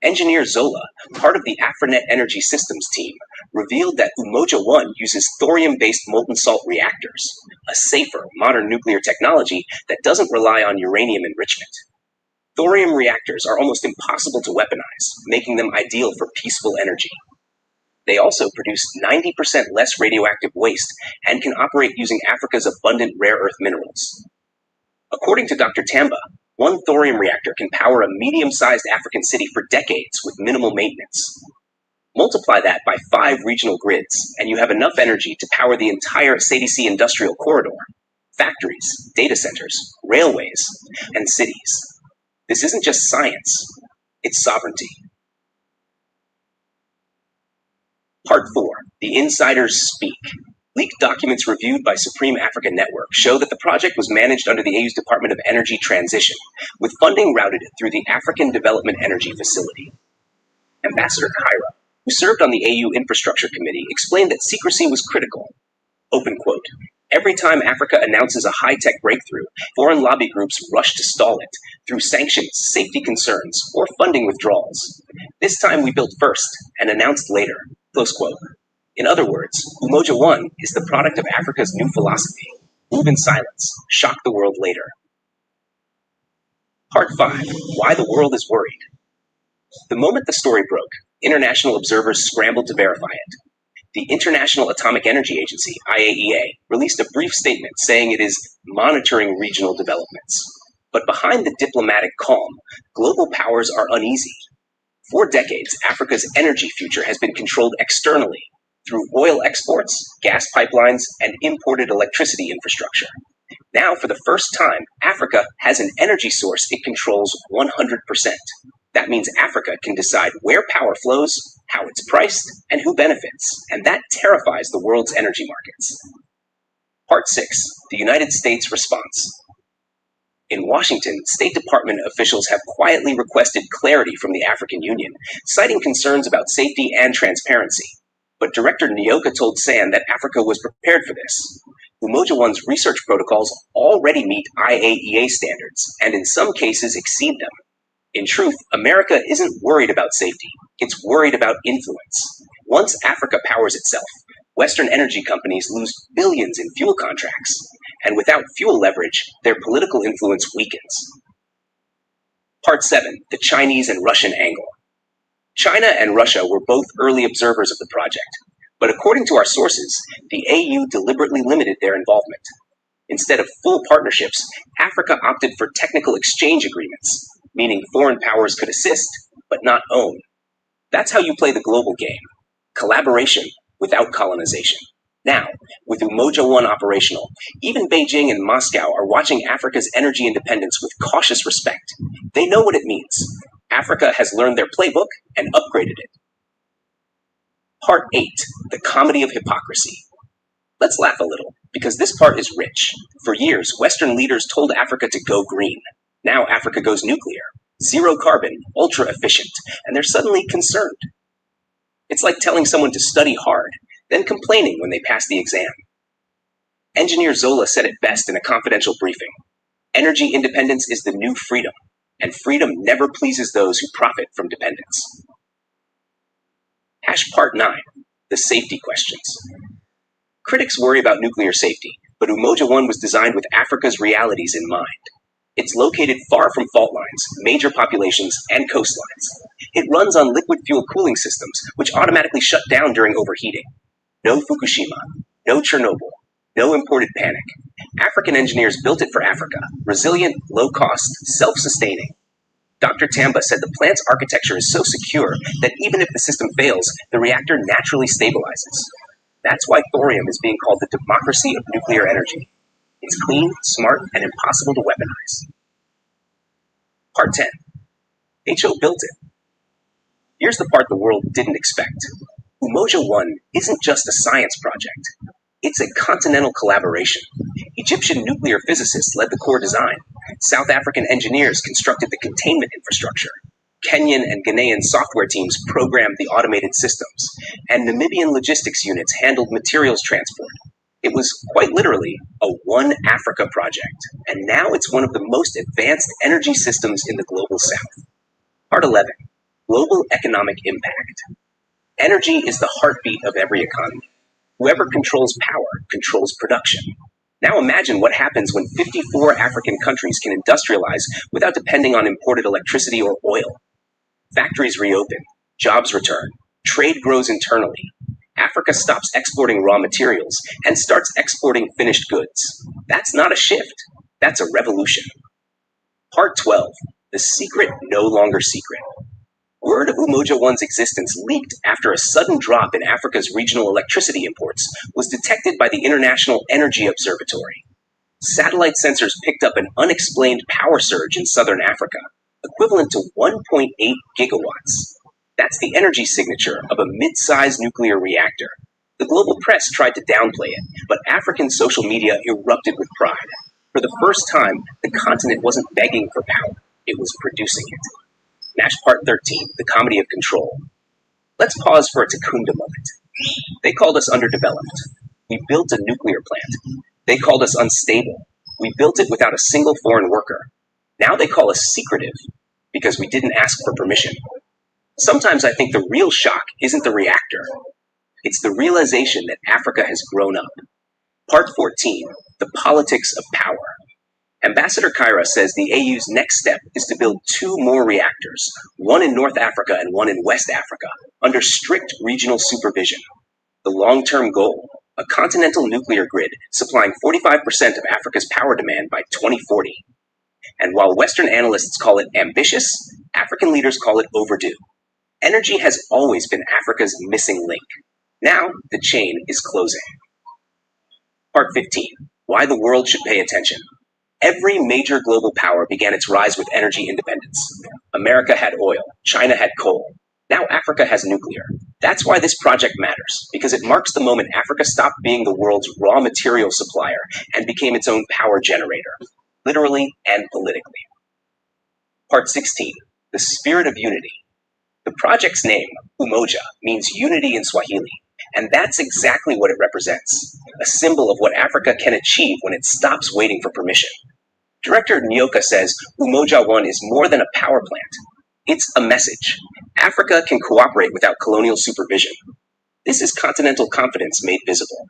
Engineer Zola, part of the Afrinet Energy Systems team, revealed that Umoja 1 uses thorium-based molten salt reactors, a safer, modern nuclear technology that doesn't rely on uranium enrichment. Thorium reactors are almost impossible to weaponize, making them ideal for peaceful energy. They also produce 90% less radioactive waste and can operate using Africa's abundant rare earth minerals. According to Dr. Tamba, one thorium reactor can power a medium-sized African city for decades with minimal maintenance. Multiply that by 5 regional grids, and you have enough energy to power the entire SADC industrial corridor, factories, data centers, railways, and cities. This isn't just science, it's sovereignty. Part 4, the insiders speak. Leaked documents reviewed by Supreme Africa Network show that the project was managed under the AU's Department of Energy Transition, with funding routed through the African Development Energy Facility. Ambassador Kyra, who served on the AU Infrastructure Committee, explained that secrecy was critical. Open quote, "Every time Africa announces a high-tech breakthrough, foreign lobby groups rush to stall it through sanctions, safety concerns, or funding withdrawals. This time we built first and announced later." Close quote. In other words, Umoja 1 is the product of Africa's new philosophy: move in silence, shock the world later. Part 5, why the world is worried. The moment the story broke, international observers scrambled to verify it. The International Atomic Energy Agency, IAEA, released a brief statement saying it is monitoring regional developments. But behind the diplomatic calm, global powers are uneasy. For decades, Africa's energy future has been controlled externally through oil exports, gas pipelines, and imported electricity infrastructure. Now, for the first time, Africa has an energy source it controls 100%. That means Africa can decide where power flows, how it's priced, and who benefits, and that terrifies the world's energy markets. Part 6, the United States response. In Washington, State Department officials have quietly requested clarity from the African Union, citing concerns about safety and transparency. But Director Nyoka told SAN that Africa was prepared for this. Umoja 1's research protocols already meet IAEA standards, and in some cases exceed them. In truth, America isn't worried about safety. It's worried about influence. Once Africa powers itself, Western energy companies lose billions in fuel contracts, and without fuel leverage, their political influence weakens. Part 7, the Chinese and Russian angle. China and Russia were both early observers of the project, but according to our sources, the AU deliberately limited their involvement. Instead of full partnerships, Africa opted for technical exchange agreements, meaning foreign powers could assist, but not own. That's how you play the global game: collaboration without colonization. Now, with Umoja 1 operational, even Beijing and Moscow are watching Africa's energy independence with cautious respect. They know what it means. Africa has learned their playbook and upgraded it. Part 8, the comedy of hypocrisy. Let's laugh a little, because this part is rich. For years, Western leaders told Africa to go green. Now Africa goes nuclear. Zero carbon, ultra efficient, and they're suddenly concerned. It's like telling someone to study hard, then complaining when they pass the exam. Engineer Zola said it best in a confidential briefing. Energy independence is the new freedom, and freedom never pleases those who profit from dependence. Part 9, the safety questions. Critics worry about nuclear safety, but Umoja 1 was designed with Africa's realities in mind. It's located far from fault lines, major populations, and coastlines. It runs on liquid fuel cooling systems, which automatically shut down during overheating. No Fukushima, no Chernobyl, no imported panic. African engineers built it for Africa, resilient, low-cost, self-sustaining. Dr. Tamba said the plant's architecture is so secure that even if the system fails, the reactor naturally stabilizes. That's why thorium is being called the democracy of nuclear energy. It's clean, smart, and impossible to weaponize. Part 10. HO built it. Here's the part the world didn't expect. Umoja 1 isn't just a science project. It's a continental collaboration. Egyptian nuclear physicists led the core design. South African engineers constructed the containment infrastructure. Kenyan and Ghanaian software teams programmed the automated systems. And Namibian logistics units handled materials transport. It was quite literally a One Africa project, and now it's one of the most advanced energy systems in the global south. Part 11, global economic impact. Energy is the heartbeat of every economy. Whoever controls power controls production. Now imagine what happens when 54 African countries can industrialize without depending on imported electricity or oil. Factories reopen, jobs return, trade grows internally. Africa stops exporting raw materials and starts exporting finished goods. That's not a shift, that's a revolution. Part 12, the secret no longer secret. Word of Umoja 1's existence leaked after a sudden drop in Africa's regional electricity imports was detected by the International Energy Observatory. Satellite sensors picked up an unexplained power surge in southern Africa, equivalent to 1.8 gigawatts. That's the energy signature of a mid-sized nuclear reactor. The global press tried to downplay it, but African social media erupted with pride. For the first time, the continent wasn't begging for power, it was producing it. Match Part 13, the comedy of control. Let's pause for a Takunda moment. They called us underdeveloped. We built a nuclear plant. They called us unstable. We built it without a single foreign worker. Now they call us secretive, because we didn't ask for permission. Sometimes I think the real shock isn't the reactor. It's the realization that Africa has grown up. Part 14, the politics of power. Ambassador Kyra says the AU's next step is to build 2 more reactors, one in North Africa and one in West Africa, under strict regional supervision. The long-term goal, a continental nuclear grid supplying 45% of Africa's power demand by 2040. And while Western analysts call it ambitious, African leaders call it overdue. Energy has always been Africa's missing link. Now, the chain is closing. Part 15, why the world should pay attention. Every major global power began its rise with energy independence. America had oil, China had coal. Now Africa has nuclear. That's why this project matters, because it marks the moment Africa stopped being the world's raw material supplier and became its own power generator, literally and politically. Part 16, the spirit of unity. The project's name, Umoja, means unity in Swahili, and that's exactly what it represents, a symbol of what Africa can achieve when it stops waiting for permission. Director Nyoka says Umoja 1 is more than a power plant. It's a message. Africa can cooperate without colonial supervision. This is continental confidence made visible.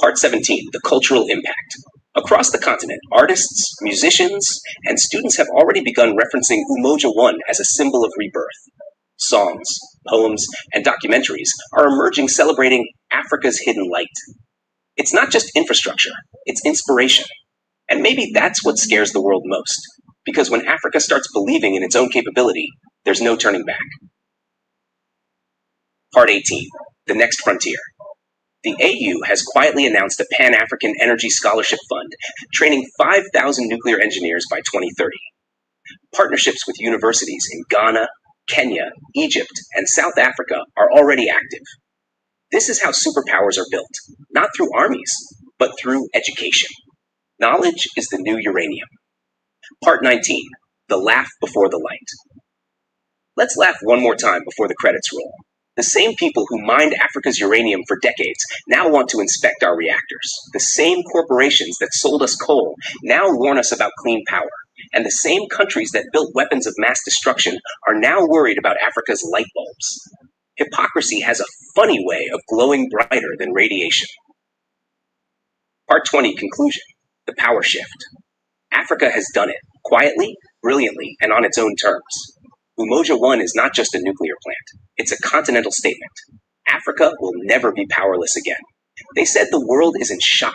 Part 17, the cultural impact. Across the continent, artists, musicians, and students have already begun referencing Umoja 1 as a symbol of rebirth. Songs, poems, and documentaries are emerging celebrating Africa's hidden light. It's not just infrastructure, it's inspiration. And maybe that's what scares the world most, because when Africa starts believing in its own capability, there's no turning back. Part 18, the next frontier. The AU has quietly announced a Pan-African Energy Scholarship Fund, training 5,000 nuclear engineers by 2030. Partnerships with universities in Ghana, Kenya, Egypt, and South Africa are already active. This is how superpowers are built, not through armies, but through education. Knowledge is the new uranium. Part 19, the laugh before the light. Let's laugh one more time before the credits roll. The same people who mined Africa's uranium for decades now want to inspect our reactors. The same corporations that sold us coal now warn us about clean power. And the same countries that built weapons of mass destruction are now worried about Africa's light bulbs. Hypocrisy has a funny way of glowing brighter than radiation. Part 20, conclusion. The power shift. Africa has done it, quietly, brilliantly, and on its own terms. Umoja 1 is not just a nuclear plant. It's a continental statement. Africa will never be powerless again. They said the world is in shock.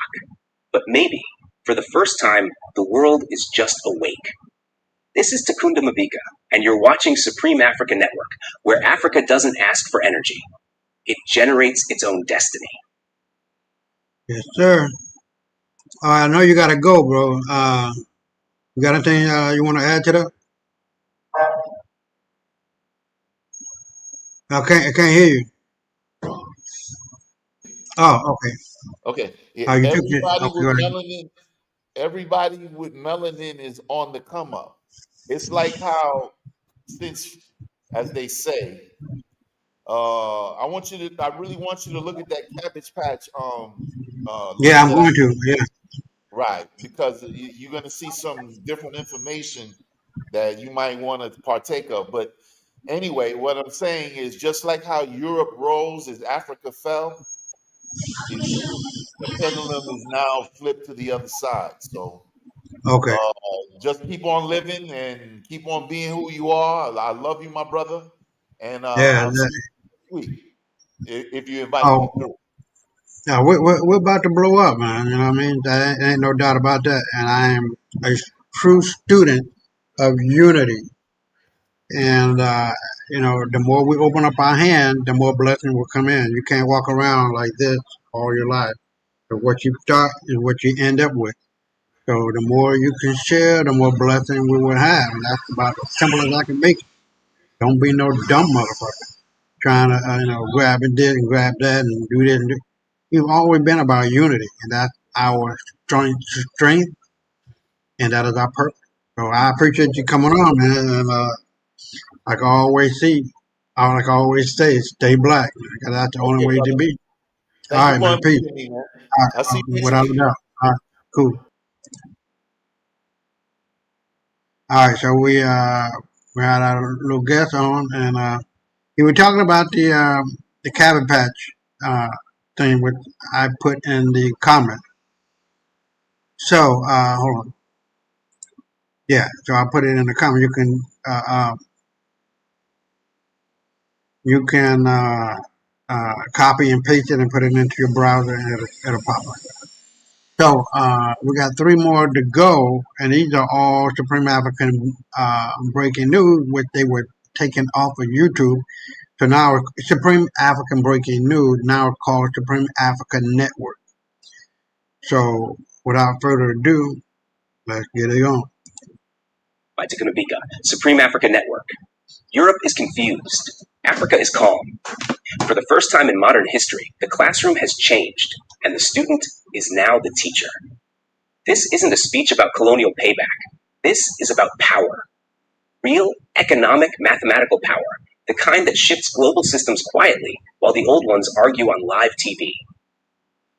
But maybe, for the first time, the world is just awake. This is Takunda Mabika, and you're watching Supreme Africa Network, where Africa doesn't ask for energy. It generates its own destiny. Yes, sir. I know you got to go, bro. You got anything you want to add to that? I can't hear you. Oh, okay. Okay. Oh, you took it. Everybody Okay, with go ahead. melanin, everybody with melanin is on the come up. It's like how, since, as they say, I really want you to look at that Cabbage Patch. Yeah, I'm that going to. Yeah. Right, because you're going to see some different information that you might want to partake of. But anyway, what I'm saying is, just like how Europe rose as Africa fell, the pendulum is now flipped to the other side. So Okay. just keep on living and keep on being who you are. I love you, my brother, and Yeah. I'll see you next week if you invite me Oh, through. yeah. We're about to blow up, man. You know what I mean? There ain't no doubt about that. And I am a true student of unity. And the more we open up our hand, the more blessing will come in. You can't walk around like this all your life. So what you start is what you end up with. So the more you can share, the more blessing we will have. And that's about as simple as I can make it. Don't be no dumb motherfucker trying to grab this and grab that and do this and do. We've always been about unity, and that's our strength, and that is our purpose. So I appreciate you coming on, man. And like I always say, stay black, because that's the only Okay, way to brother. be. All Thank you right, for man. Peace. inviting me, man. All I'll see right, you next without week. a doubt. All right, cool. All right, so we had our little guest on, and he was talking about the Cabbage Patch thing, which I put in the comment. So hold on. Yeah, so I put it in the comment. You can copy and paste it and put it into your browser, and it'll pop up. So we got 3 more to go, and these are all Supreme African breaking news, which they were taken off of YouTube. So now Supreme African Breaking News, now called Supreme African Network. So without further ado, let's get it on. By Takunda Mabika, Supreme Africa Network. Europe is confused. Africa is calm. For the first time in modern history, the classroom has changed, and the student is now the teacher. This isn't a speech about colonial payback. This is about power. Real, economic, mathematical power, the kind that shifts global systems quietly while the old ones argue on live TV.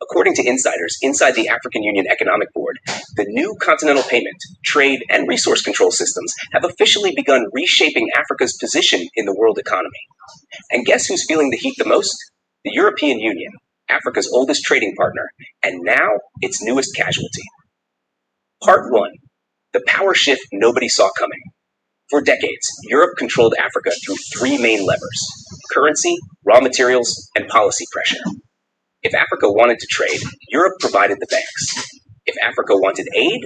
According to insiders inside the African Union Economic Board, the new continental payment, trade, and resource control systems have officially begun reshaping Africa's position in the world economy. And guess who's feeling the heat the most? The European Union, Africa's oldest trading partner, and now its newest casualty. Part 1. The power shift nobody saw coming. For decades, Europe controlled Africa through 3 main levers: currency, raw materials, and policy pressure. If Africa wanted to trade, Europe provided the banks. If Africa wanted aid,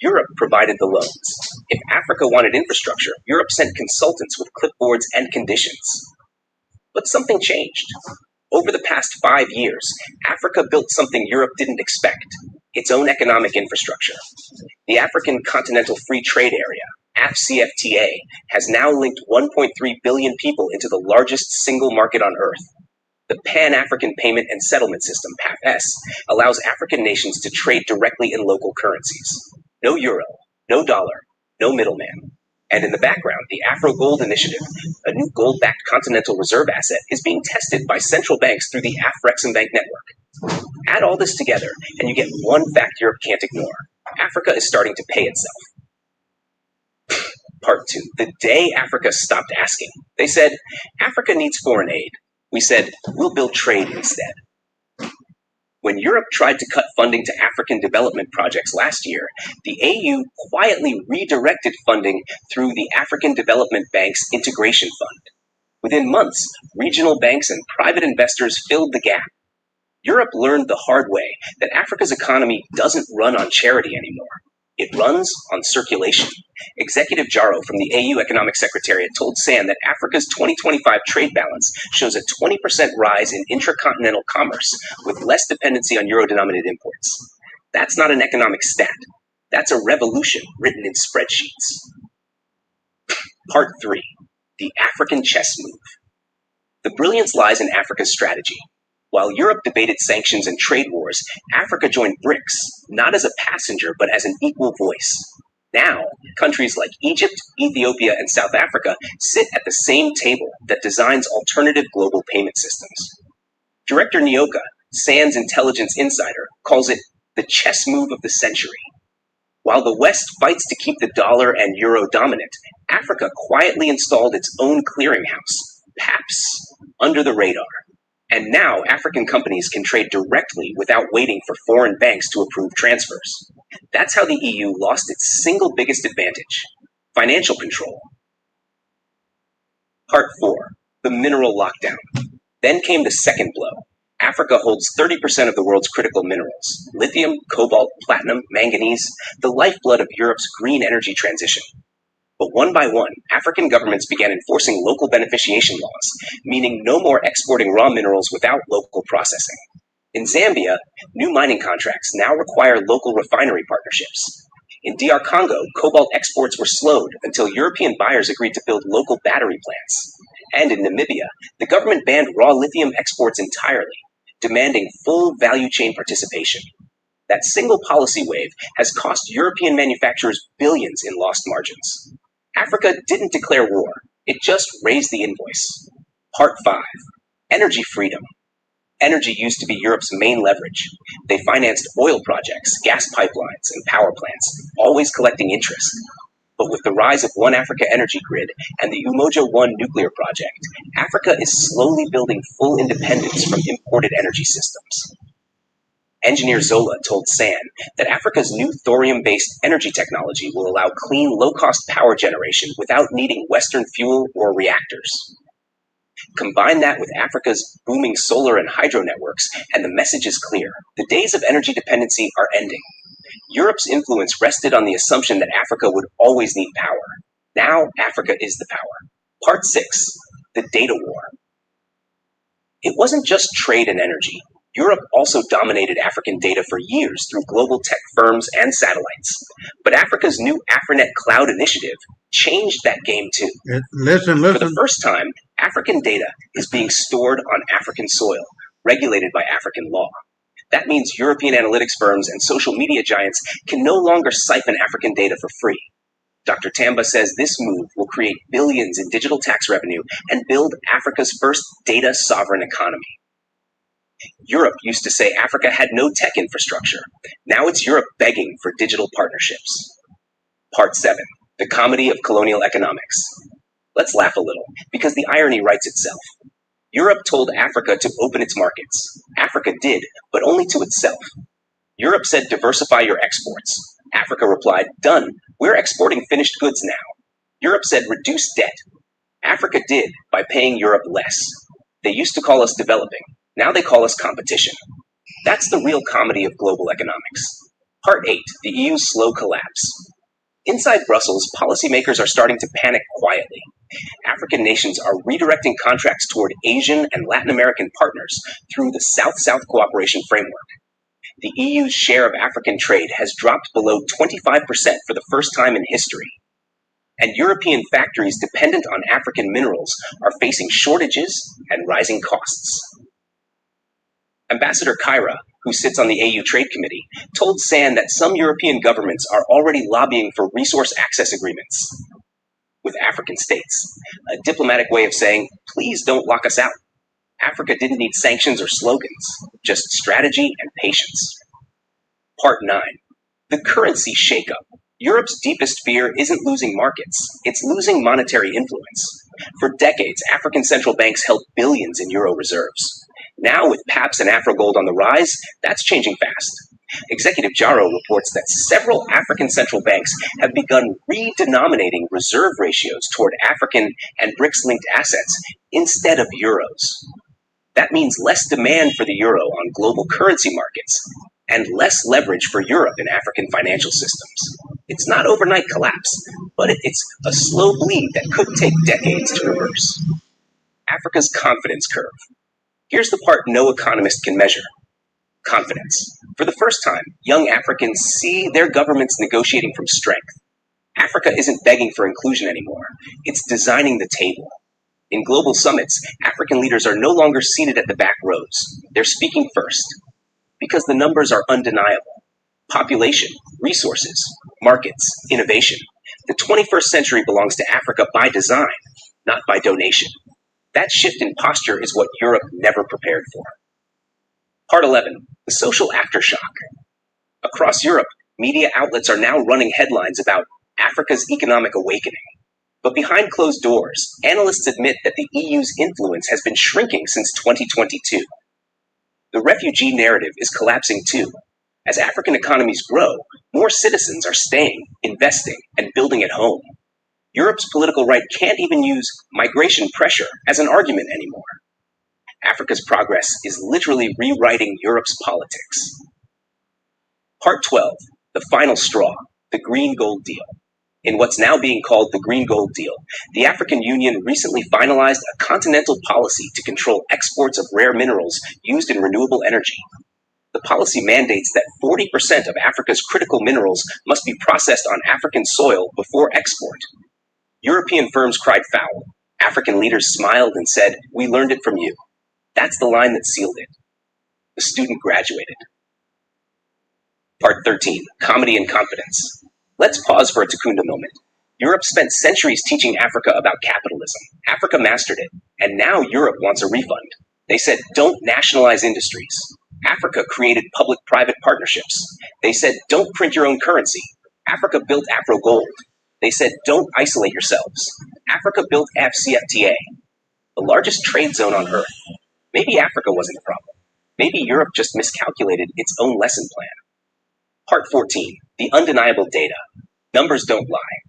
Europe provided the loans. If Africa wanted infrastructure, Europe sent consultants with clipboards and conditions. But something changed. Over the past 5 years, Africa built something Europe didn't expect, its own economic infrastructure. The African Continental Free Trade Area, AFCFTA, has now linked 1.3 billion people into the largest single market on Earth. The Pan-African Payment and Settlement System, PAPS, allows African nations to trade directly in local currencies. No euro, no dollar, no middleman. And in the background, the Afro Gold Initiative, a new gold-backed continental reserve asset, is being tested by central banks through the Afreximbank network. Add all this together, and you get one fact Europe can't ignore. Africa is starting to pay itself. Part 2. The day Africa stopped asking. They said, Africa needs foreign aid. We said, we'll build trade instead. When Europe tried to cut funding to African development projects last year, the AU quietly redirected funding through the African Development Bank's Integration Fund. Within months, regional banks and private investors filled the gap. Europe learned the hard way that Africa's economy doesn't run on charity anymore. It runs on circulation. Executive Jaro from the AU Economic Secretariat told SAN that Africa's 2025 trade balance shows a 20% rise in intracontinental commerce with less dependency on euro-denominated imports. That's not an economic stat. That's a revolution written in spreadsheets. Part 3. The African chess move. The brilliance lies in Africa's strategy. While Europe debated sanctions and trade wars, Africa joined BRICS, not as a passenger, but as an equal voice. Now, countries like Egypt, Ethiopia, and South Africa sit at the same table that designs alternative global payment systems. Director Nyoka, SAN's intelligence insider, calls it the chess move of the century. While the West fights to keep the dollar and euro dominant, Africa quietly installed its own clearinghouse, PAPS, under the radar. And now African companies can trade directly without waiting for foreign banks to approve transfers. That's how the EU lost its single biggest advantage, financial control. Part 4. The mineral lockdown. Then came the second blow. Africa holds 30% of the world's critical minerals: lithium, cobalt, platinum, manganese, the lifeblood of Europe's green energy transition. But one by one, African governments began enforcing local beneficiation laws, meaning no more exporting raw minerals without local processing. In Zambia, new mining contracts now require local refinery partnerships. In DR Congo, cobalt exports were slowed until European buyers agreed to build local battery plants. And in Namibia, the government banned raw lithium exports entirely, demanding full value chain participation. That single policy wave has cost European manufacturers billions in lost margins. Africa didn't declare war. It just raised the invoice. Part 5. Energy freedom. Energy used to be Europe's main leverage. They financed oil projects, gas pipelines, and power plants, always collecting interest. But with the rise of One Africa Energy Grid and the Umoja 1 nuclear project, Africa is slowly building full independence from imported energy systems. Engineer Zola told SAN that Africa's new thorium-based energy technology will allow clean, low-cost power generation without needing Western fuel or reactors. Combine that with Africa's booming solar and hydro networks, and the message is clear. The days of energy dependency are ending. Europe's influence rested on the assumption that Africa would always need power. Now, Africa is the power. Part 6. The data war. It wasn't just trade and energy. Europe also dominated African data for years through global tech firms and satellites. But Africa's new AfriNet Cloud initiative changed that game too. Listen. For the first time, African data is being stored on African soil, regulated by African law. That means European analytics firms and social media giants can no longer siphon African data for free. Dr. Tamba says this move will create billions in digital tax revenue and build Africa's first data sovereign economy. Europe used to say Africa had no tech infrastructure. Now it's Europe begging for digital partnerships. Part 7. The comedy of colonial economics. Let's laugh a little, because the irony writes itself. Europe told Africa to open its markets. Africa did, but only to itself. Europe said diversify your exports. Africa replied, done, we're exporting finished goods now. Europe said reduce debt. Africa did, by paying Europe less. They used to call us developing. Now they call us competition. That's the real comedy of global economics. Part 8. The EU's slow collapse. Inside Brussels, policymakers are starting to panic quietly. African nations are redirecting contracts toward Asian and Latin American partners through the South-South Cooperation Framework. The EU's share of African trade has dropped below 25% for the first time in history. And European factories dependent on African minerals are facing shortages and rising costs. Ambassador Kyra, who sits on the AU Trade Committee, told SAN that some European governments are already lobbying for resource access agreements with African states, a diplomatic way of saying, please don't lock us out. Africa didn't need sanctions or slogans, just strategy and patience. Part 9. The currency shakeup. Europe's deepest fear isn't losing markets, it's losing monetary influence. For decades, African central banks held billions in euro reserves. Now, with PAPS and Afrogold on the rise, that's changing fast. Executive Jaro reports that several African central banks have begun redenominating reserve ratios toward African and BRICS-linked assets instead of euros. That means less demand for the euro on global currency markets and less leverage for Europe in African financial systems. It's not overnight collapse, but it's a slow bleed that could take decades to reverse. Africa's confidence curve. Here's the part no economist can measure. Confidence. For the first time, young Africans see their governments negotiating from strength. Africa isn't begging for inclusion anymore. It's designing the table. In global summits, African leaders are no longer seated at the back rows. They're speaking first. Because the numbers are undeniable. Population, resources, markets, innovation. The 21st century belongs to Africa by design, not by donation. That shift in posture is what Europe never prepared for. Part 11. The social aftershock. Across Europe, media outlets are now running headlines about Africa's economic awakening. But behind closed doors, analysts admit that the EU's influence has been shrinking since 2022. The refugee narrative is collapsing too. As African economies grow, more citizens are staying, investing, and building at home. Europe's political right can't even use migration pressure as an argument anymore. Africa's progress is literally rewriting Europe's politics. Part 12. The final straw. The Green Gold Deal. In what's now being called the Green Gold Deal, the African Union recently finalized a continental policy to control exports of rare minerals used in renewable energy. The policy mandates that 40% of Africa's critical minerals must be processed on African soil before export. European firms cried foul. African leaders smiled and said, "We learned it from you." That's the line that sealed it. The student graduated. Part 13. Comedy and confidence. Let's pause for a Takunda moment. Europe spent centuries teaching Africa about capitalism. Africa mastered it, and now Europe wants a refund. They said, don't nationalize industries. Africa created public-private partnerships. They said, don't print your own currency. Africa built Afrogold. They said, don't isolate yourselves. Africa built AfCFTA, the largest trade zone on Earth. Maybe Africa wasn't the problem. Maybe Europe just miscalculated its own lesson plan. Part 14. The undeniable data. Numbers don't lie.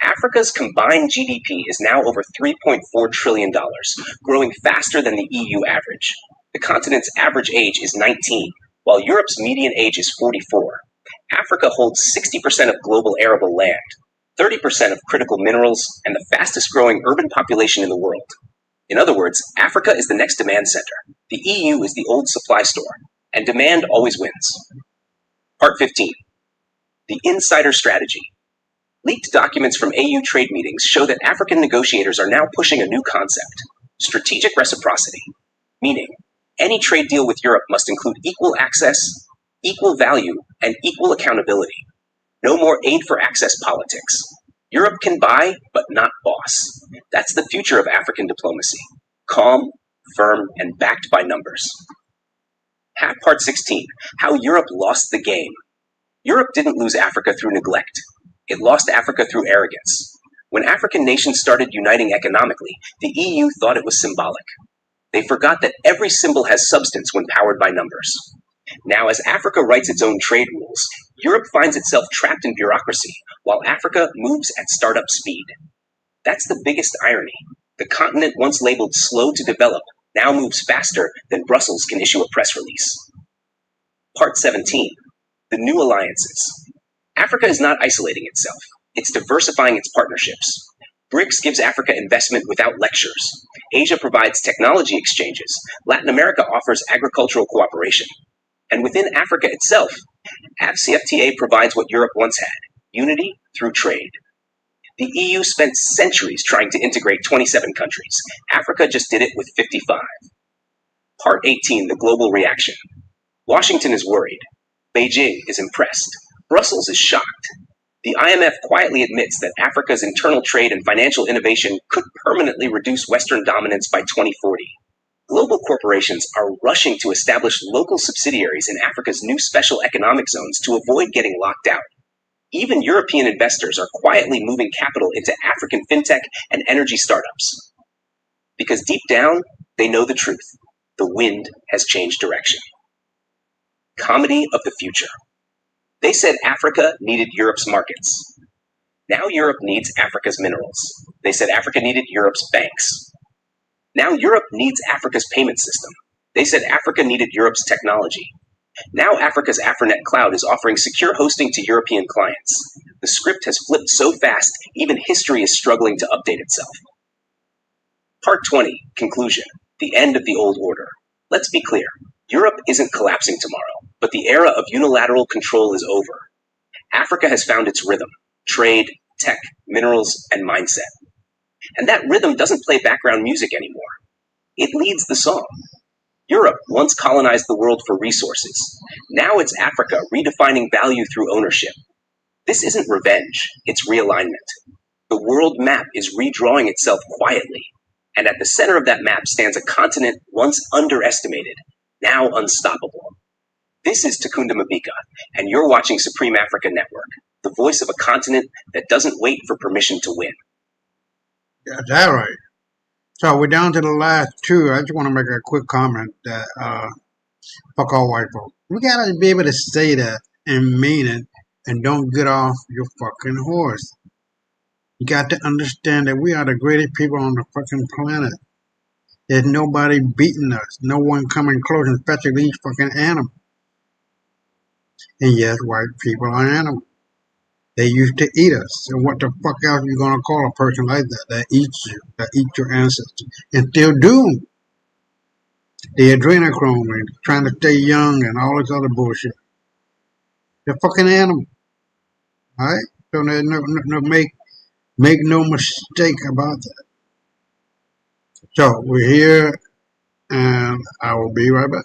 Africa's combined GDP is now over $3.4 trillion, growing faster than the EU average. The continent's average age is 19, while Europe's median age is 44. Africa holds 60% of global arable land, 30% of critical minerals, and the fastest growing urban population in the world. In other words, Africa is the next demand center. The EU is the old supply store, and demand always wins. Part 15. The insider strategy. Leaked documents from AU trade meetings show that African negotiators are now pushing a new concept, strategic reciprocity, meaning any trade deal with Europe must include equal access, equal value, and equal accountability. No more aid for access politics. Europe can buy, but not boss. That's the future of African diplomacy. Calm, firm, and backed by numbers. Part 16. How Europe lost the game. Europe didn't lose Africa through neglect. It lost Africa through arrogance. When African nations started uniting economically, the EU thought it was symbolic. They forgot that every symbol has substance when powered by numbers. Now, as Africa writes its own trade rules, Europe finds itself trapped in bureaucracy, while Africa moves at startup speed. That's the biggest irony. The continent once labeled slow to develop now moves faster than Brussels can issue a press release. Part 17. The new alliances. Africa is not isolating itself. It's diversifying its partnerships. BRICS gives Africa investment without lectures. Asia provides technology exchanges. Latin America offers agricultural cooperation. And within Africa itself, AFCFTA provides what Europe once had, unity through trade. The EU spent centuries trying to integrate 27 countries. Africa just did it with 55. Part 18, the global reaction. Washington is worried. Beijing is impressed. Brussels is shocked. The IMF quietly admits that Africa's internal trade and financial innovation could permanently reduce Western dominance by 2040. Global corporations are rushing to establish local subsidiaries in Africa's new special economic zones to avoid getting locked out. Even European investors are quietly moving capital into African fintech and energy startups. Because deep down, they know the truth. The wind has changed direction. Comedy of the future. They said Africa needed Europe's markets. Now Europe needs Africa's minerals. They said Africa needed Europe's banks. Now Europe needs Africa's payment system. They said Africa needed Europe's technology. Now Africa's Afrinet cloud is offering secure hosting to European clients. The script has flipped so fast, even history is struggling to update itself. Part 20, conclusion. The end of the old order. Let's be clear. Europe isn't collapsing tomorrow, but the era of unilateral control is over. Africa has found its rhythm, trade, tech, minerals, and mindset. And that rhythm doesn't play background music anymore. It leads the song. Europe once colonized the world for resources. Now it's Africa redefining value through ownership. This isn't revenge, it's realignment. The world map is redrawing itself quietly, and at the center of that map stands a continent once underestimated, now unstoppable. This is Takunda Mabika, and you're watching Supreme Africa Network, the voice of a continent that doesn't wait for permission to win. Yeah, that's right. So we're down to the last two. I just want to make a quick comment that fuck all white folks. We gotta be able to say that and mean it, and don't get off your fucking horse. You got to understand that we are the greatest people on the fucking planet. There's nobody beating us. No one coming close, especially these fucking animals. And yes, white people are animals. They used to eat us. And what the fuck else are you going to call a person like that? That eats you, that eats your ancestors, and still do. The adrenochrome and trying to stay young and all this other bullshit. They're fucking animals. Alright? So there's make no mistake about that. So we're here, and I will be right back.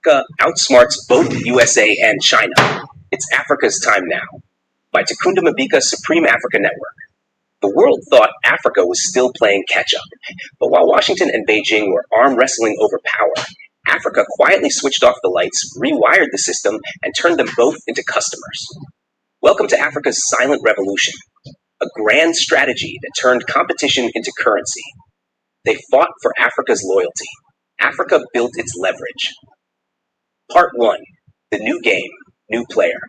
Africa outsmarts both USA and China. It's Africa's time now. By Takunda Mabika, Supreme Africa Network. The world thought Africa was still playing catch-up, but while Washington and Beijing were arm wrestling over power, Africa quietly switched off the lights, rewired the system, and turned them both into customers. Welcome to Africa's silent revolution, a grand strategy that turned competition into currency. They fought for Africa's loyalty. Africa built its leverage. Part 1. The new game, new player.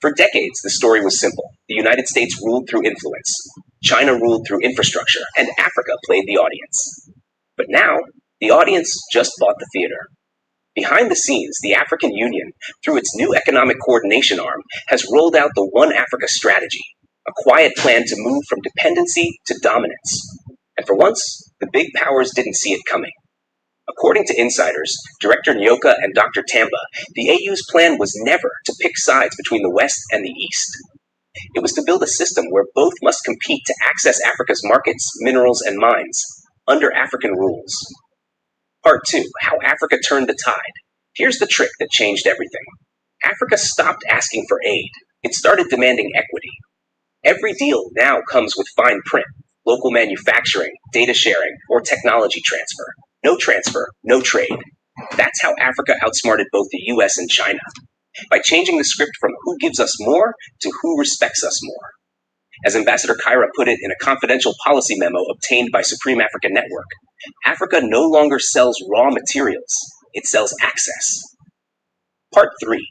For decades, the story was simple. The United States ruled through influence, China ruled through infrastructure, and Africa played the audience. But now, the audience just bought the theater. Behind the scenes, the African Union, through its new economic coordination arm, has rolled out the One Africa strategy, a quiet plan to move from dependency to dominance. And for once, the big powers didn't see it coming. According to insiders, Director Nyoka and Dr. Tamba, the AU's plan was never to pick sides between the West and the East. It was to build a system where both must compete to access Africa's markets, minerals, and mines, under African rules. Part 2, how Africa turned the tide. Here's the trick that changed everything. Africa stopped asking for aid. It started demanding equity. Every deal now comes with fine print, local manufacturing, data sharing, or technology transfer. No transfer, no trade. That's how Africa outsmarted both the US and China, by changing the script from who gives us more to who respects us more. As Ambassador Kyra put it in a confidential policy memo obtained by Supreme Africa Network, Africa no longer sells raw materials, it sells access. Part 3.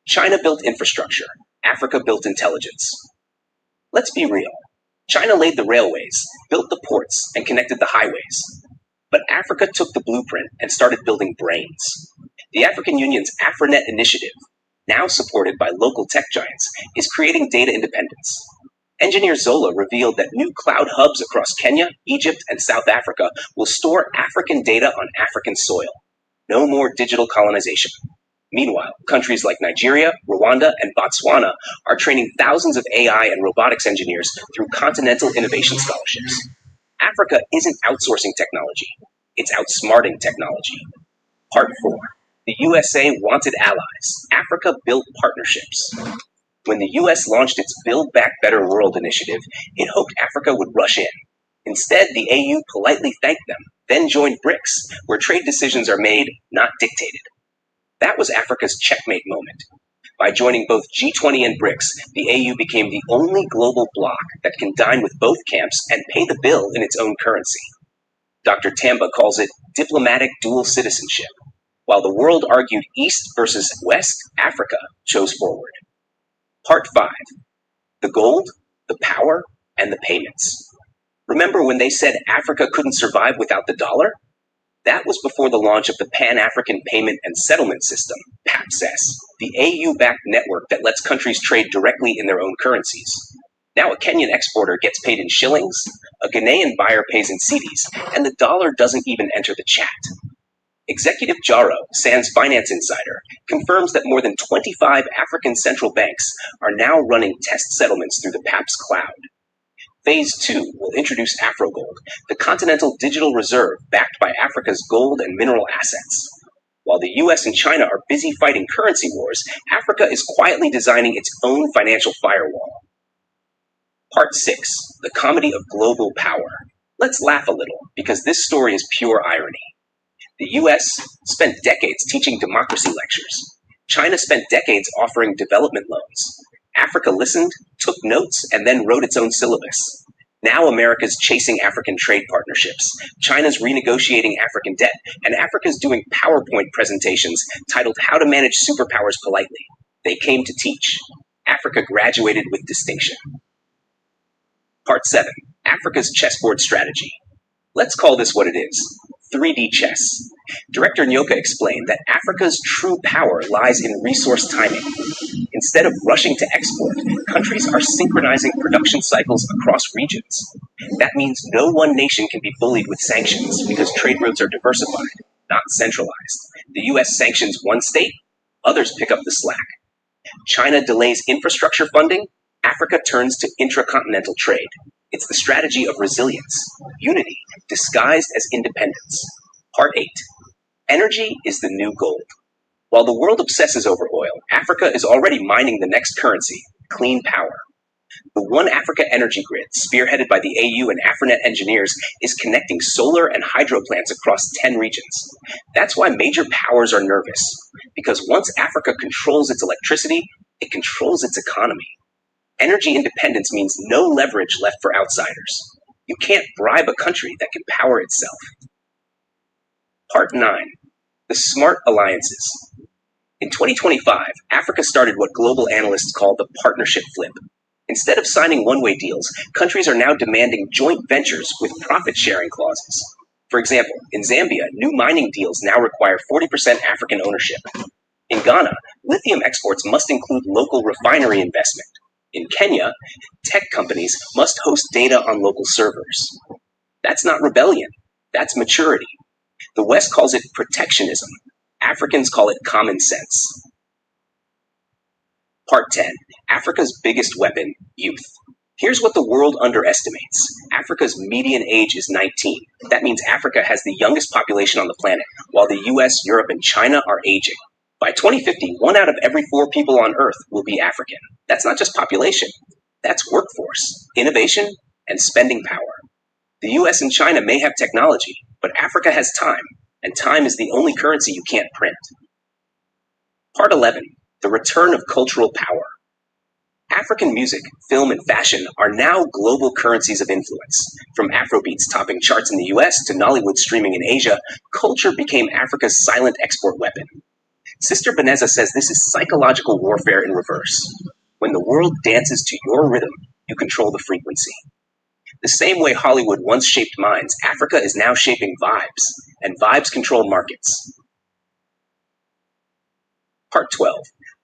China built infrastructure, Africa built intelligence. Let's be real. China laid the railways, built the ports, and connected the highways. But Africa took the blueprint and started building brains. The African Union's Afrinet initiative, now supported by local tech giants, is creating data independence. Engineer Zola revealed that new cloud hubs across Kenya, Egypt, and South Africa will store African data on African soil. No more digital colonization. Meanwhile, countries like Nigeria, Rwanda, and Botswana are training thousands of AI and robotics engineers through continental innovation scholarships. Africa isn't outsourcing technology, it's outsmarting technology. Part 4. The USA wanted allies. Africa built partnerships. When the US launched its Build Back Better World initiative, it hoped Africa would rush in. Instead, the AU politely thanked them, then joined BRICS, where trade decisions are made, not dictated. That was Africa's checkmate moment. By joining both G20 and BRICS, the AU became the only global bloc that can dine with both camps and pay the bill in its own currency. Dr. Tamba calls it diplomatic dual citizenship. While the world argued East versus West, Africa chose forward. Part 5. The gold, the power, and the payments. Remember when they said Africa couldn't survive without the dollar? That was before the launch of the Pan-African Payment and Settlement System, PAPSES, the AU-backed network that lets countries trade directly in their own currencies. Now a Kenyan exporter gets paid in shillings, a Ghanaian buyer pays in cedis, and the dollar doesn't even enter the chat. Executive Jaro, Sands Finance Insider, confirms that more than 25 African central banks are now running test settlements through the PAPS cloud. Phase 2 will introduce AfroGold, the continental digital reserve backed by Africa's gold and mineral assets. While the US and China are busy fighting currency wars, Africa is quietly designing its own financial firewall. Part 6. The comedy of global power. Let's laugh a little, because this story is pure irony. The US spent decades teaching democracy lectures. China spent decades offering development loans. Africa listened, took notes, and then wrote its own syllabus. Now America's chasing African trade partnerships. China's renegotiating African debt, and Africa's doing PowerPoint presentations titled How to Manage Superpowers Politely. They came to teach. Africa graduated with distinction. Part 7. Africa's chessboard strategy. Let's call this what it is. 3D chess. Director Nyoka explained that Africa's true power lies in resource timing. Instead of rushing to export, countries are synchronizing production cycles across regions. That means no one nation can be bullied with sanctions because trade routes are diversified, not centralized. The US sanctions one state, others pick up the slack. China delays infrastructure funding, Africa turns to intracontinental trade. It's the strategy of resilience, unity, disguised as independence. Part 8. Energy is the new gold. While the world obsesses over oil, Africa is already mining the next currency, clean power. The One Africa Energy Grid, spearheaded by the AU and Afrinet engineers, is connecting solar and hydro plants across 10 regions. That's why major powers are nervous, because once Africa controls its electricity, it controls its economy. Energy independence means no leverage left for outsiders. You can't bribe a country that can power itself. Part 9. The smart alliances. In 2025, Africa started what global analysts call the partnership flip. Instead of signing one-way deals, countries are now demanding joint ventures with profit-sharing clauses. For example, in Zambia, new mining deals now require 40% African ownership. In Ghana, lithium exports must include local refinery investment. In Kenya, tech companies must host data on local servers. That's not rebellion, that's maturity. The West calls it protectionism. Africans call it common sense. Part 10. Africa's biggest weapon, youth. Here's what the world underestimates. Africa's median age is 19. That means Africa has the youngest population on the planet, while the US, Europe, and China are aging. By 2050, 1 out of every 4 people on Earth will be African. That's not just population. That's workforce, innovation, and spending power. The US and China may have technology, but Africa has time, and time is the only currency you can't print. Part 11. The return of cultural power. African music, film, and fashion are now global currencies of influence. From Afrobeats topping charts in the US to Nollywood streaming in Asia, culture became Africa's silent export weapon. Sister Beneza says this is psychological warfare in reverse. When the world dances to your rhythm, you control the frequency. The same way Hollywood once shaped minds, Africa is now shaping vibes, and vibes control markets. Part 12.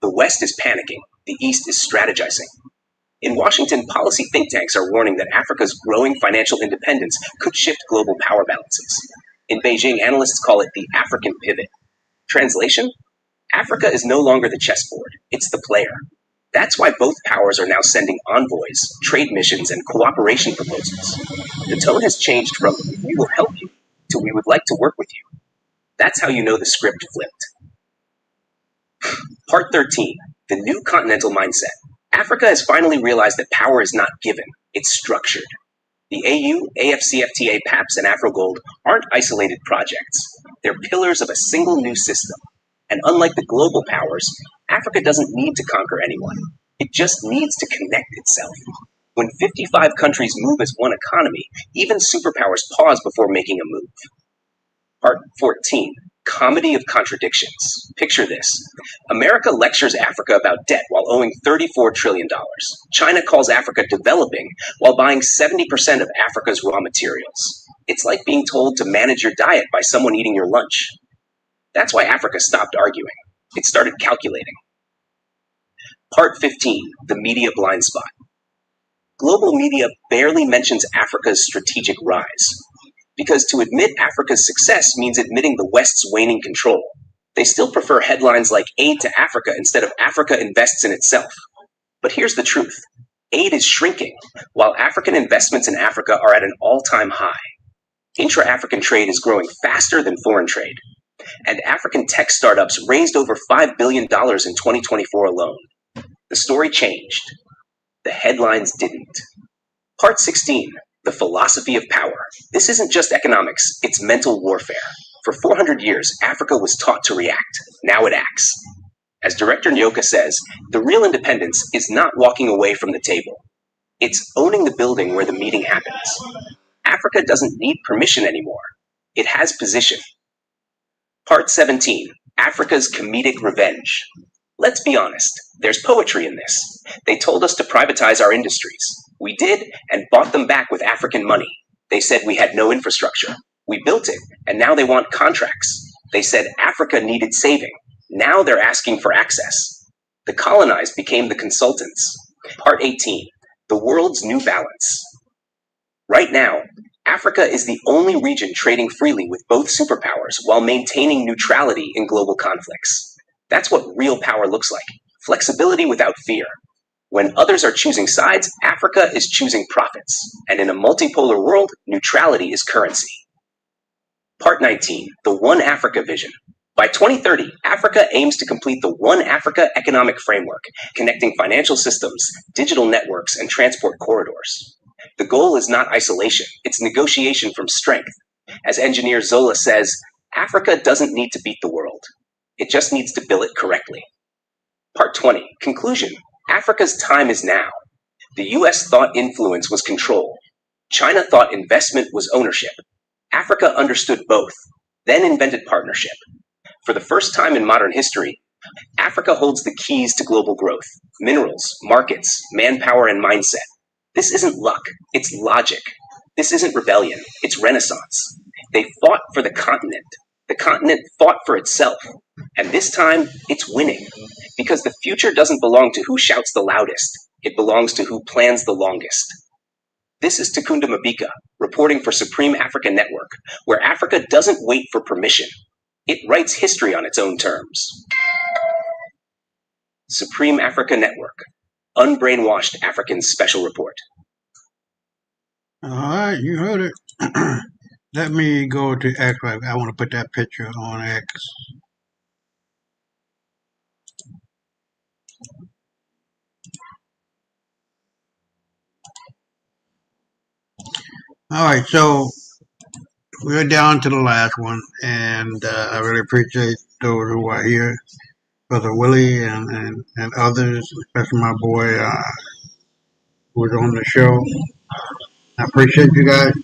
The West is panicking, the East is strategizing. In Washington, policy think tanks are warning that Africa's growing financial independence could shift global power balances. In Beijing, analysts call it the African pivot. Translation? Africa is no longer the chessboard, it's the player. That's why both powers are now sending envoys, trade missions, and cooperation proposals. The tone has changed from, we will help you, to we would like to work with you. That's how you know the script flipped. Part 13, the new continental mindset. Africa has finally realized that power is not given, it's structured. The AU, AFCFTA, PAPS, and AfroGold aren't isolated projects. They're pillars of a single new system. And unlike the global powers, Africa doesn't need to conquer anyone. It just needs to connect itself. When 55 countries move as one economy, even superpowers pause before making a move. Part 14, comedy of contradictions. Picture this. America lectures Africa about debt while owing $34 trillion. China calls Africa developing while buying 70% of Africa's raw materials. It's like being told to manage your diet by someone eating your lunch. That's why Africa stopped arguing. It started calculating. Part 15, the media blind spot. Global media barely mentions Africa's strategic rise, because to admit Africa's success means admitting the West's waning control. They still prefer headlines like aid to Africa instead of Africa invests in itself. But here's the truth. Aid is shrinking, while African investments in Africa are at an all-time high. Intra-African trade is growing faster than foreign trade. And African tech startups raised over $5 billion in 2024 alone. The story changed. The headlines didn't. Part 16, the philosophy of power. This isn't just economics, it's mental warfare. For 400 years, Africa was taught to react. Now it acts. As Director Nyoka says, the real independence is not walking away from the table. It's owning the building where the meeting happens. Africa doesn't need permission anymore. It has position. Part 17, Africa's comedic revenge. Let's be honest, there's poetry in this. They told us to privatize our industries. We did, and bought them back with African money. They said we had no infrastructure. We built it, and now they want contracts. They said Africa needed saving. Now they're asking for access. The colonized became the consultants. Part 18, the world's new balance. Right now, Africa is the only region trading freely with both superpowers while maintaining neutrality in global conflicts. That's what real power looks like. Flexibility without fear. When others are choosing sides, Africa is choosing profits. And in a multipolar world, neutrality is currency. Part 19, the One Africa vision. By 2030, Africa aims to complete the One Africa economic framework, connecting financial systems, digital networks, and transport corridors. The goal is not isolation, it's negotiation from strength. As engineer Zola says, Africa doesn't need to beat the world. It just needs to build it correctly. Part 20, conclusion. Africa's time is now. The US thought influence was control. China thought investment was ownership. Africa understood both, then invented partnership. For the first time in modern history, Africa holds the keys to global growth, minerals, markets, manpower, and mindset. This isn't luck, it's logic. This isn't rebellion, it's renaissance. They fought for the continent. The continent fought for itself. And this time, it's winning. Because the future doesn't belong to who shouts the loudest. It belongs to who plans the longest. This is Takunda Mabika, reporting for Supreme Africa Network, where Africa doesn't wait for permission. It writes history on its own terms. Supreme Africa Network, Unbrainwashed Africans Special Report. All right, you heard it. Let me go to X. I want to put that picture on X. All right, so we're down to the last one, and I really appreciate those who are here, Brother Willie and others, especially my boy who's on the show. I appreciate you guys.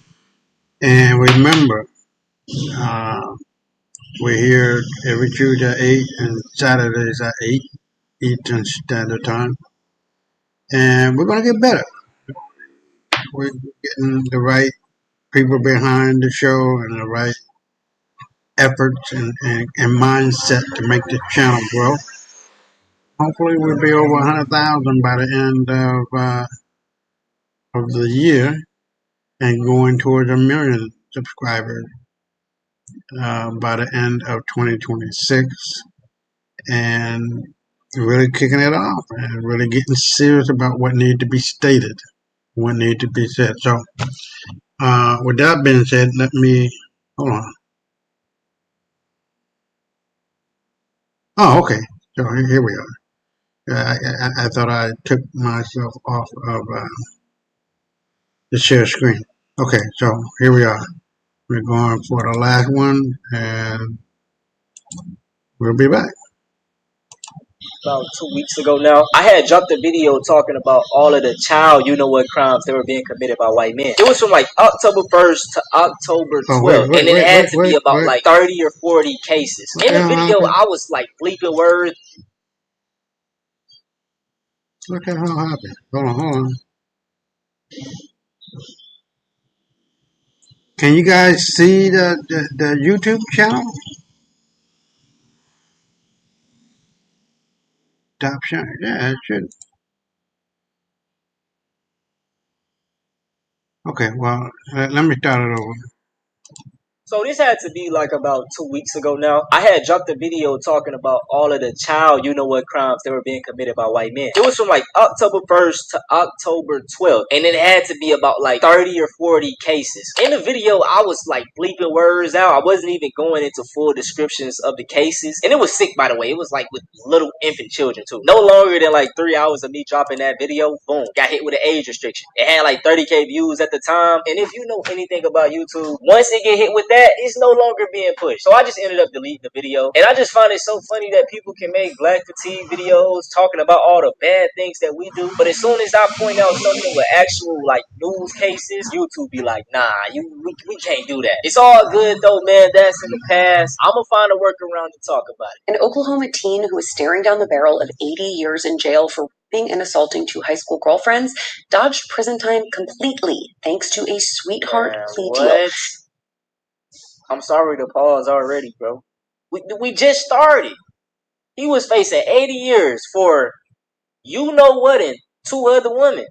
And remember, we're here every Tuesday at 8 and Saturdays at 8 Eastern Standard Time. And we're going to get better. We're getting the right people behind the show and the right efforts and mindset to make this channel grow. Hopefully, we'll be over 100,000 by the end of the year and going towards 1 million subscribers by the end of 2026, and really kicking it off and really getting serious about what needs to be stated, what needs to be said. So, with that being said, let me hold on. Oh, okay. So here we are. I thought I took myself off of the share screen. Okay, so here we are. We're going for the last one, and we'll be back. About 2 weeks ago now, I had dropped a video talking about all of the child you-know-what crimes that were being committed by white men. It was from like October 1st to October 12th, and it had to be about like 30 or 40 cases. In the video, I was like bleeping words. What the hell happened? Hold on. Can you guys see the YouTube channel? Stop sharing. Yeah, it should. Okay, well, let me start it over. So this had to be like about 2 weeks ago now. I had dropped a video talking about all of the child you-know-what crimes that were being committed by white men. It was from like October 1st to October 12th, and it had to be about like 30 or 40 cases. In the video, I was like bleeping words out. I wasn't even going into full descriptions of the cases, and it was sick, by the way. It was like with little infant children too. No longer than like 3 hours of me dropping that video, boom, got hit with an age restriction. It had like 30K views at the time, and if you know anything about YouTube, once it get hit with that, it's no longer being pushed. So I just ended up deleting the video. And I just find it so funny that people can make black fatigue videos talking about all the bad things that we do. But as soon as I point out something with actual like news cases, YouTube be like, nah, we can't do that. It's all good though, man. That's in the past. I'm gonna find a workaround to talk about it. An Oklahoma teen who was staring down the barrel of 80 years in jail for raping and assaulting 2 high school girlfriends dodged prison time completely thanks to a sweetheart plea deal. I'm sorry to pause already, bro. We just started. He was facing 80 years for you-know-what and 2 other women.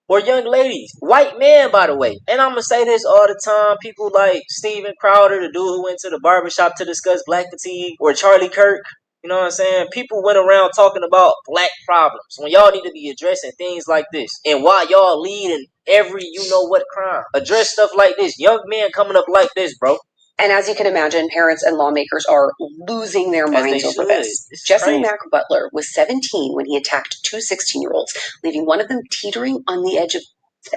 Or young ladies. White man, by the way. And I'm going to say this all the time. People like Steven Crowder, the dude who went to the barbershop to discuss black fatigue. Or Charlie Kirk. You know what I'm saying? People went around talking about black problems when y'all need to be addressing things like this. And why y'all lead in every you-know-what crime. Address stuff like this. Young men coming up like this, bro. And as you can imagine, parents and lawmakers are losing their minds over this. Jesse Mack Butler was 17 when he attacked 2 16-year-olds, leaving one of them teetering on the edge of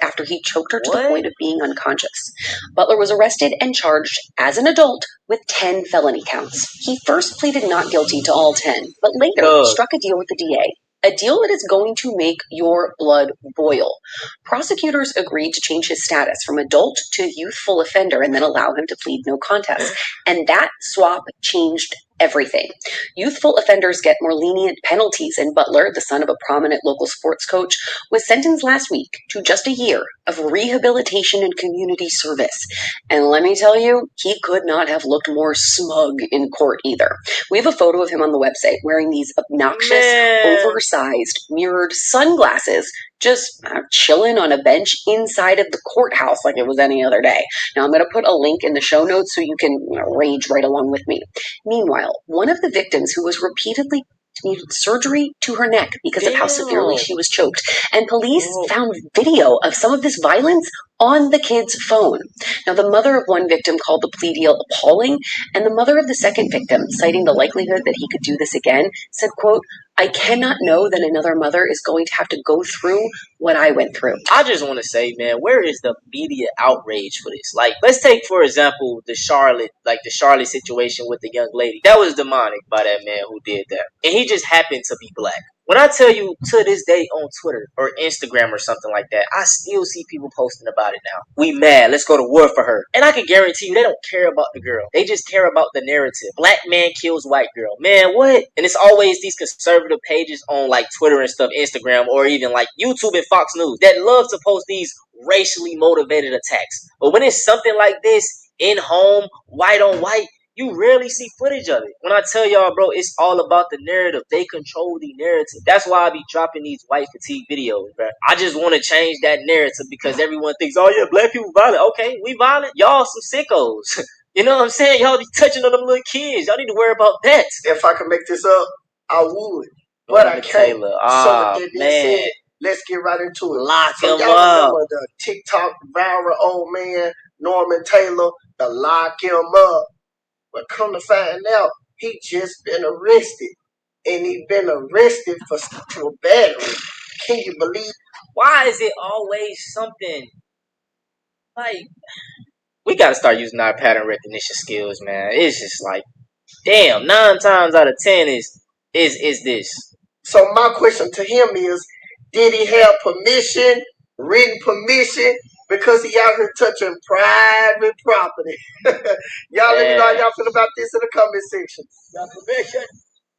after he choked her to the point of being unconscious. Butler was arrested and charged as an adult with 10 felony counts. He first pleaded not guilty to all 10, but later struck a deal with the DA. A deal that is going to make your blood boil. Prosecutors agreed to change his status from adult to youthful offender and then allow him to plead no contest. And that swap changed everything. Youthful offenders get more lenient penalties, and Butler, the son of a prominent local sports coach, was sentenced last week to just a year of rehabilitation and community service. And let me tell you, he could not have looked more smug in court either. We have a photo of him on the website wearing these obnoxious, oversized, mirrored sunglasses, just chilling on a bench inside of the courthouse like it was any other day. Now, I'm going to put a link in the show notes so you can rage right along with me. Meanwhile, one of the victims who was repeatedly needed surgery to her neck because of how severely she was choked. And police found video of some of this violence on the kid's phone. Now, the mother of one victim called the plea deal appalling, and the mother of the second victim, citing the likelihood that he could do this again, said, quote, "I cannot know that another mother is going to have to go through what I went through." I just want to say, man, where is the media outrage for this? Like, let's take, for example, the Charlotte situation with the young lady. That was demonic by that man who did that. And he just happened to be black. When I tell you to this day on Twitter or Instagram or something like that, I still see people posting about it now. We mad. Let's go to war for her. And I can guarantee you they don't care about the girl. They just care about the narrative. Black man kills white girl. Man, what? And it's always these conservative pages on like Twitter and stuff, Instagram, or even like YouTube and Fox News that love to post these racially motivated attacks. But when it's something like this, in home, white on white, You rarely see footage of it. When I tell y'all, bro, it's all about the narrative. They control the narrative. That's why I be dropping these white fatigue videos, bro. I just want to change that narrative because everyone thinks, oh yeah, black people violent. Okay, we violent. Y'all some sickos. You know what I'm saying? Y'all be touching on them little kids. Y'all need to worry about that. If I could make this up, I would. But I can't. Taylor. So with that being said, let's get right into it. Lock so him y'all up. remember the TikTok viral old man, Norman Taylor, the lock him up. But come to find out, he just been arrested. And he been arrested for battery. Can you believe? Why is it always something like we gotta start using our pattern recognition skills, man. It's just like, damn, 9 times out of 10 is this. So my question to him is, did he have permission, written permission? Because he out here touching private property. Y'all let me know how y'all feel about this in the comment section. Got permission?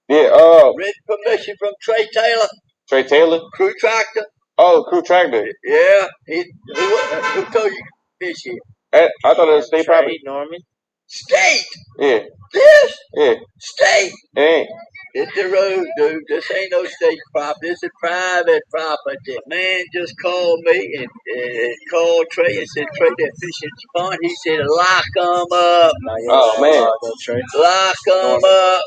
Yeah, Written permission from Trey Taylor. Trey Taylor? Crew Tractor. Oh, Crew Tractor. Yeah. Who told you this shit? I thought it was state property. Norman. State? Yeah. This? Yeah. State? It ain't. It's the road, dude. This ain't no state property. This is private property. Man just called me and called Trey and said, Trey, that fishing spot. He said, lock them up. Oh, man. Lock them up.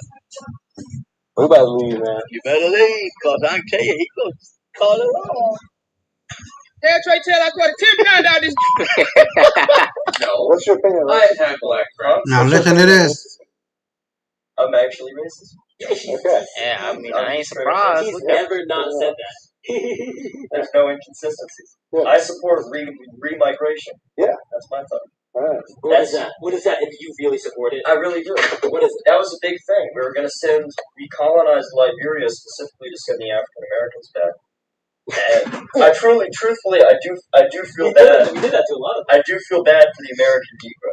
We about to leave, man. You better leave, because I can tell you, he going to call it law. Tell Trey Taylor I got a $10 out this. No. What's your opinion? I have black friends. Now listen to this. I'm actually racist. Okay. Yeah, I mean, I ain't surprised. He's never not said that. There's no inconsistencies. Yeah. I support re-migration. Yeah. That's my thought. Right. What is that? What is that? And do you really support it? I really do. What is it? That was a big thing. We were going to recolonize Liberia specifically to send the African Americans back. And I truthfully, I do feel bad. We did that to a lot of them. I do feel bad for the American Negro.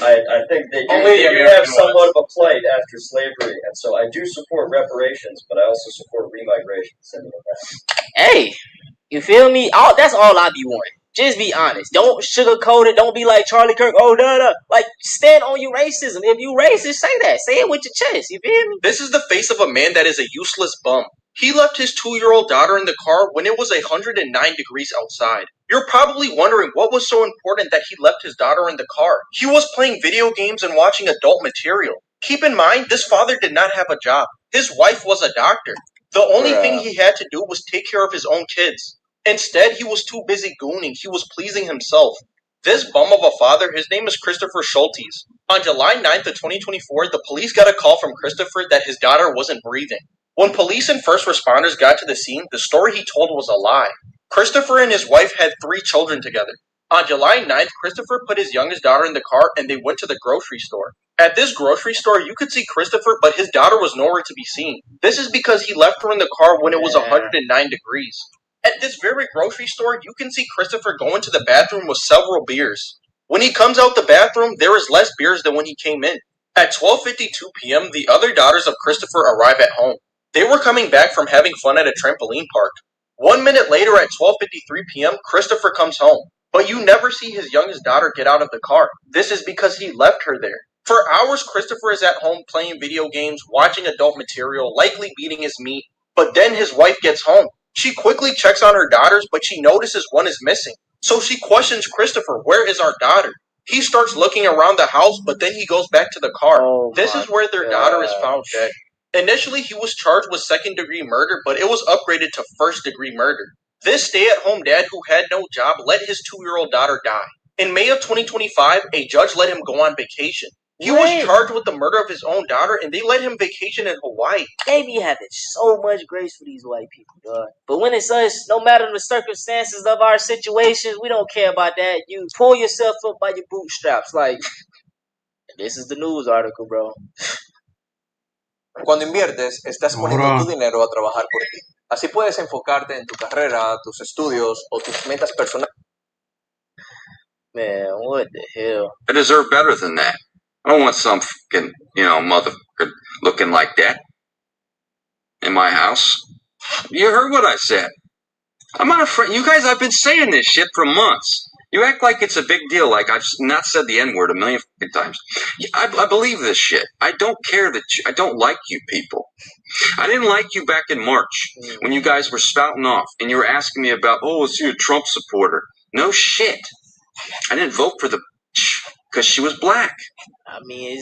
I think that you have somewhat of a plight after slavery, and so I do support reparations, but I also support re-migration, sending them back. Hey, you feel me? That's all I be wanting. Just be honest. Don't sugarcoat it. Don't be like Charlie Kirk. Oh, da. Like, stand on your racism. If you racist, say that. Say it with your chest. You feel me? This is the face of a man that is a useless bum. He left his 2-year-old daughter in the car when it was 109 degrees outside. You're probably wondering what was so important that he left his daughter in the car. He was playing video games and watching adult material. Keep in mind, this father did not have a job. His wife was a doctor. The only thing he had to do was take care of his own kids. Instead, he was too busy gooning. He was pleasing himself. This bum of a father, his name is Christopher Schultes. On July 9th of 2024, the police got a call from Christopher that his daughter wasn't breathing. When police and first responders got to the scene, the story he told was a lie. Christopher and his wife had 3 children together. On July 9th, Christopher put his youngest daughter in the car and they went to the grocery store. At this grocery store, you could see Christopher, but his daughter was nowhere to be seen. This is because he left her in the car when it was 109 degrees. At this very grocery store, you can see Christopher go into the bathroom with several beers. When he comes out the bathroom, there is less beers than when he came in. At 12:52 p.m., the other daughters of Christopher arrive at home. They were coming back from having fun at a trampoline park. 1 minute later at 12:53 p.m., Christopher comes home. But you never see his youngest daughter get out of the car. This is because he left her there. For hours, Christopher is at home playing video games, watching adult material, likely beating his meat. But then his wife gets home. She quickly checks on her daughters, but she notices one is missing. So she questions Christopher, where is our daughter? He starts looking around the house, but then he goes back to the car. This is where their daughter is found dead. Initially, he was charged with second-degree murder, but it was upgraded to first-degree murder. This stay-at-home dad who had no job let his 2-year-old daughter die. In May of 2025, a judge let him go on vacation. He was charged with the murder of his own daughter, and they let him vacation in Hawaii. They be having so much grace for these white people, dog. But when it's us, no matter the circumstances of our situations, we don't care about that. You pull yourself up by your bootstraps. Like, this is the news article, bro. Cuando inviertes, estás poniendo tu dinero a trabajar por ti. Así puedes enfocarte en tu carrera, tus estudios o tus metas personales. Man, what the hell? I deserve better than that. I don't want some fucking, motherfucker looking like that in my house. You heard what I said. I'm not afraid. You guys, I've been saying this shit for months. You act like it's a big deal, like I've not said the N-word a million times. I believe this shit. I don't care that I don't like you people. I didn't like you back in March when you guys were spouting off and you were asking me about, oh, is he a Trump supporter? No shit. I didn't vote for the because she was black. I mean,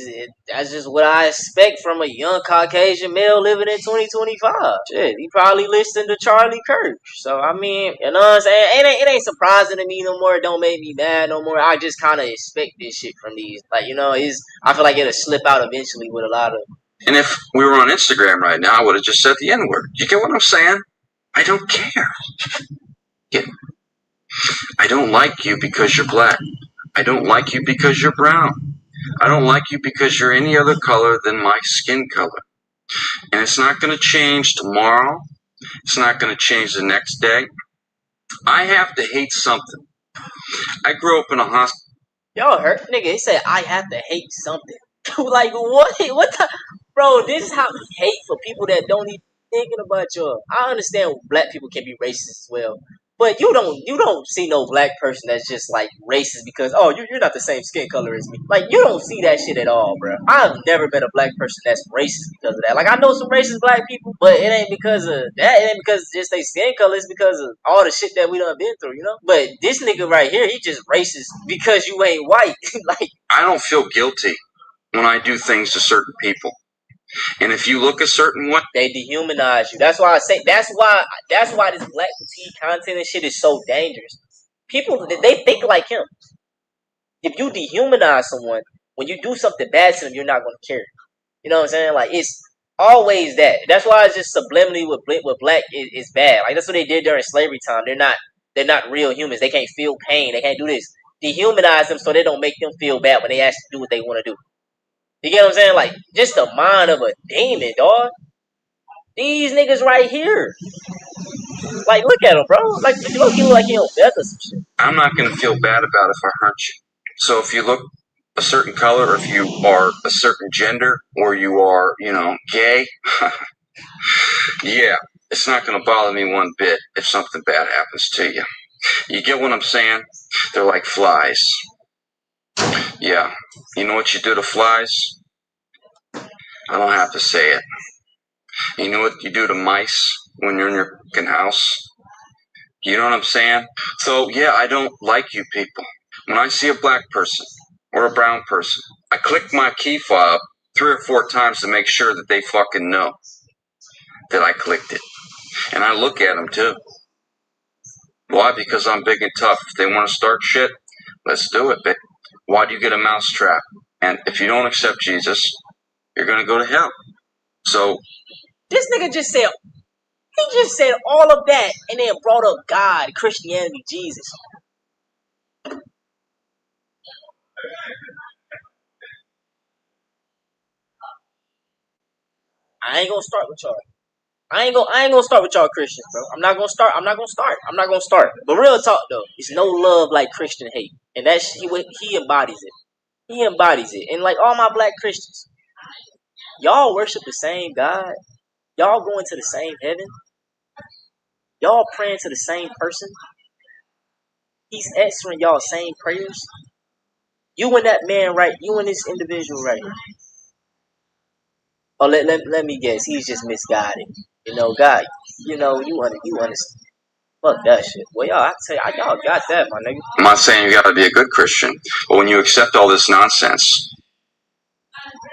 that's just what I expect from a young Caucasian male living in 2025. Shit, he probably listened to Charlie Kirk. So, I mean, you know what I'm saying? It ain't surprising to me no more. It don't make me mad no more. I just kind of expect this shit from these. Like, you know, I feel like it'll slip out eventually with a lot of... And if we were on Instagram right now, I would have just said the N-word. You get what I'm saying? I don't care. I don't like you because you're black. I don't like you because you're brown. I don't like you because you're any other color than my skin color. And it's not going to change tomorrow. It's not going to change the next day. I have to hate something. I grew up in a hospital. Y'all heard? Nigga, he said, I have to hate something. Like, what? What the... Bro, this is how we hate for people that don't even thinking about y'all. I understand black people can be racist as well. But you don't see no black person that's just like racist because you're not the same skin color as me. Like you don't see that shit at all, bro. I've never met a black person that's racist because of that. Like I know some racist black people, but it ain't because of that. It ain't because just they skin color. It's because of all the shit that we done been through, you know. But this nigga right here, he just racist because you ain't white. Like I don't feel guilty when I do things to certain people. And if you look a certain way, they dehumanize you. That's why I say that's why this black fatigue content and shit is so dangerous. People they think like him. If you dehumanize someone, when you do something bad to them, you're not going to care. You know what I'm saying? Like it's always that. That's why it's just subliminally with black is bad. Like that's what they did during slavery time. They're not real humans. They can't feel pain. They can't do this. Dehumanize them so they don't make them feel bad when they actually do what they want to do. You get what I'm saying? Like, just the mind of a demon, dog. These niggas right here. Like, look at him, bro. Like, you look like he on death or some shit. I'm not going to feel bad about it if I hurt you. So if you look a certain color, or if you are a certain gender, or you are, gay, yeah, it's not going to bother me one bit if something bad happens to you. You get what I'm saying? They're like flies. Yeah. You know what you do to flies? I don't have to say it. You know what you do to mice when you're in your fucking house? You know what I'm saying? So, yeah, I don't like you people. When I see a black person or a brown person, I click my key fob 3 or 4 times to make sure that they fucking know that I clicked it. And I look at them, too. Why? Because I'm big and tough. If they want to start shit, let's do it, babe. Why do you get a mousetrap? And if you don't accept Jesus, you're going to go to hell. So this nigga just said all of that and then brought up God, Christianity, Jesus. I ain't gonna start with y'all. I ain't gonna start with y'all Christians, bro. I'm not gonna start. But real talk though, it's no love like Christian hate, and that's he embodies it. He embodies it, and like all my black Christians, y'all worship the same God. Y'all going to the same heaven. Y'all praying to the same person. He's answering y'all same prayers. You and that man right. You and this individual right here. Oh, let me guess. He's just misguided. God. You understand. Fuck that shit. Well, y'all, I tell y'all got that, my nigga. I'm not saying you gotta be a good Christian, but when you accept all this nonsense,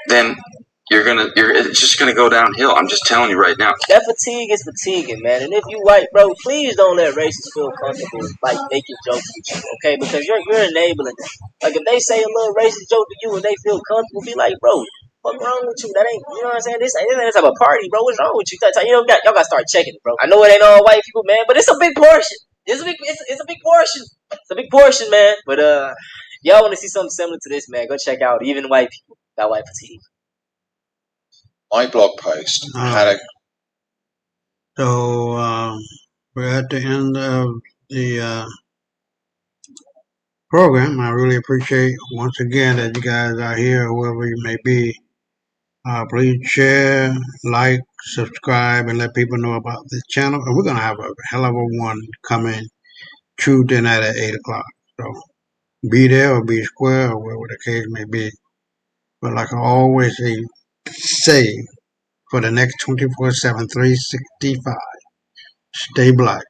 then it's just gonna go downhill. I'm just telling you right now. That fatigue is fatiguing, man. And if you white, bro, please don't let racists feel comfortable like making jokes with you, okay? Because you're enabling them. Like if they say a little racist joke to you and they feel comfortable, be like, bro, what's wrong with you? That ain't, you know what I'm saying? This ain't that type of party, bro. What's wrong with you? Y'all gotta start checking it, bro. I know it ain't all white people, man, but it's a big portion. It's a big portion. It's a big portion, man. But y'all want to see something similar to this, man? Go check out Even White People Got White Fatigue. My blog post had a. So we're at the end of the program. I really appreciate once again that you guys are here, whoever you may be. Please share, like, subscribe, and let people know about this channel. And we're gonna have a hell of a one coming Tuesday night at 8 o'clock. So be there or be square or whatever the case may be. But like I always say for the next 24/7, 365, stay black.